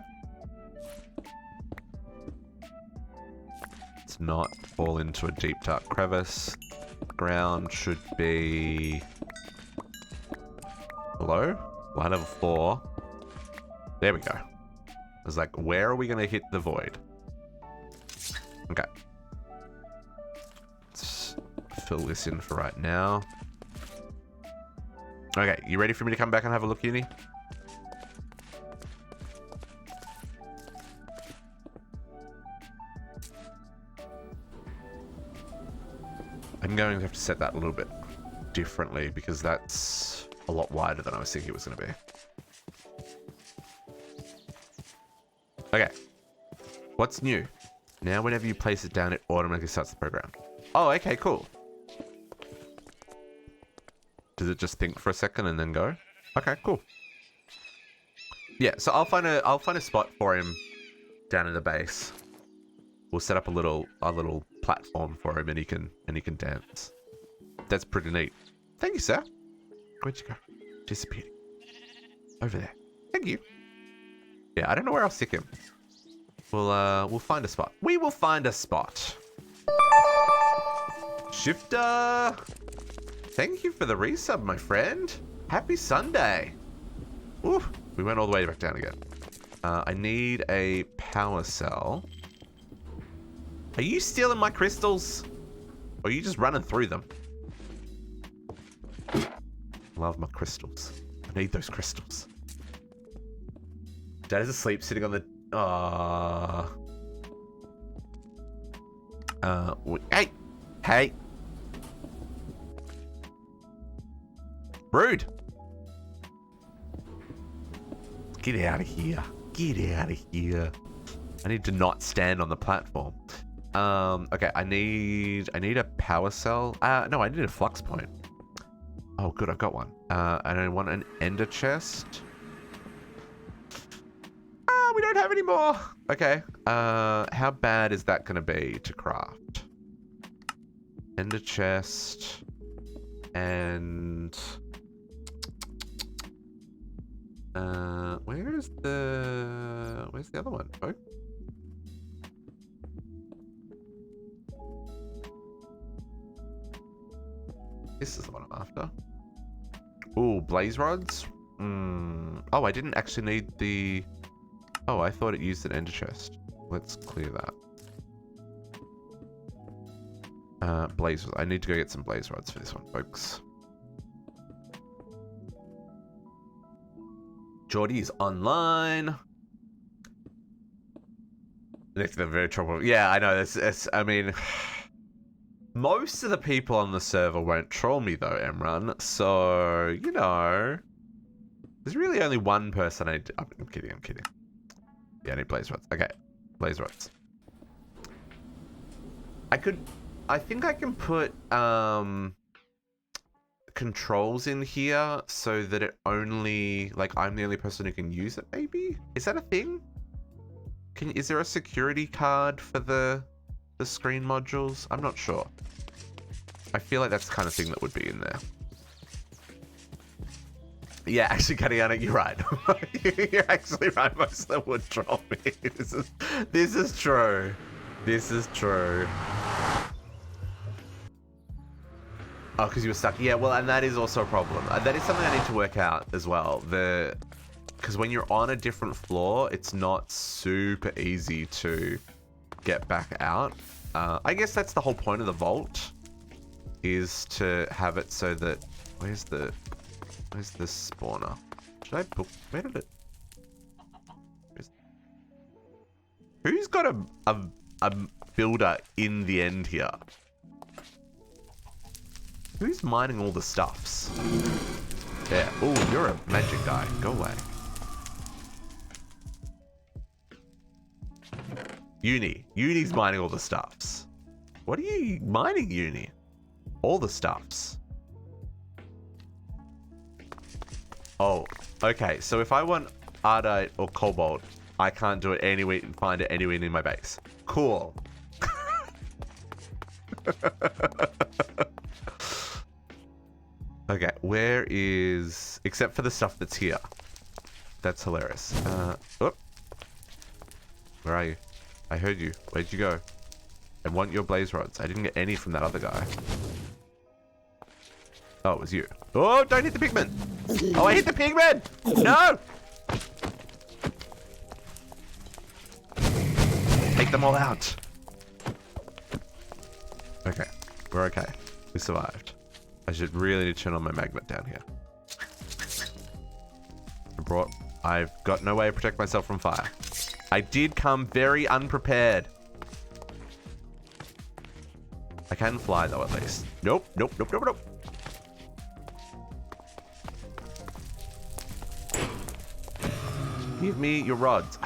Let's not fall into a deep dark crevice. Ground should be... Hello? Line level 4. There we go. I was like, where are we going to hit the void? Okay. Let's fill this in for right now. Okay, you ready for me to come back and have a look, Uni? I'm going to have to set that a little bit differently because that's a lot wider than I was thinking it was going to be. Okay. What's new? Now whenever you place it down, it automatically starts the program. Oh, okay, cool. Does it just think for a second and then go? Okay, cool. Yeah, so I'll find a spot for him down in the base. We'll set up a little platform for him and he can dance. That's pretty neat. Thank you, sir. Where'd you go? Disappeared. Over there. Thank you. Yeah, I don't know where I'll stick him. We'll find a spot. We will find a spot. Shifter! Thank you for the resub, my friend. Happy Sunday. Ooh, we went all the way back down again. I need a power cell. Are you stealing my crystals? Or are you just running through them? Love my crystals. I need those crystals. Dad is asleep sitting on the... Hey! Hey! Rude! Get out of here. Get out of here. I need to not stand on the platform. Okay, I need a power cell. No, I need a flux point. Oh, good, I've got one. And I want an ender chest. We don't have any more. Okay. How bad is that going to be to craft? Ender chest. And... where's the other one? Oh. This is the one I'm after. Ooh, blaze rods? Oh, I didn't actually need the... Oh, I thought it used an ender chest. Let's clear that. Blaze rods. I need to go get some blaze rods for this one, folks. Geordie's online. Next to the very trouble. Yeah, I know. I mean, most of the people on the server won't troll me though, Emran. So, you know, there's really only one person I'm kidding. Yeah, I need blaze rods. Okay, blaze rods. I think I can put controls in here so that it only, like, I'm the only person who can use it, maybe? Is that a thing? Is there a security card for the screen modules? I'm not sure. I feel like that's the kind of thing that would be in there. Yeah, actually, Katiana, you're right. You're actually right. Most of them would troll me. This is true. This is true. Oh, because you were stuck. Yeah, well, and that is also a problem. That is something I need to work out as well. Because when you're on a different floor, it's not super easy to get back out. I guess that's the whole point of the vault, is to have it so that... Where's the spawner? Should I book... Where did it... Who's got a builder in the end here? Who's mining all the stuffs? Yeah. Oh, you're a magic guy. Go away. Uni's mining all the stuffs. What are you mining, Uni? All the stuffs. Oh, okay. So if I want Ardite or Cobalt, I can't do it anywhere and find it anywhere near my base. Cool. Okay, where is... Except for the stuff that's here. That's hilarious. Oh. Where are you? I heard you. Where'd you go? I want your blaze rods. I didn't get any from that other guy. Oh, it was you. Oh, don't hit the pigman! Oh, I hit the pigman! No! Take them all out. Okay, we're okay. We survived. I should really need to turn on my magnet down here. I've got no way to protect myself from fire. I did come very unprepared. I can fly though, at least. Nope. Give me your rods.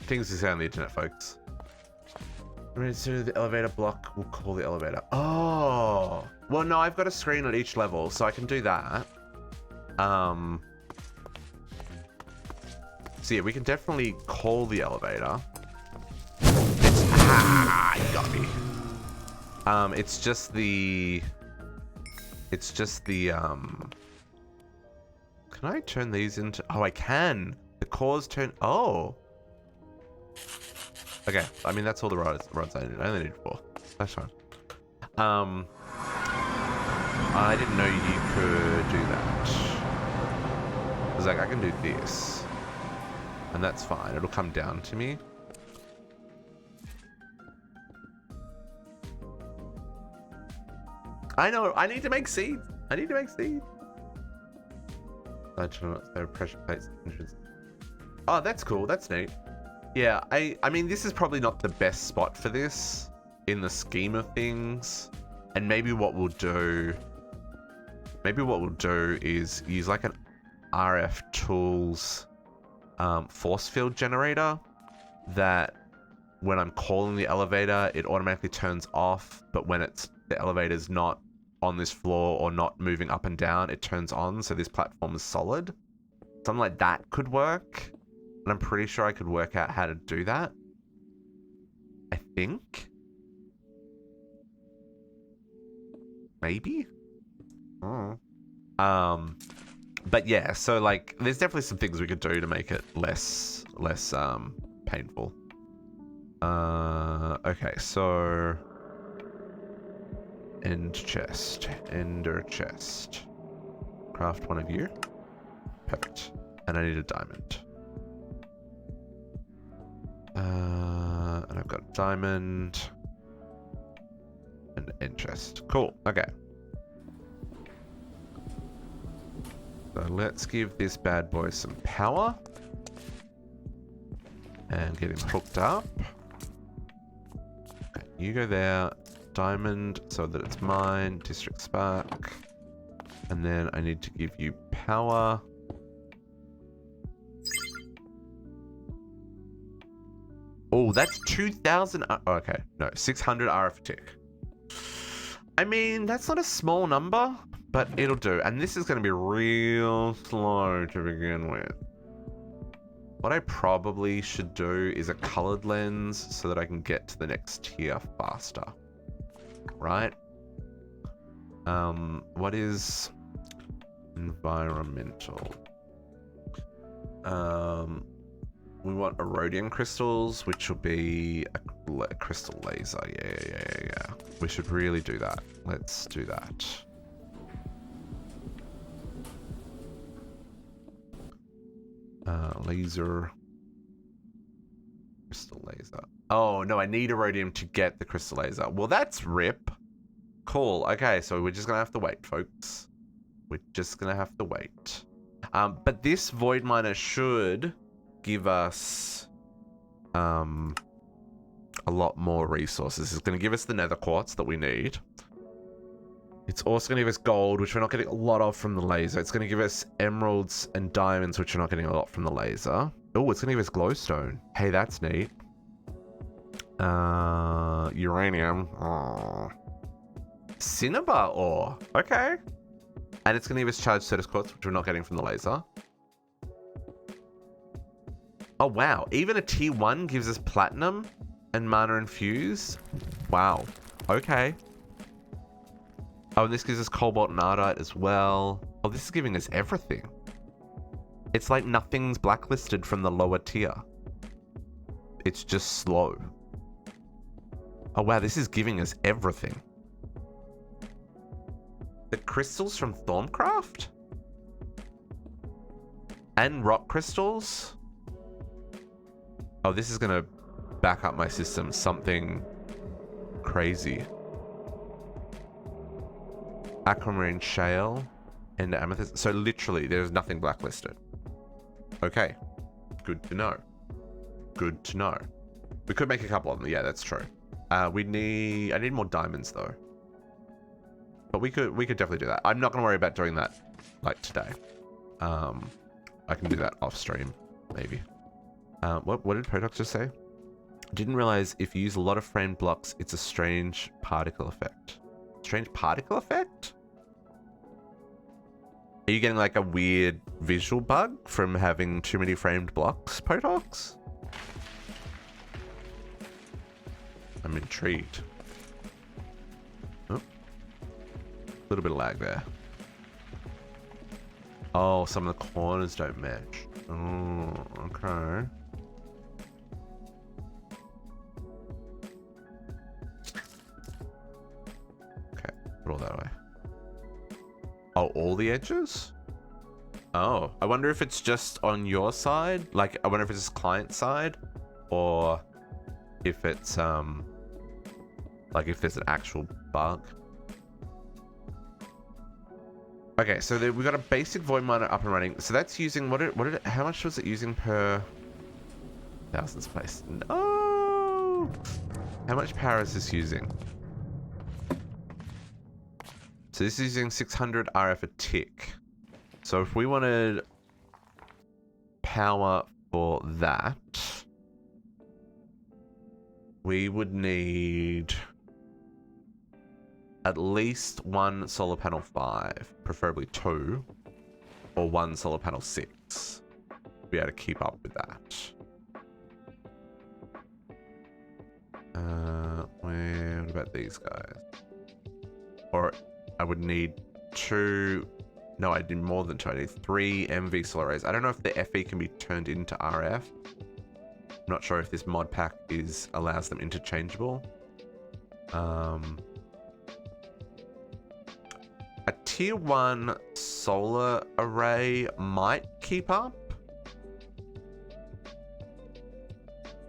Things to say on the internet, folks. As soon as the elevator block, we'll call the elevator. Oh, well, no, I've got a screen on each level, so I can do that. So yeah, we can definitely call the elevator. You got me. It's just the. Can I turn these into? Oh, I can. The cores turn. Oh. Okay, I mean, that's all the rods I need. I only need 4. That's fine. I didn't know you could do that. I was like, I can do this. And that's fine. It'll come down to me. I know, I need to make seeds. I need to make seeds. There pressure plates. Oh, that's cool. That's neat. Yeah, I mean, this is probably not the best spot for this in the scheme of things. And maybe what we'll do is use like an RF Tools force field generator that when I'm calling the elevator, it automatically turns off. But when the elevator's not on this floor or not moving up and down, it turns on. So this platform is solid. Something like that could work. And I'm pretty sure I could work out how to do that. I think. Maybe. Oh. But yeah, so like, there's definitely some things we could do to make it less painful. Okay, so ender chest. Craft one of you. Perfect. And I need a diamond. And I've got a diamond and end chest. Cool. Okay. So let's give this bad boy some power. And get him hooked up. Okay, you go there. Diamond so that it's mine. District spark. And then I need to give you power. Oh, that's 2,000. Okay, no, 600 RF a tick. I mean, that's not a small number, but it'll do. And this is going to be real slow to begin with. What I probably should do is a colored lens so that I can get to the next tier faster. Right? What is environmental? We want erodium crystals, which will be a crystal laser. Yeah. We should really do that. Let's do that. Laser. Crystal laser. Oh, no, I need erodium to get the crystal laser. Well, that's rip. Cool. Okay, so we're just going to have to wait, folks. We're just going to have to wait. But this void miner should give us a lot more resources. It's going to give us the nether quartz that we need. It's also going to give us gold, which we're not getting a lot of from the laser. It's going to give us emeralds and diamonds, which we're not getting a lot from the laser. Oh, it's going to give us glowstone. Hey, that's neat. Uranium. Oh. Cinnabar ore. Okay. And it's going to give us charged Certus quartz, which we're not getting from the laser. Oh, wow. Even a tier 1 gives us platinum and mana infused. Wow. Okay. Oh, and this gives us cobalt and ardite as well. Oh, this is giving us everything. It's like nothing's blacklisted from the lower tier. It's just slow. Oh, wow. This is giving us everything. The crystals from Thorncraft? And rock crystals? Oh, this is going to back up my system. Something crazy. Aquamarine shale and amethyst. So literally, there's nothing blacklisted. Okay. Good to know. Good to know. We could make a couple of them. Yeah, that's true. I need more diamonds though. But we could definitely do that. I'm not going to worry about doing that like today. I can do that off stream, maybe. What did Podoc just say? Didn't realize if you use a lot of framed blocks, it's a strange particle effect. Strange particle effect? Are you getting like a weird visual bug from having too many framed blocks, Podocs? I'm intrigued. Oh. A little bit of lag there. Oh, some of the corners don't match. Oh, okay. Okay, put all that away. Oh, all the edges? Oh, I wonder if it's just on your side. Like, I wonder if it's just client side, or if it's like if there's an actual bug. Okay, so we got a basic void miner up and running. So that's using how much was it using per thousands placed? No. How much power is this using? So this is using 600 RF a tick. So if we wanted power for that, we would need at least one solar panel 5, preferably 2, or one solar panel 6 to be able to keep up with that. What about these guys? Or I would need 2. No, I need more than 2. I need 3 MV solar arrays. I don't know if the FE can be turned into RF. I'm not sure if this mod pack allows them interchangeable. A tier 1 solar array might keep up.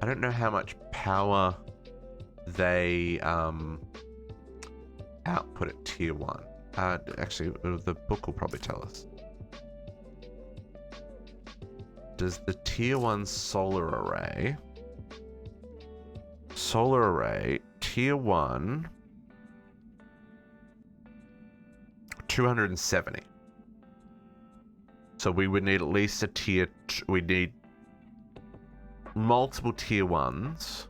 I don't know how much power they output at tier 1. Actually, the book will probably tell us. does the tier 1 solar array, tier 1, 270. So we would need at least a tier, we need multiple tier 1s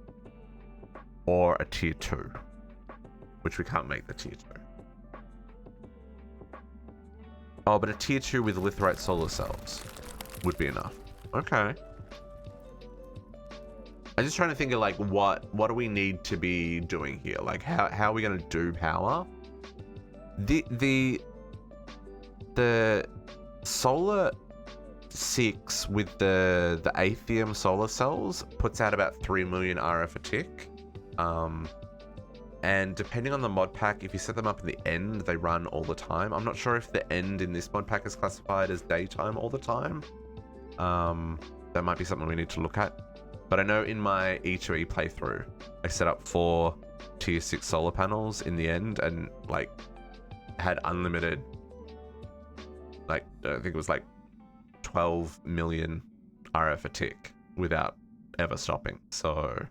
or a tier 2, which we can't make the tier 2. Oh, but a tier 2 with litherite solar cells would be enough. Okay. I'm just trying to think of like what do we need to be doing here? Like how are we gonna do power? The solar 6 with the Atheum solar cells puts out about 3 million RF a tick. And depending on the mod pack, if you set them up in the end, they run all the time. I'm not sure if the end in this mod pack is classified as daytime all the time. That might be something we need to look at. But I know in my E2E playthrough, I set up 4 tier 6 solar panels in the end and like had unlimited, like I think it was like 12 million RF a tick without ever stopping. So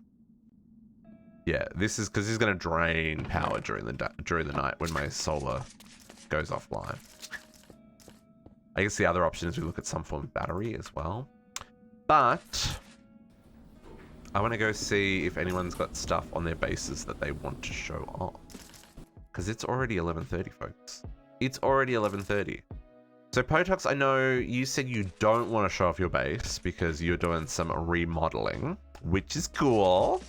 yeah, this is because this is going to drain power during the night when my solar goes offline. I guess the other option is we look at some form of battery as well. But I want to go see if anyone's got stuff on their bases that they want to show off. Because it's already 11:30, folks. It's already 11:30. So Potox, I know you said you don't want to show off your base because you're doing some remodeling, which is cool.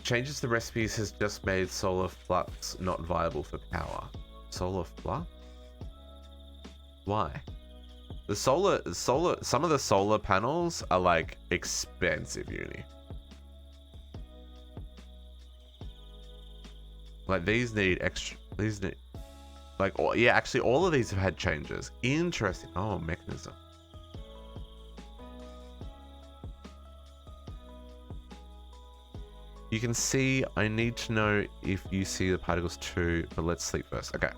Changes the recipes has just made solar flux not viable for power. Solar flux? Why? The solar, some of the solar panels are like expensive, uni. Like these need extra, like, oh, yeah, actually all of these have had changes. Interesting. Oh, mechanism. You can see, I need to know if you see the particles too, but let's sleep first. Okay.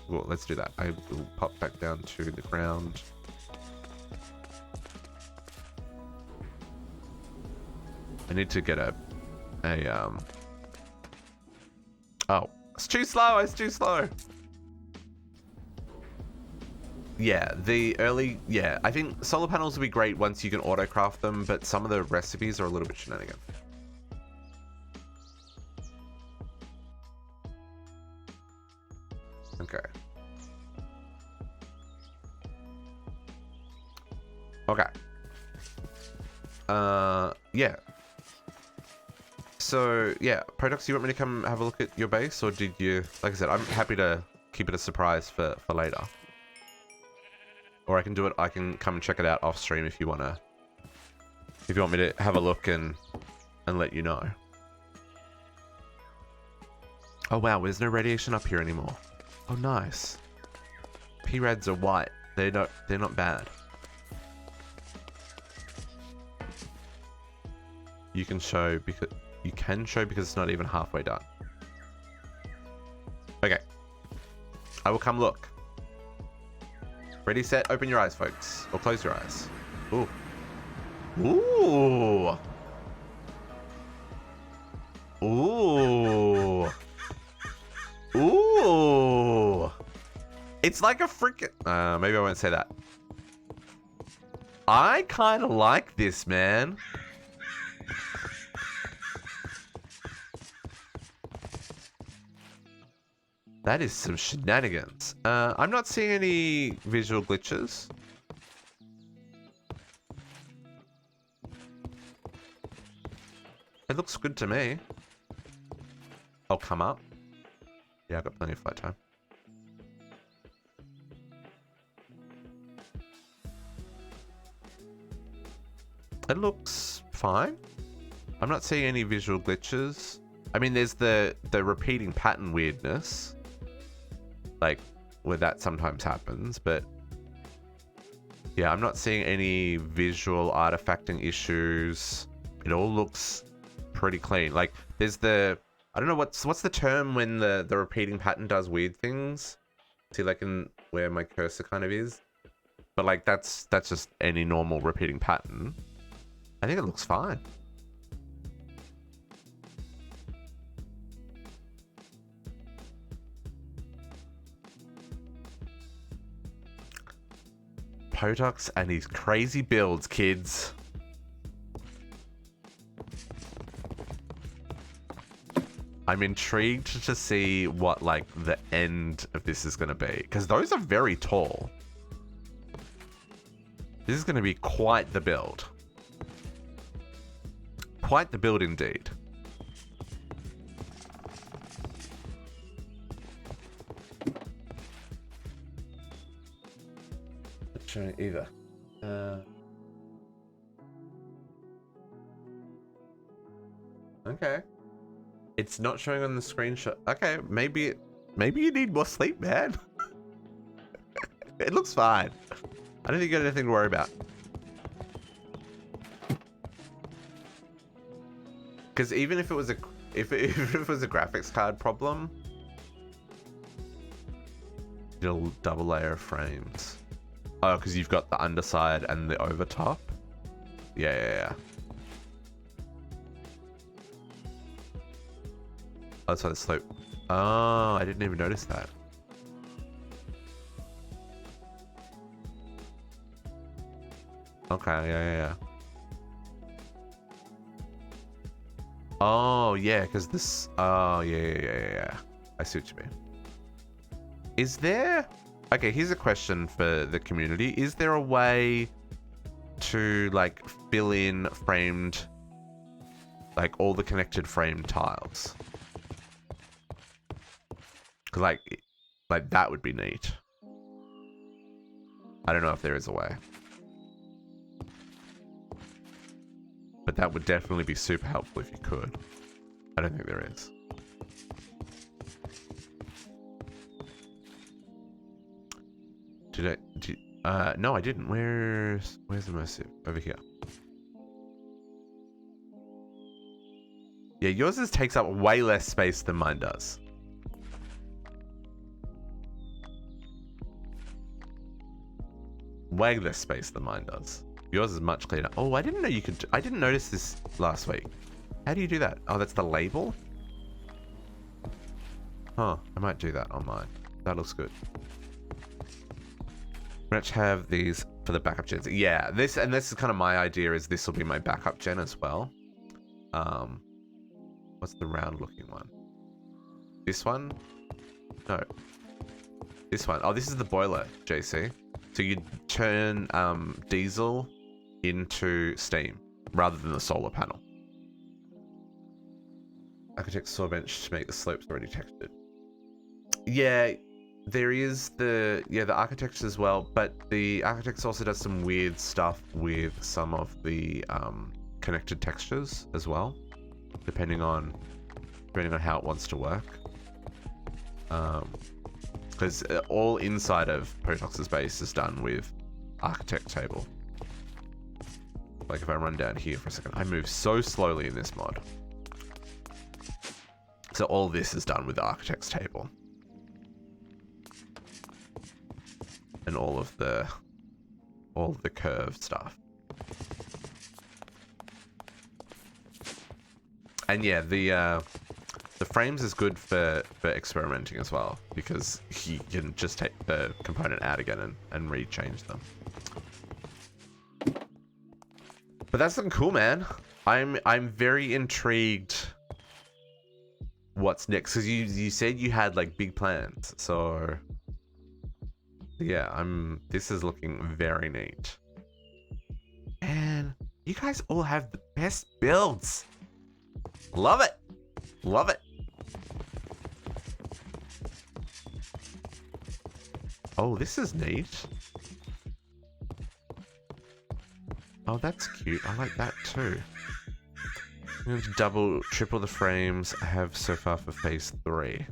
Well, let's do that. I will pop back down to the ground. I need to get oh, it's too slow. It's too slow. Yeah, I think solar panels will be great once you can auto-craft them, but some of the recipes are a little bit shenanigan. Okay. Okay. Yeah. So, yeah, Protox, you want me to come have a look at your base, or did you... Like I said, I'm happy to keep it a surprise for later. Or I can do it, I can come and check it out off stream if you want to... If you want me to have a look and let you know. Oh wow, there's no radiation up here anymore. Oh nice. P-rads are white. They're not bad. You can show because it's not even halfway done. Okay. I will come look. Ready, set, open your eyes, folks. Or close your eyes. Ooh. Ooh. Ooh. Ooh. It's like a freaking... maybe I won't say that. I kind of like this, man. That is some shenanigans. I'm not seeing any visual glitches. It looks good to me. I'll come up. Yeah, I've got plenty of flight time. It looks fine. I'm not seeing any visual glitches. I mean, there's the repeating pattern weirdness. Like, where that sometimes happens, but... Yeah, I'm not seeing any visual artifacting issues. It all looks pretty clean. Like, there's the... I don't know, what's the term when the repeating pattern does weird things? See, like in where my cursor kind of is. But like that's just any normal repeating pattern. I think it looks fine. Potox and his crazy builds, kids. I'm intrigued to see what like the end of this is going to be, because those are very tall. This is going to be quite the build. Quite the build indeed. Not showing either. Okay. It's not showing on the screenshot. Okay, maybe you need more sleep, man. It looks fine. I don't think you got anything to worry about. Because even if it was if it was a graphics card problem, it'll double layer of frames. Oh, because you've got the underside and the overtop. Yeah. Oh, that's why the slope. Oh, I didn't even notice that. Okay, yeah. Oh, yeah, because this... Oh, yeah. I see what you mean. Is there... Okay, here's a question for the community. Is there a way to, like, fill in framed... Like, all the connected frame tiles? Because, like, that would be neat. I don't know if there is a way. But that would definitely be super helpful if you could. I don't think there is. No, I didn't. Where's immersive? Over here. Yeah, yours takes up way less space than mine does. Way less space than mine does. Yours is much cleaner. Oh, I didn't know you could... I didn't notice this last week. How do you do that? Oh, that's the label? Huh. I might do that on mine. That looks good. Let's have these for the backup gens. Yeah, this is kind of my idea, is this will be my backup gen as well. What's the round looking one? This one? No. This one. Oh, this is the boiler, JC. So you turn diesel into steam rather than the solar panel. Architect's saw bench to make the slopes already textured. Yeah, there is the architects as well, but the architects also does some weird stuff with some of the connected textures as well, depending on how it wants to work. Because all inside of Potox's base is done with architect table. Like if I run down here for a second, I move so slowly in this mod. So all this is done with the architect's table. And all of the curved stuff. And yeah, the frames is good for experimenting as well, because you can just take the component out again and rechange them. But that's looking cool, man. I'm very intrigued what's next, because you said you had like big plans. So yeah, this is looking very neat. And you guys all have the best builds. Love it. Love it. Oh, this is neat. Oh, that's cute. I like that too. I'm going to double, triple the frames I have so far for phase 3.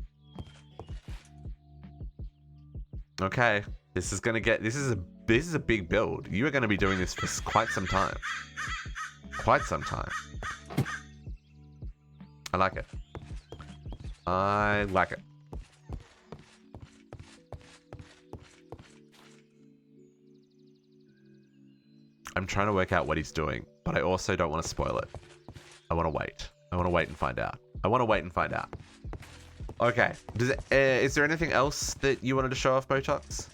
Okay, this is a big build. You are going to be doing this for quite some time. Quite some time. I like it. I like it. I'm trying to work out what he's doing, but I also don't want to spoil it. I want to wait. I want to wait and find out. I want to wait and find out. Okay. Is there anything else that you wanted to show off, Botox?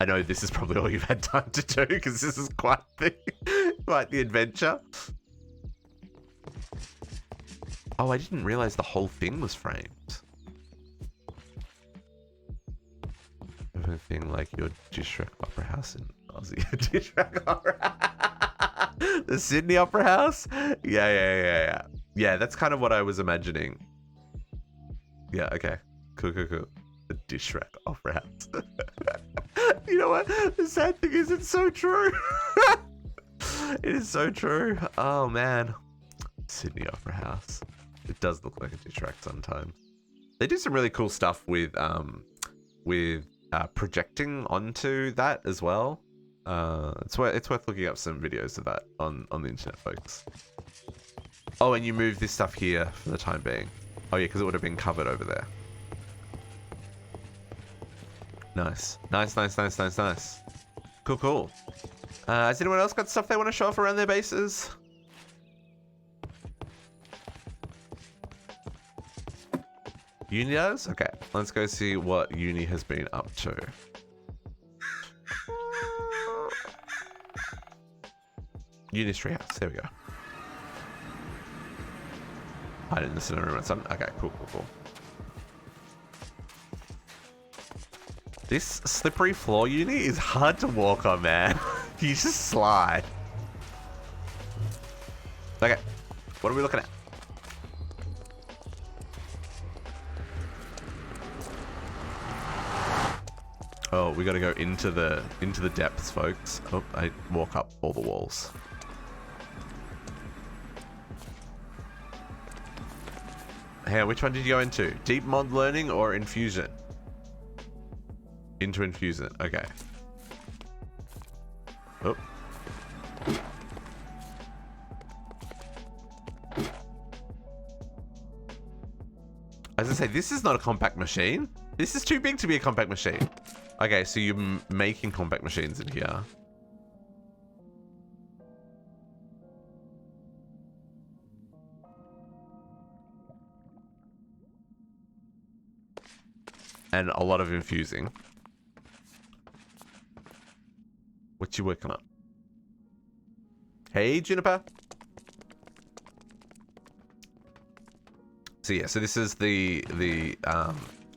I know this is probably all you've had time to do because this is quite the adventure. Oh, I didn't realize the whole thing was framed. Everything like your Discretion Opera House in Aussie. Discretion Opera. The Sydney Opera House? Yeah. Yeah, that's kind of what I was imagining. Yeah, okay. Cool. The Discretion Opera House. You know what? The sad thing is it's so true. It is so true. Oh, man. Sydney Opera House. It does look like a dish rack sometimes. They do some really cool stuff with projecting onto that as well. It's worth looking up some videos of that on the internet, folks. Oh, and you move this stuff here for the time being. Oh yeah, because it would have been covered over there. Nice. Cool. Has anyone else got stuff they want to show off around their bases? Uni does? Okay, let's go see what Uni has been up to. Uni's treehouse, there we go. I didn't listen to room son. Okay, cool. This slippery floor, Uni, is hard to walk on, man. You just slide. Okay, what are we looking at? Oh, we gotta go into the depths, folks. Oh, I walk up all the walls. Hey, which one did you go into? Deep mod learning or infusion? Into infusion, okay. Oh. As I say, this is not a compact machine. This is too big to be a compact machine. Okay, so you're making compact machines in here. And a lot of infusing. What you working on? Hey, Juniper. So yeah, so this is the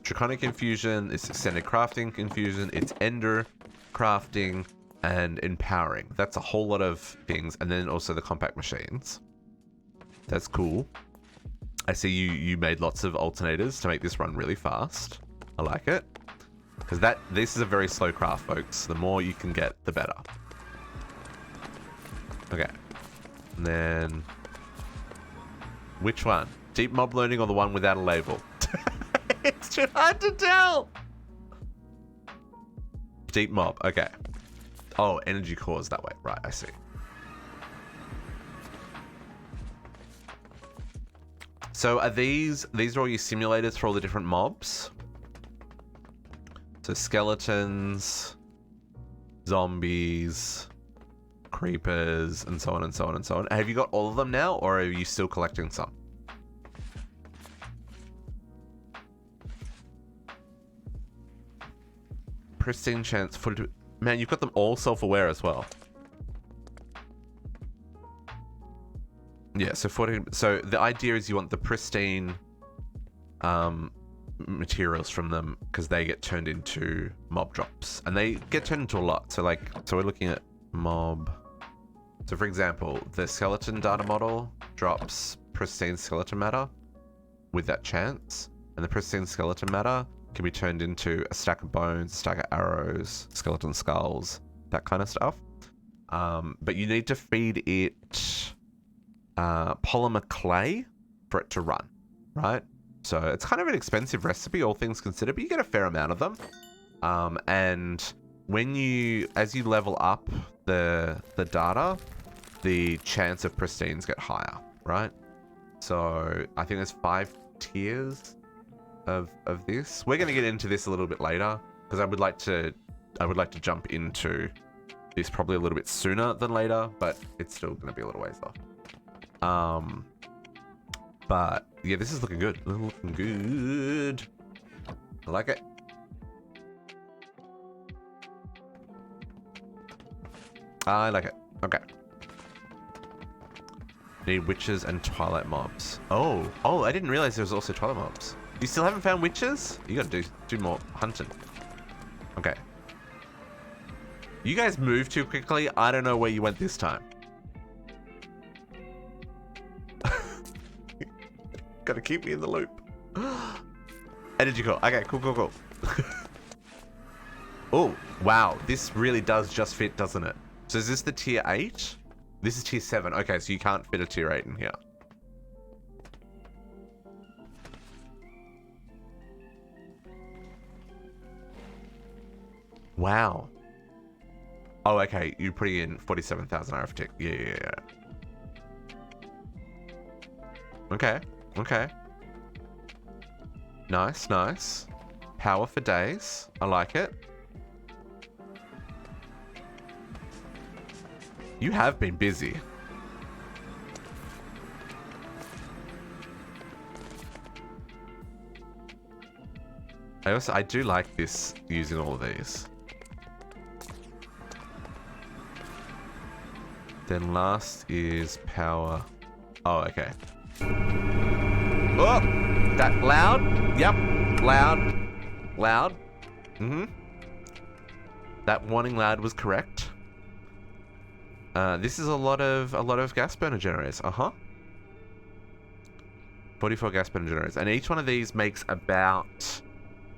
Draconic Infusion, it's Extended Crafting Infusion, it's Ender Crafting, and Empowering. That's a whole lot of things, and then also the compact machines. That's cool. I see you made lots of alternators to make this run really fast. I like it. Because this is a very slow craft, folks. The more you can get, the better. Okay. And then... which one? Deep mob learning or the one without a label? It's too hard to tell. Deep mob, okay. Oh, energy cores that way. Right, I see. So are these are all your simulators for all the different mobs? So skeletons, zombies, creepers, and so on and so on and so on. Have you got all of them now, or are you still collecting some? Pristine chance for... Man, you've got them all self-aware as well. Yeah, so 14... So the idea is you want the pristine materials from them because they get turned into mob drops. And they get turned into a lot. So we're looking at mob... So for example, the skeleton data model drops pristine skeleton matter with that chance. And the pristine skeleton matter can be turned into a stack of bones, a stack of arrows, skeleton skulls, that kind of stuff. But you need to feed it polymer clay for it to run, right? So it's kind of an expensive recipe, all things considered, but you get a fair amount of them. And as you level up the data, the chance of pristines get higher, right? So I think there's 5 tiers of this. We're going to get into this a little bit later because I would like to jump into this probably a little bit sooner than later, but it's still going to be a little ways off. But yeah, this is looking good. Looking good. I like it. I like it. Okay. Need witches and twilight mobs. Oh, I didn't realize there was also twilight mobs. You still haven't found witches? You gotta do more hunting. Okay. You guys moved too quickly. I don't know where you went this time. Gotta keep me in the loop. Energy core. Okay, cool. Oh, wow. This really does just fit, doesn't it? So is this the tier 8? This is tier 7. Okay, so you can't fit a tier 8 in here. Wow. Oh, okay. You're putting in 47,000 arithmetic. Yeah. Okay. Nice. Power for days. I like it. You have been busy. I do like this, using all of these. Then last is power. Oh, okay. Oh, that loud? Yep, loud. That warning loud was correct. This is a lot of gas burner generators. 44 gas burner generators, and each one of these makes about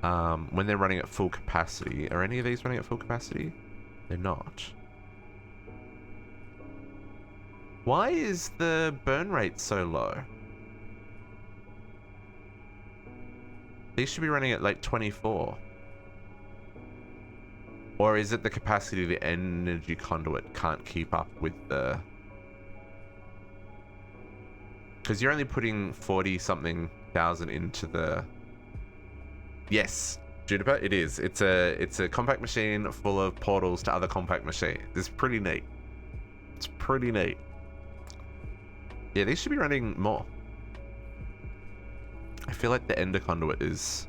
when they're running at full capacity. Are any of these running at full capacity? They're not. Why is the burn rate so low? These should be running at like 24. Or is it the capacity of the energy conduit can't keep up with the... Because you're only putting 40-something thousand into the... Yes, Juniper, it is. It's a compact machine full of portals to other compact machines. It's pretty neat. It's pretty neat. Yeah, these should be running more. I feel like the ender conduit is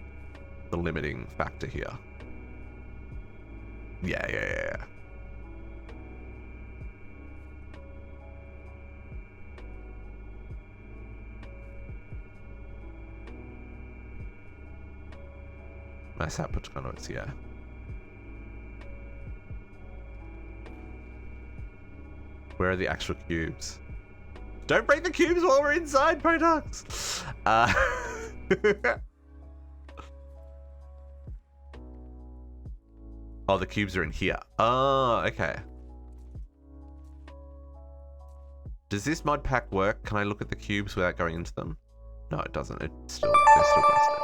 the limiting factor here. Yeah. Nice output conduits, yeah. Where are the actual cubes? Don't break the cubes while we're inside, Protox! Oh, the cubes are in here. Oh, okay. Does this mod pack work? Can I look at the cubes without going into them? No, it doesn't. They're still busted.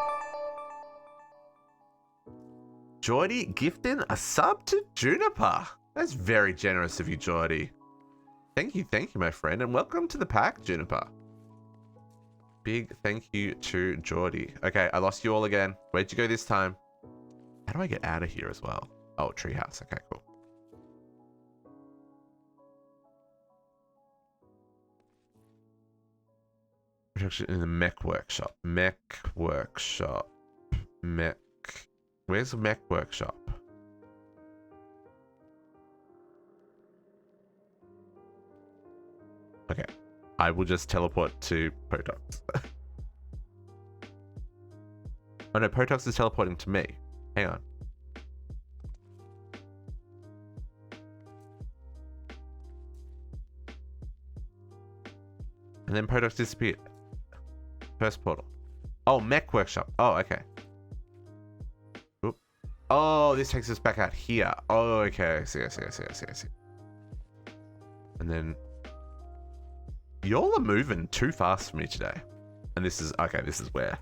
Geordie gifting a sub to Juniper. That's very generous of you, Geordie. Thank you, my friend, and welcome to the pack, Juniper. Big thank you to Geordie. Okay, I lost you all again. Where'd you go this time? How do I get out of here as well? Oh, treehouse. Okay, cool. Production in the mech workshop. Where's the mech workshop? Okay, I will just teleport to Protox. Oh no, Protox is teleporting to me. Hang on. And then Protox disappeared. First portal. Oh, mech workshop. Oh, okay. Oop. Oh, this takes us back out here. Oh, okay. I see. And then... Y'all are moving too fast for me today. And this is... Okay, this is where...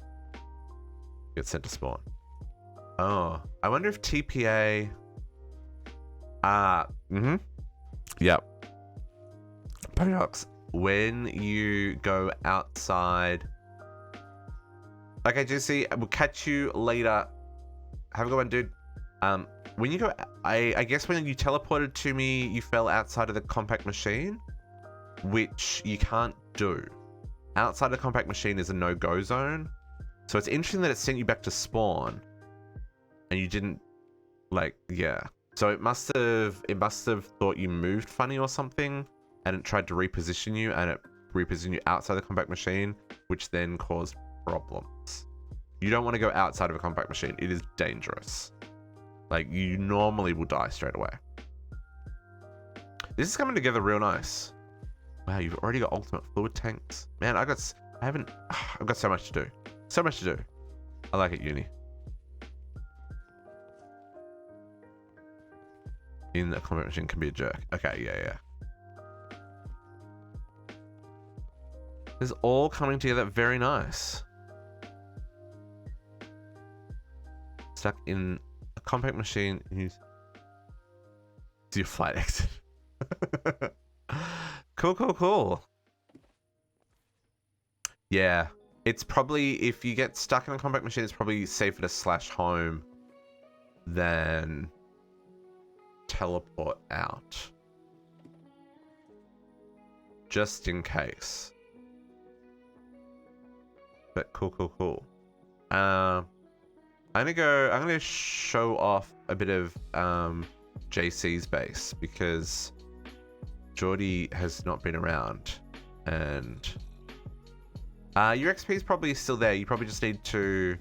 Get sent to spawn. Oh. I wonder if TPA... Yep. Protox. When you go outside... Okay, Jesse, we'll catch you later. Have a good one, dude. when you go, I guess when you teleported to me, you fell outside of the compact machine, which you can't do. Outside the compact machine is a no-go zone. So it's interesting that it sent you back to spawn and you didn't, like, yeah. So it must have thought you moved funny or something, and it tried to reposition you, and it repositioned you outside the compact machine, which then caused problems. You don't want to go outside of a compact machine. It is dangerous. Like, you normally will die straight away. This is coming together real nice. Wow, you've already got ultimate fluid tanks. Man, I've got so much to do. So much to do. I like it, uni. In a combat machine can be a jerk. Okay, yeah. This is all coming together very nice. Stuck in a compact machine. Use your flight exit. Cool. Yeah. It's probably, if you get stuck in a compact machine, it's probably safer to slash home than teleport out. Just in case. But cool. I'm gonna show off a bit of JC's base because Geordie has not been around, and your XP is probably still there. You probably just need to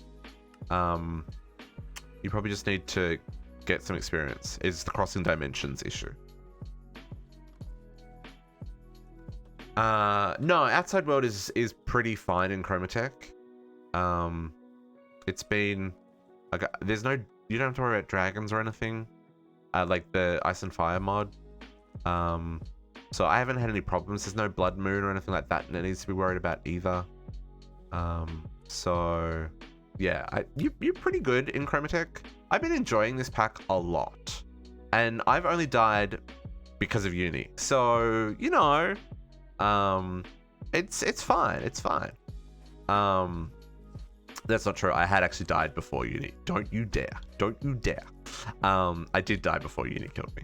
get some experience. It's the crossing dimensions issue. No, outside world is pretty fine in Chromatech. It's been like, there's no, you don't have to worry about dragons or anything. Like the Ice and Fire mod. So I haven't had any problems. There's no blood moon or anything like that that needs to be worried about either. So yeah, you're pretty good in Chromatech. I've been enjoying this pack a lot, and I've only died because of uni. So, you know, it's fine. It's fine. That's not true. I had actually died before uni. Don't you dare. I did die before uni killed me.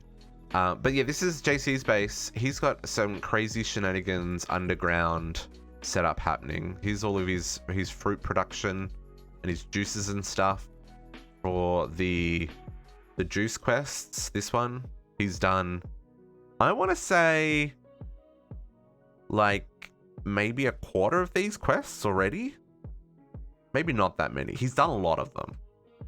But yeah, this is JC's base. He's got some crazy shenanigans underground setup happening. Here's all of his fruit production and his juices and stuff for the juice quests. This one, he's done, I want to say, like, maybe a quarter of these quests already. Maybe not that many. He's done a lot of them.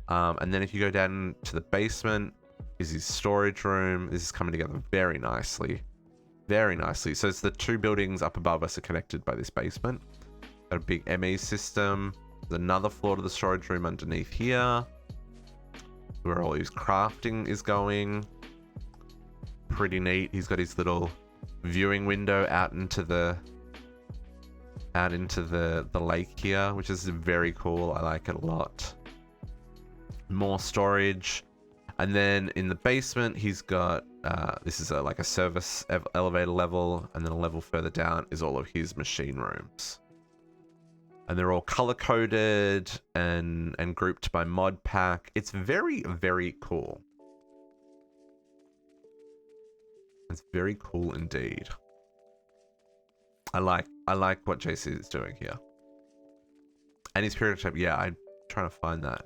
And then if you go down to the basement, is his storage room. This is coming together very nicely. Very nicely. So it's the two buildings up above us are connected by this basement. Got a big ME system. There's another floor to the storage room underneath here, where all his crafting is going. Pretty neat. He's got his little viewing window out into the lake here, which is very cool. I like it a lot. More storage. And then in the basement, he's got, this is like a service elevator level, and then a level further down is all of his machine rooms. And they're all color-coded and grouped by mod pack. It's very, very cool. It's very cool indeed. I like what JC is doing here. And his periodic table, yeah, I'm trying to find that.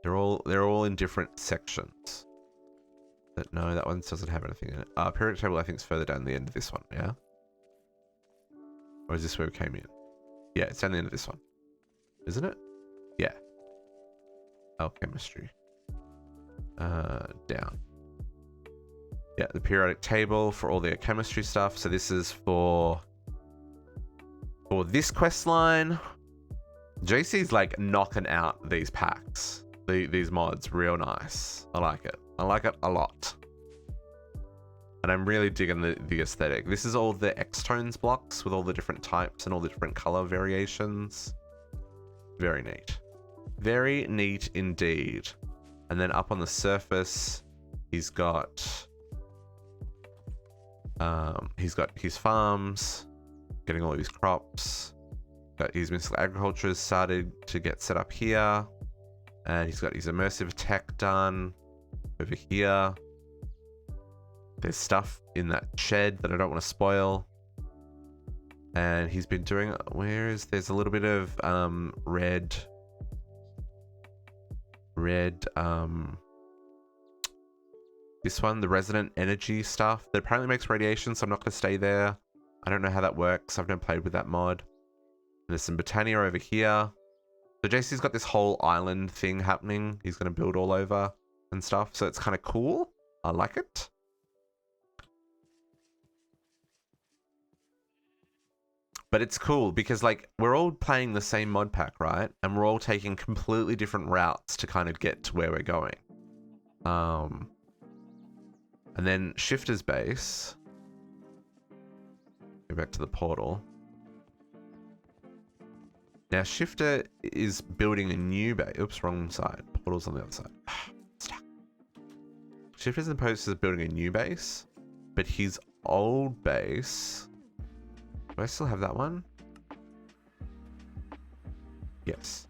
They're all in different sections. But no, that one doesn't have anything in it. Periodic table I think is further down the end of this one, yeah? Or is this where we came in? Yeah, it's down the end of this one. Isn't it? Yeah. Alchemistry. Down. Yeah, the periodic table for all the chemistry stuff. So this is for this quest line. JC's like knocking out these packs. These mods real nice. I like it. I like it a lot. And I'm really digging the aesthetic. This is all the X-Tones blocks with all the different types and all the different color variations. Very neat. Very neat indeed. And then up on the surface, he's got his farms, getting all of his crops. Got his municipal agriculture has started to get set up here. And he's got his immersive tech done. over here. There's stuff in that shed that I don't want to spoil. And he's been doing, there's a little bit of red, this one, the resident energy stuff that apparently makes radiation, so I'm not going to stay there. I don't know how that works. I've never played with that mod. And there's some Botania over here. So JC's got this whole island thing happening. He's going to build all over and stuff. So it's kind of cool. I like it. But it's cool because like we're all playing the same mod pack, right? And we're all taking completely different routes to kind of get to where we're going. And then Shifter's base. Go back to the portal. Now Shifter is building a new base. Oops, wrong side. Portal's on the other side. Shifter's in the process of building a new base, but his old base. Do I still have that one? Yes.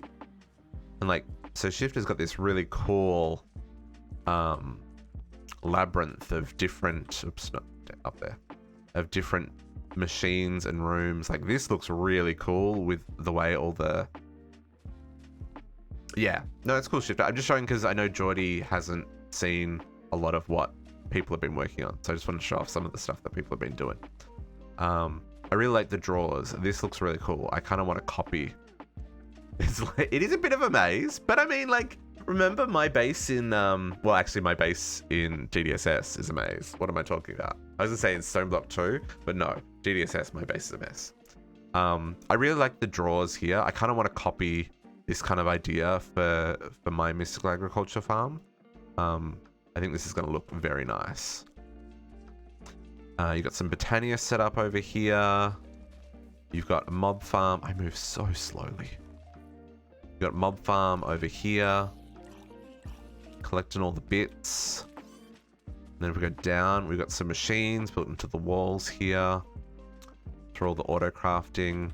And like, so Shifter's got this really cool labyrinth of different, oops, not up there, of different machines and rooms. Like this looks really cool with the way all the, yeah, no, it's cool Shifter. I'm just showing because I know Geordie hasn't seen a lot of what people have been working on, so I just want to show off some of the stuff that people have been doing. I really like the drawers. This looks really cool. I kind of want to copy. It is a bit of a maze, but I mean, like, remember my base in, well, actually my base in DDSS is a maze. What am I talking about? I was gonna say in Stoneblock 2, but no, DDSS, my base is a mess. I really like the drawers here. I kind of want to copy this kind of idea for my mystical agriculture farm. I think this is going to look very nice. You got some Botania set up over here. You've got a mob farm. I move so slowly. You've got a mob farm over here. Collecting all the bits. And then if we go down, we've got some machines built into the walls here. For all the auto crafting.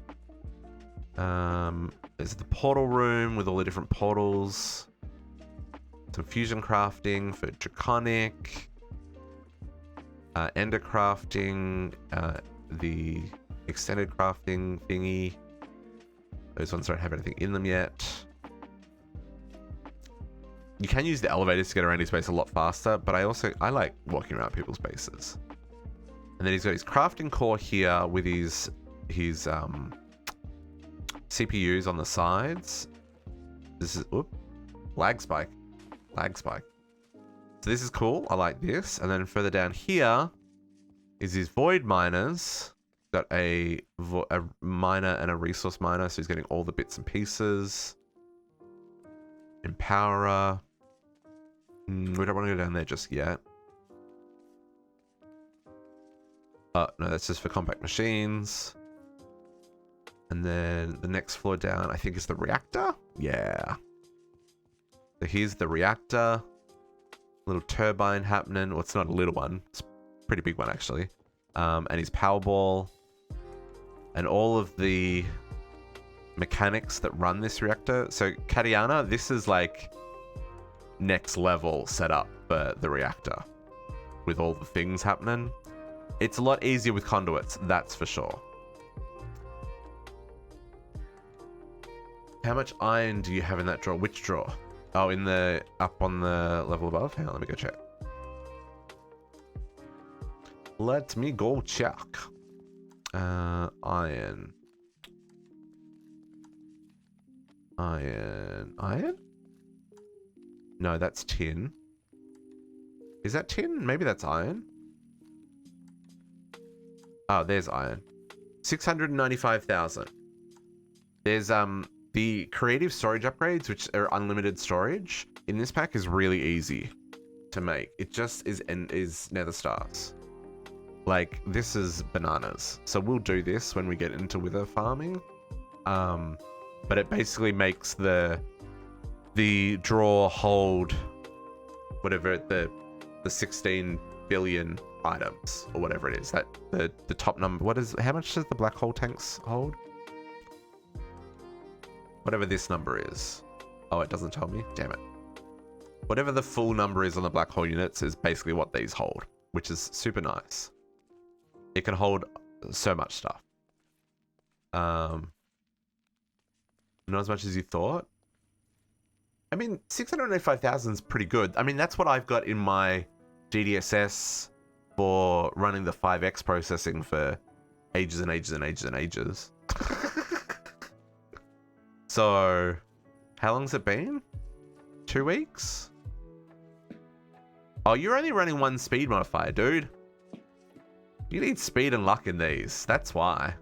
There's the portal room with all the different portals. Some fusion crafting for Draconic. Ender crafting, the extended crafting thingy. Those ones don't have anything in them yet. You can use the elevators to get around his base a lot faster, but I like walking around people's bases. And then he's got his crafting core here with his CPUs on the sides. This is lag spike. So this is cool. I like this. And then further down here is his void miners. Got a miner and a resource miner, so he's getting all the bits and pieces. Empowerer. We don't want to go down there just yet. Oh, no, that's just for compact machines. And then the next floor down, I think, is the reactor. Yeah. So here's the reactor. Little turbine happening. Well, it's not a little one. It's a pretty big one, actually. And his Powerball. And all of the mechanics that run this reactor. So, Katiana, this is like next level setup for the reactor. With all the things happening. It's a lot easier with conduits, that's for sure. How much iron do you have in that drawer? Which drawer? Oh, in the up on the level above? Hang on, let me go check. Let me go check. Iron. No, that's tin. Is that tin? Maybe that's iron. Oh, there's iron. 695,000. There's the creative storage upgrades, which are unlimited storage, in this pack is really easy to make. It just is nether stars. Like, this is bananas. So we'll do this when we get into wither farming. But it basically makes the drawer hold whatever the 16 billion items or whatever it is. That the top number. How much does the black hole tanks hold? Whatever this number is. Oh, it doesn't tell me. Damn it. Whatever the full number is on the black hole units is basically what these hold, which is super nice. It can hold so much stuff. Not as much as you thought. I mean, 685,000 is pretty good. I mean, that's what I've got in my GDSS for running the 5x processing for ages and ages and ages and ages. So, how long's it been? 2 weeks? Oh, you're only running 1 speed modifier, dude. You need speed and luck in these. That's why.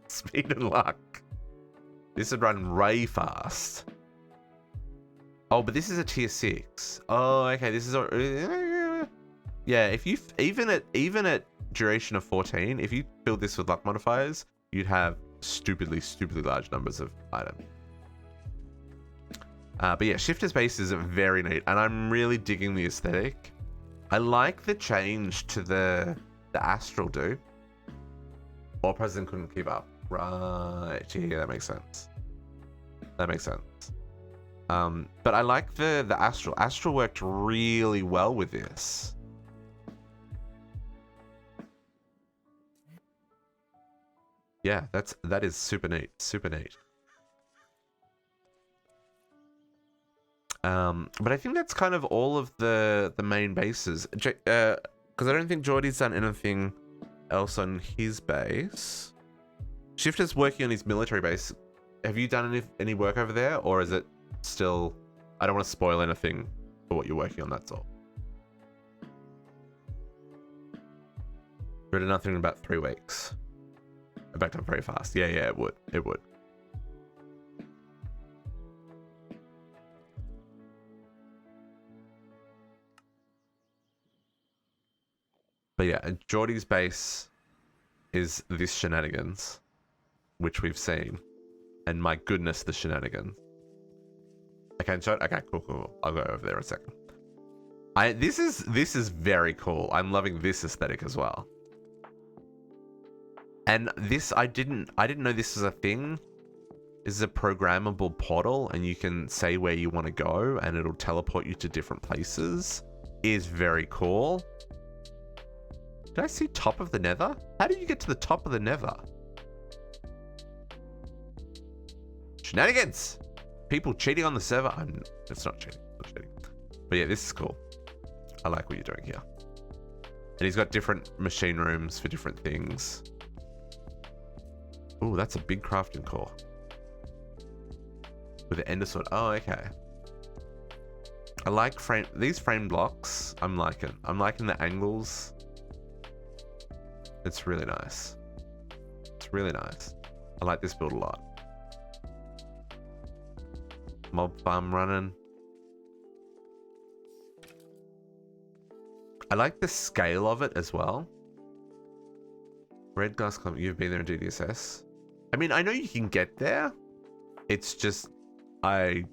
Speed and luck. This would run way fast. Oh, but this is a tier 6. Oh, okay. This is a... Yeah, if you... Even at duration of 14, if you build this with luck modifiers, you'd have stupidly large numbers of items. But yeah, Shifter's base is very neat, and I'm really digging the aesthetic. I like the change to the astral, dude. Or President couldn't keep up. Right, yeah, that makes sense. That makes sense. But I like the astral. Astral worked really well with this. Yeah, that is super neat. Super neat. But I think that's kind of all of the main bases. Because I don't think Geordie's done anything else on his base. Shifter's working on his military base. Have you done any work over there, or is it still... I don't want to spoil anything for what you're working on, that's all. We're doing nothing in about 3 weeks. I backed up very fast. Yeah, it would. It would. But yeah, Geordie's base is this shenanigans, which we've seen. And my goodness, the shenanigans. Okay, okay, cool. I'll go over there in a second. This is very cool. I'm loving this aesthetic as well. And this, I didn't know this was a thing. This is a programmable portal, and you can say where you want to go, and it'll teleport you to different places. It is very cool. Did I see top of the nether? How did you get to the top of the nether? Shenanigans! People cheating on the server. It's not cheating. It's not cheating. But yeah, this is cool. I like what you're doing here. And he's got different machine rooms for different things. Ooh, that's a big crafting core. With the ender sword. Oh, okay. I like these frame blocks. I'm liking the angles. It's really nice. It's really nice. I like this build a lot. Mob farm running. I like the scale of it as well. Red Glass Club, you've been there in DDSS. I mean, I know you can get there. It's just, you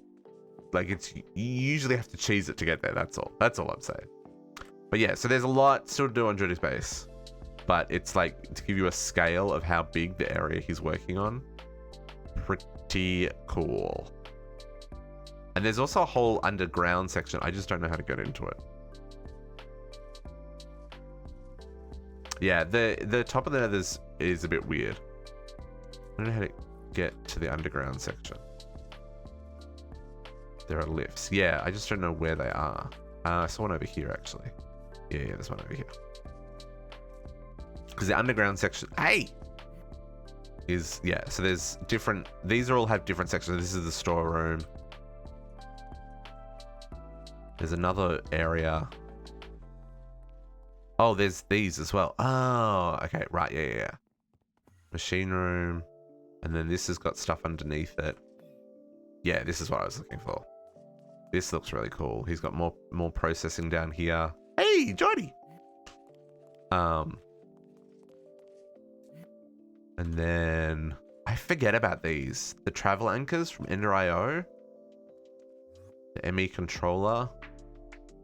usually have to cheese it to get there. That's all. That's all I'm saying. But yeah, so there's a lot still to do on Geordie's base. But it's like, to give you a scale of how big the area he's working on. Pretty cool. And there's also a whole underground section. I just don't know how to get into it. Yeah, the top of the nether is a bit weird. I don't know how to get to the underground section. There are lifts. Yeah, I just don't know where they are. I saw one over here, actually. Yeah, there's one over here. Because the underground section... Hey! Is... Yeah, so there's different... These all have different sections. This is the storeroom. There's another area. Oh, there's these as well. Oh, okay. Right, yeah. Machine room. And then this has got stuff underneath it. Yeah, this is what I was looking for. This looks really cool. He's got more processing down here. Hey, Jody! And then... I forget about these. The travel anchors from Ender.io. The ME controller.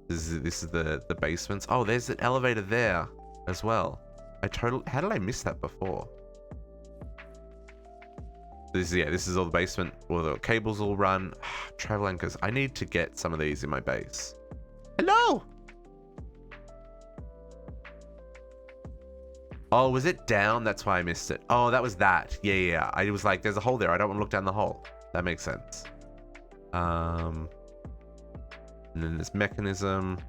This is the basements. Oh, there's an elevator there as well. How did I miss that before? This is all the basement. All the cables all run. Travel anchors. I need to get some of these in my base. Hello. Oh, was it down? That's why I missed it. Oh, that was that. Yeah. I was like, there's a hole there. I don't want to look down the hole. That makes sense. And then this mechanism.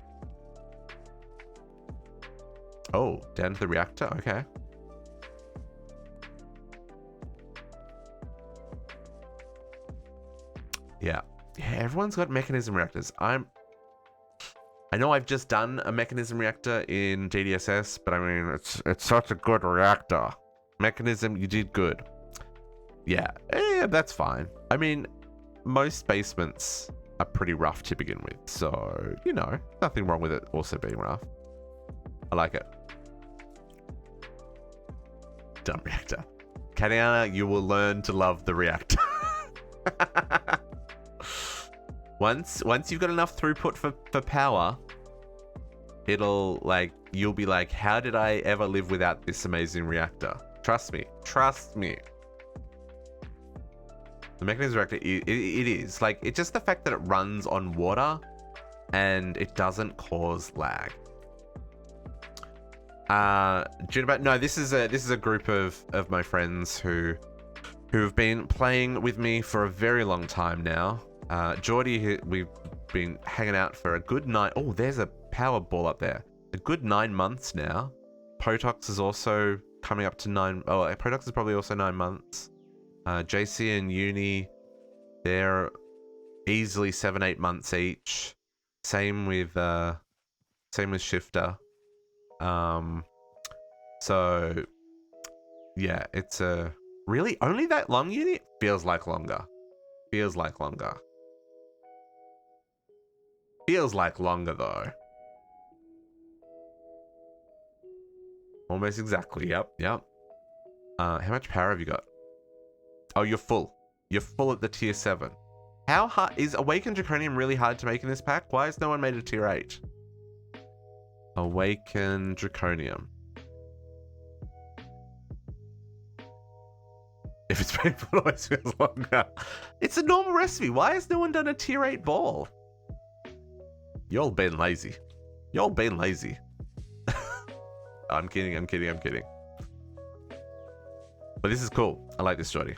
Oh, down to the reactor. Okay. Yeah, everyone's got mechanism reactors. I know I've just done a mechanism reactor in GDSS, but I mean, it's such a good reactor. Mechanism, you did good. Yeah, that's fine. I mean, most basements are pretty rough to begin with, so, you know, nothing wrong with it also being rough. I like it. Dumb reactor. Katiana, you will learn to love the reactor. Once you've got enough throughput for power, it'll like, you'll be like, how did I ever live without this amazing reactor? Trust me. The mechanism reactor, it is like, it's just the fact that it runs on water and it doesn't cause lag. No, this is a group of my friends who have been playing with me for a very long time now. Geordie, we've been hanging out for a good 9. Oh, there's a power ball up there. A good 9 months now. Potox is also coming up to 9. Oh, Potox is probably also 9 months. JC and Uni, they're easily 7-8 months each. Same with Shifter. So yeah, it's a really only that long, Uni? Feels like longer. Feels like longer though. Almost exactly. Yep. How much power have you got? Oh, you're full. You're full at the tier 7. How hard is Awakened Draconium really hard to make in this pack? Why has no one made a tier 8? Awakened Draconium. If it's painful, it always feels longer. It's a normal recipe. Why has no one done a tier 8 ball? Y'all been lazy. I'm kidding. But this is cool. I like this, Jordy.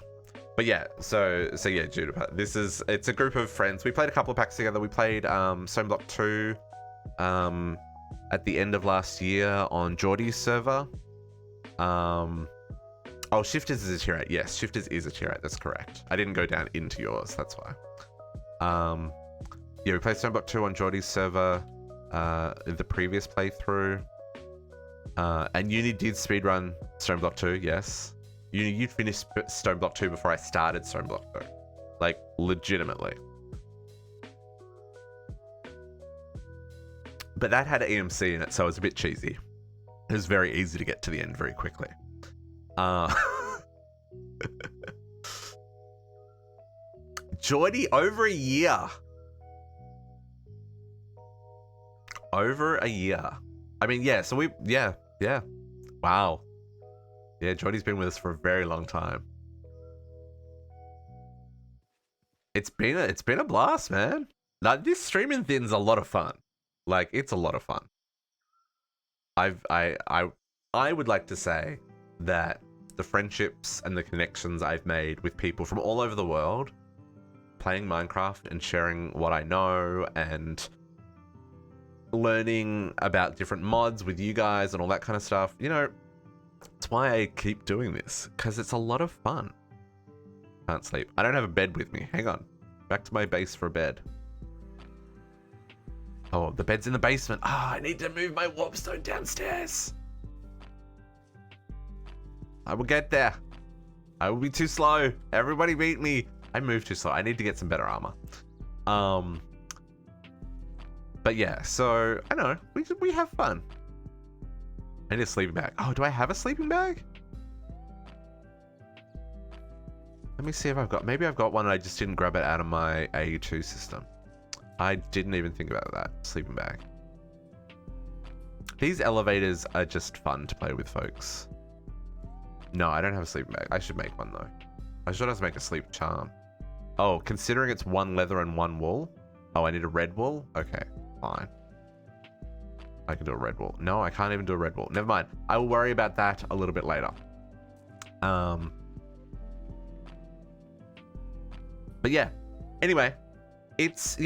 But yeah, so yeah, Juniper. It's a group of friends. We played a couple of packs together. We played Stone Block 2 at the end of last year on Geordie's server. Oh, Shifters is a tier 8. Yes, Shifters is a tier 8. That's correct. I didn't go down into yours. That's why. Yeah, we played Stone Block 2 on Geordie's server in the previous playthrough. And Uni did speedrun Stone Block 2, yes. You'd finished Stone Block 2 before I started Stone Block 2. Like, legitimately. But that had EMC in it, so it was a bit cheesy. It was very easy to get to the end very quickly. Geordie, over a year. I mean, yeah, so yeah. Wow. Yeah, Geordie's been with us for a very long time. It's been a blast, man. Like, this streaming thing's a lot of fun. Like, it's a lot of fun. I would like to say that the friendships and the connections I've made with people from all over the world playing Minecraft and sharing what I know and learning about different mods with you guys and all that kind of stuff, you know, that's why I keep doing this, because it's a lot of fun. Can't sleep. I don't have a bed with me. Hang on. Back to my base for a bed. Oh, the bed's in the basement. I need to move my warpstone downstairs. I will get there. I will be too slow. Everybody beat me. I moved too slow. I need to get some better armor. But yeah, so I know we have fun. I need a sleeping bag. Oh, do I have a sleeping bag? Let me see if I've got. Maybe I've got one. And I just didn't grab it out of my AE2 system. I didn't even think about that sleeping bag. These elevators are just fun to play with, folks. No, I don't have a sleeping bag. I should make one though. I should also make a sleep charm. Oh, considering it's 1 leather and 1 wool. Oh, I need a red wool? Okay, fine. I can do a red wool. No, I can't even do a red wool. Never mind. I will worry about that a little bit later. But yeah. Anyway, it's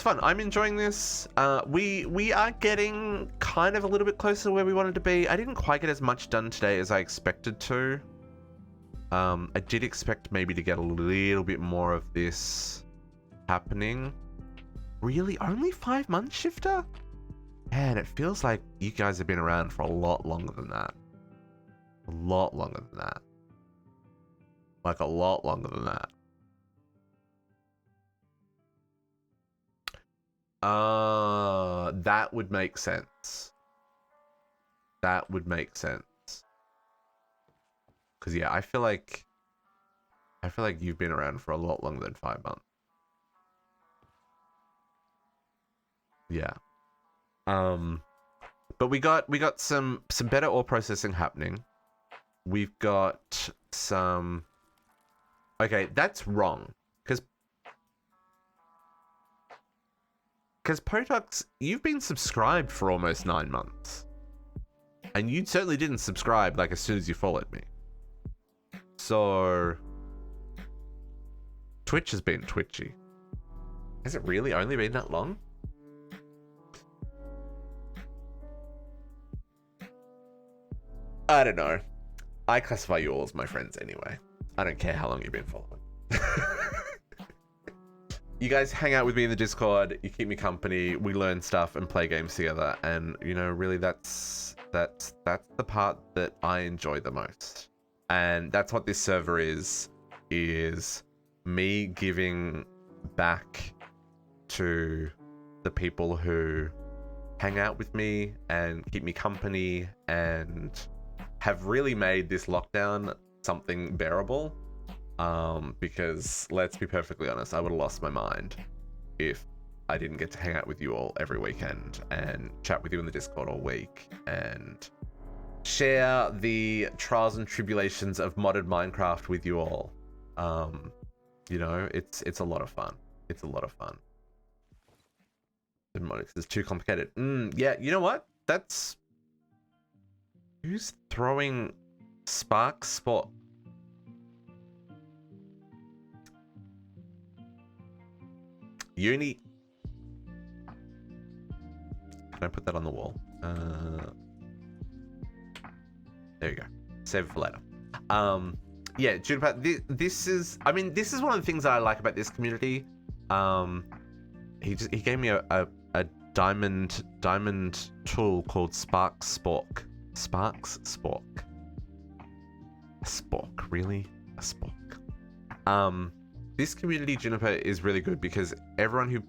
fun. I'm enjoying this. We are getting kind of a little bit closer to where we wanted to be. I didn't quite get as much done today as I expected to. I did expect maybe to get a little bit more of this happening. Really? Only 5 months, Shifter? Man, it feels like you guys have been around for a lot longer than that. A lot longer than that. Like a lot longer than that. That would make sense. That would make sense. Because yeah, I feel like you've been around for a lot longer than 5 months. Yeah. But we got some better ore processing happening. We've got some. Okay, that's wrong. Because Potox, you've been subscribed for almost 9 months. And you certainly didn't subscribe like as soon as you followed me. So Twitch has been twitchy. Has it really only been that long? I don't know. I classify you all as my friends anyway. I don't care how long you've been following. You guys hang out with me in the Discord, you keep me company, we learn stuff and play games together, and you know, really that's the part that I enjoy the most. And that's what this server is me giving back to the people who hang out with me and keep me company and have really made this lockdown something bearable. Because let's be perfectly honest, I would have lost my mind if I didn't get to hang out with you all every weekend and chat with you in the Discord all week and share the trials and tribulations of modded Minecraft with you all. You know, it's a lot of fun. It's a lot of fun. Mnemonics is too complicated. Yeah, you know what? That's... Who's throwing Spark Spot? Uni. Can I put that on the wall? There you go. Save it for later. Yeah, Juniper, this is... I mean, this is one of the things that I like about this community. He gave me a diamond tool called Spark Spork. Sparks Spork. A spork, really? A spork. This community, Juniper, is really good because everyone who,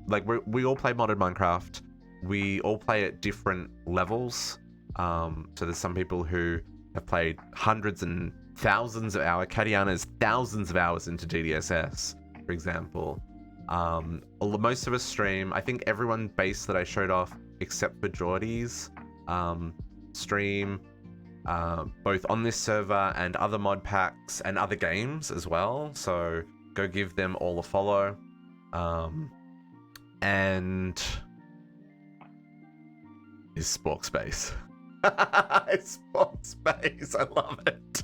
like, we all play modded Minecraft. We all play at different levels. So there's some people who have played hundreds and thousands of hours. Katiana's thousands of hours into DDSS, for example. Most of us stream. I think everyone base that I showed off, except for Geordie's, stream both on this server and other mod packs and other games as well. So go give them all a follow. And is Spork Space. It's Spork Space. I love it.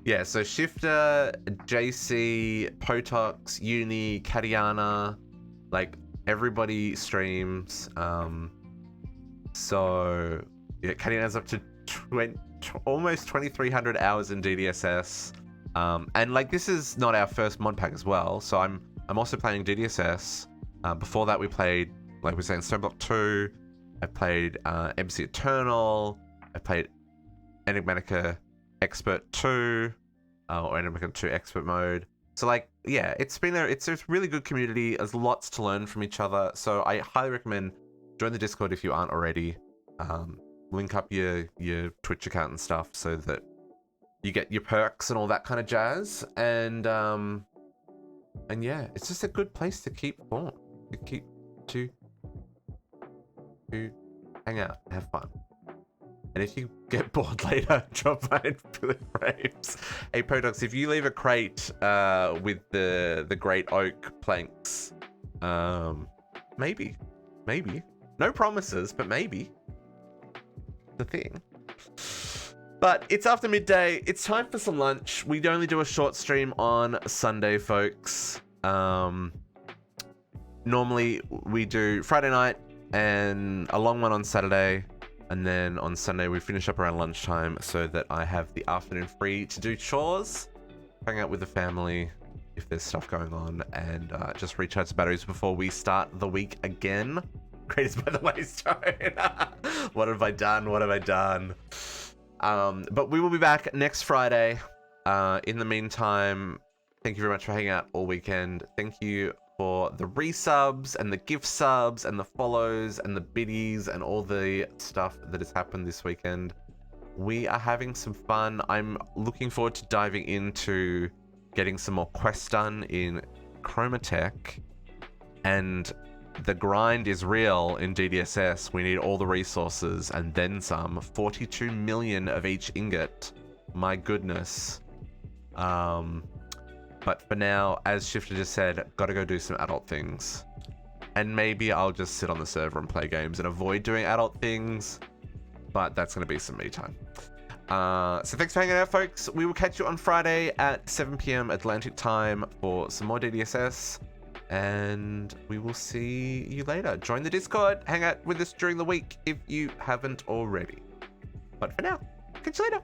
Yeah, so Shifter, JC, Potox, Uni, Katiana, like everybody streams. So yeah, Katiana's up to almost 2,300 hours in DDSS. And like this is not our first mod pack as well. So I'm also playing DDSS. Before that we played, like we were saying, Stoneblock 2. I played MC Eternal. I played Enigmatica Expert 2, or Enigmatica 2 Expert Mode. So like, yeah, it's a really good community. There's lots to learn from each other. So I highly recommend join the Discord if you aren't already. Link up your Twitch account and stuff so that you get your perks and all that kind of jazz. And yeah, it's just a good place to keep on, to hang out, have fun. And if you Get bored later. Drop by for the frames. Hey, Podox, if you leave a crate with the great oak planks, maybe. No promises, but maybe. The thing. But it's after midday. It's time for some lunch. We only do a short stream on Sunday, folks. Normally we do Friday night and a long one on Saturday. And then on Sunday, we finish up around lunchtime so that I have the afternoon free to do chores, hang out with the family if there's stuff going on, and just recharge the batteries before we start the week again. Created by the Waystone. What have I done? What have I done? But we will be back next Friday. In the meantime, thank you very much for hanging out all weekend. Thank you for the resubs and the gift subs and the follows and the biddies and all the stuff that has happened this weekend. We are having some fun. I'm looking forward to diving into getting some more quests done in Chroma Tech, and the grind is real in DDSS. We need all the resources and then some. 42 million of each ingot. My goodness. But for now, as Shifter just said, gotta go do some adult things. And maybe I'll just sit on the server and play games and avoid doing adult things. But that's gonna be some me time. So thanks for hanging out, folks. We will catch you on Friday at 7 PM Atlantic time for some more DDSS. And we will see you later. Join the Discord. Hang out with us during the week if you haven't already. But for now, catch you later.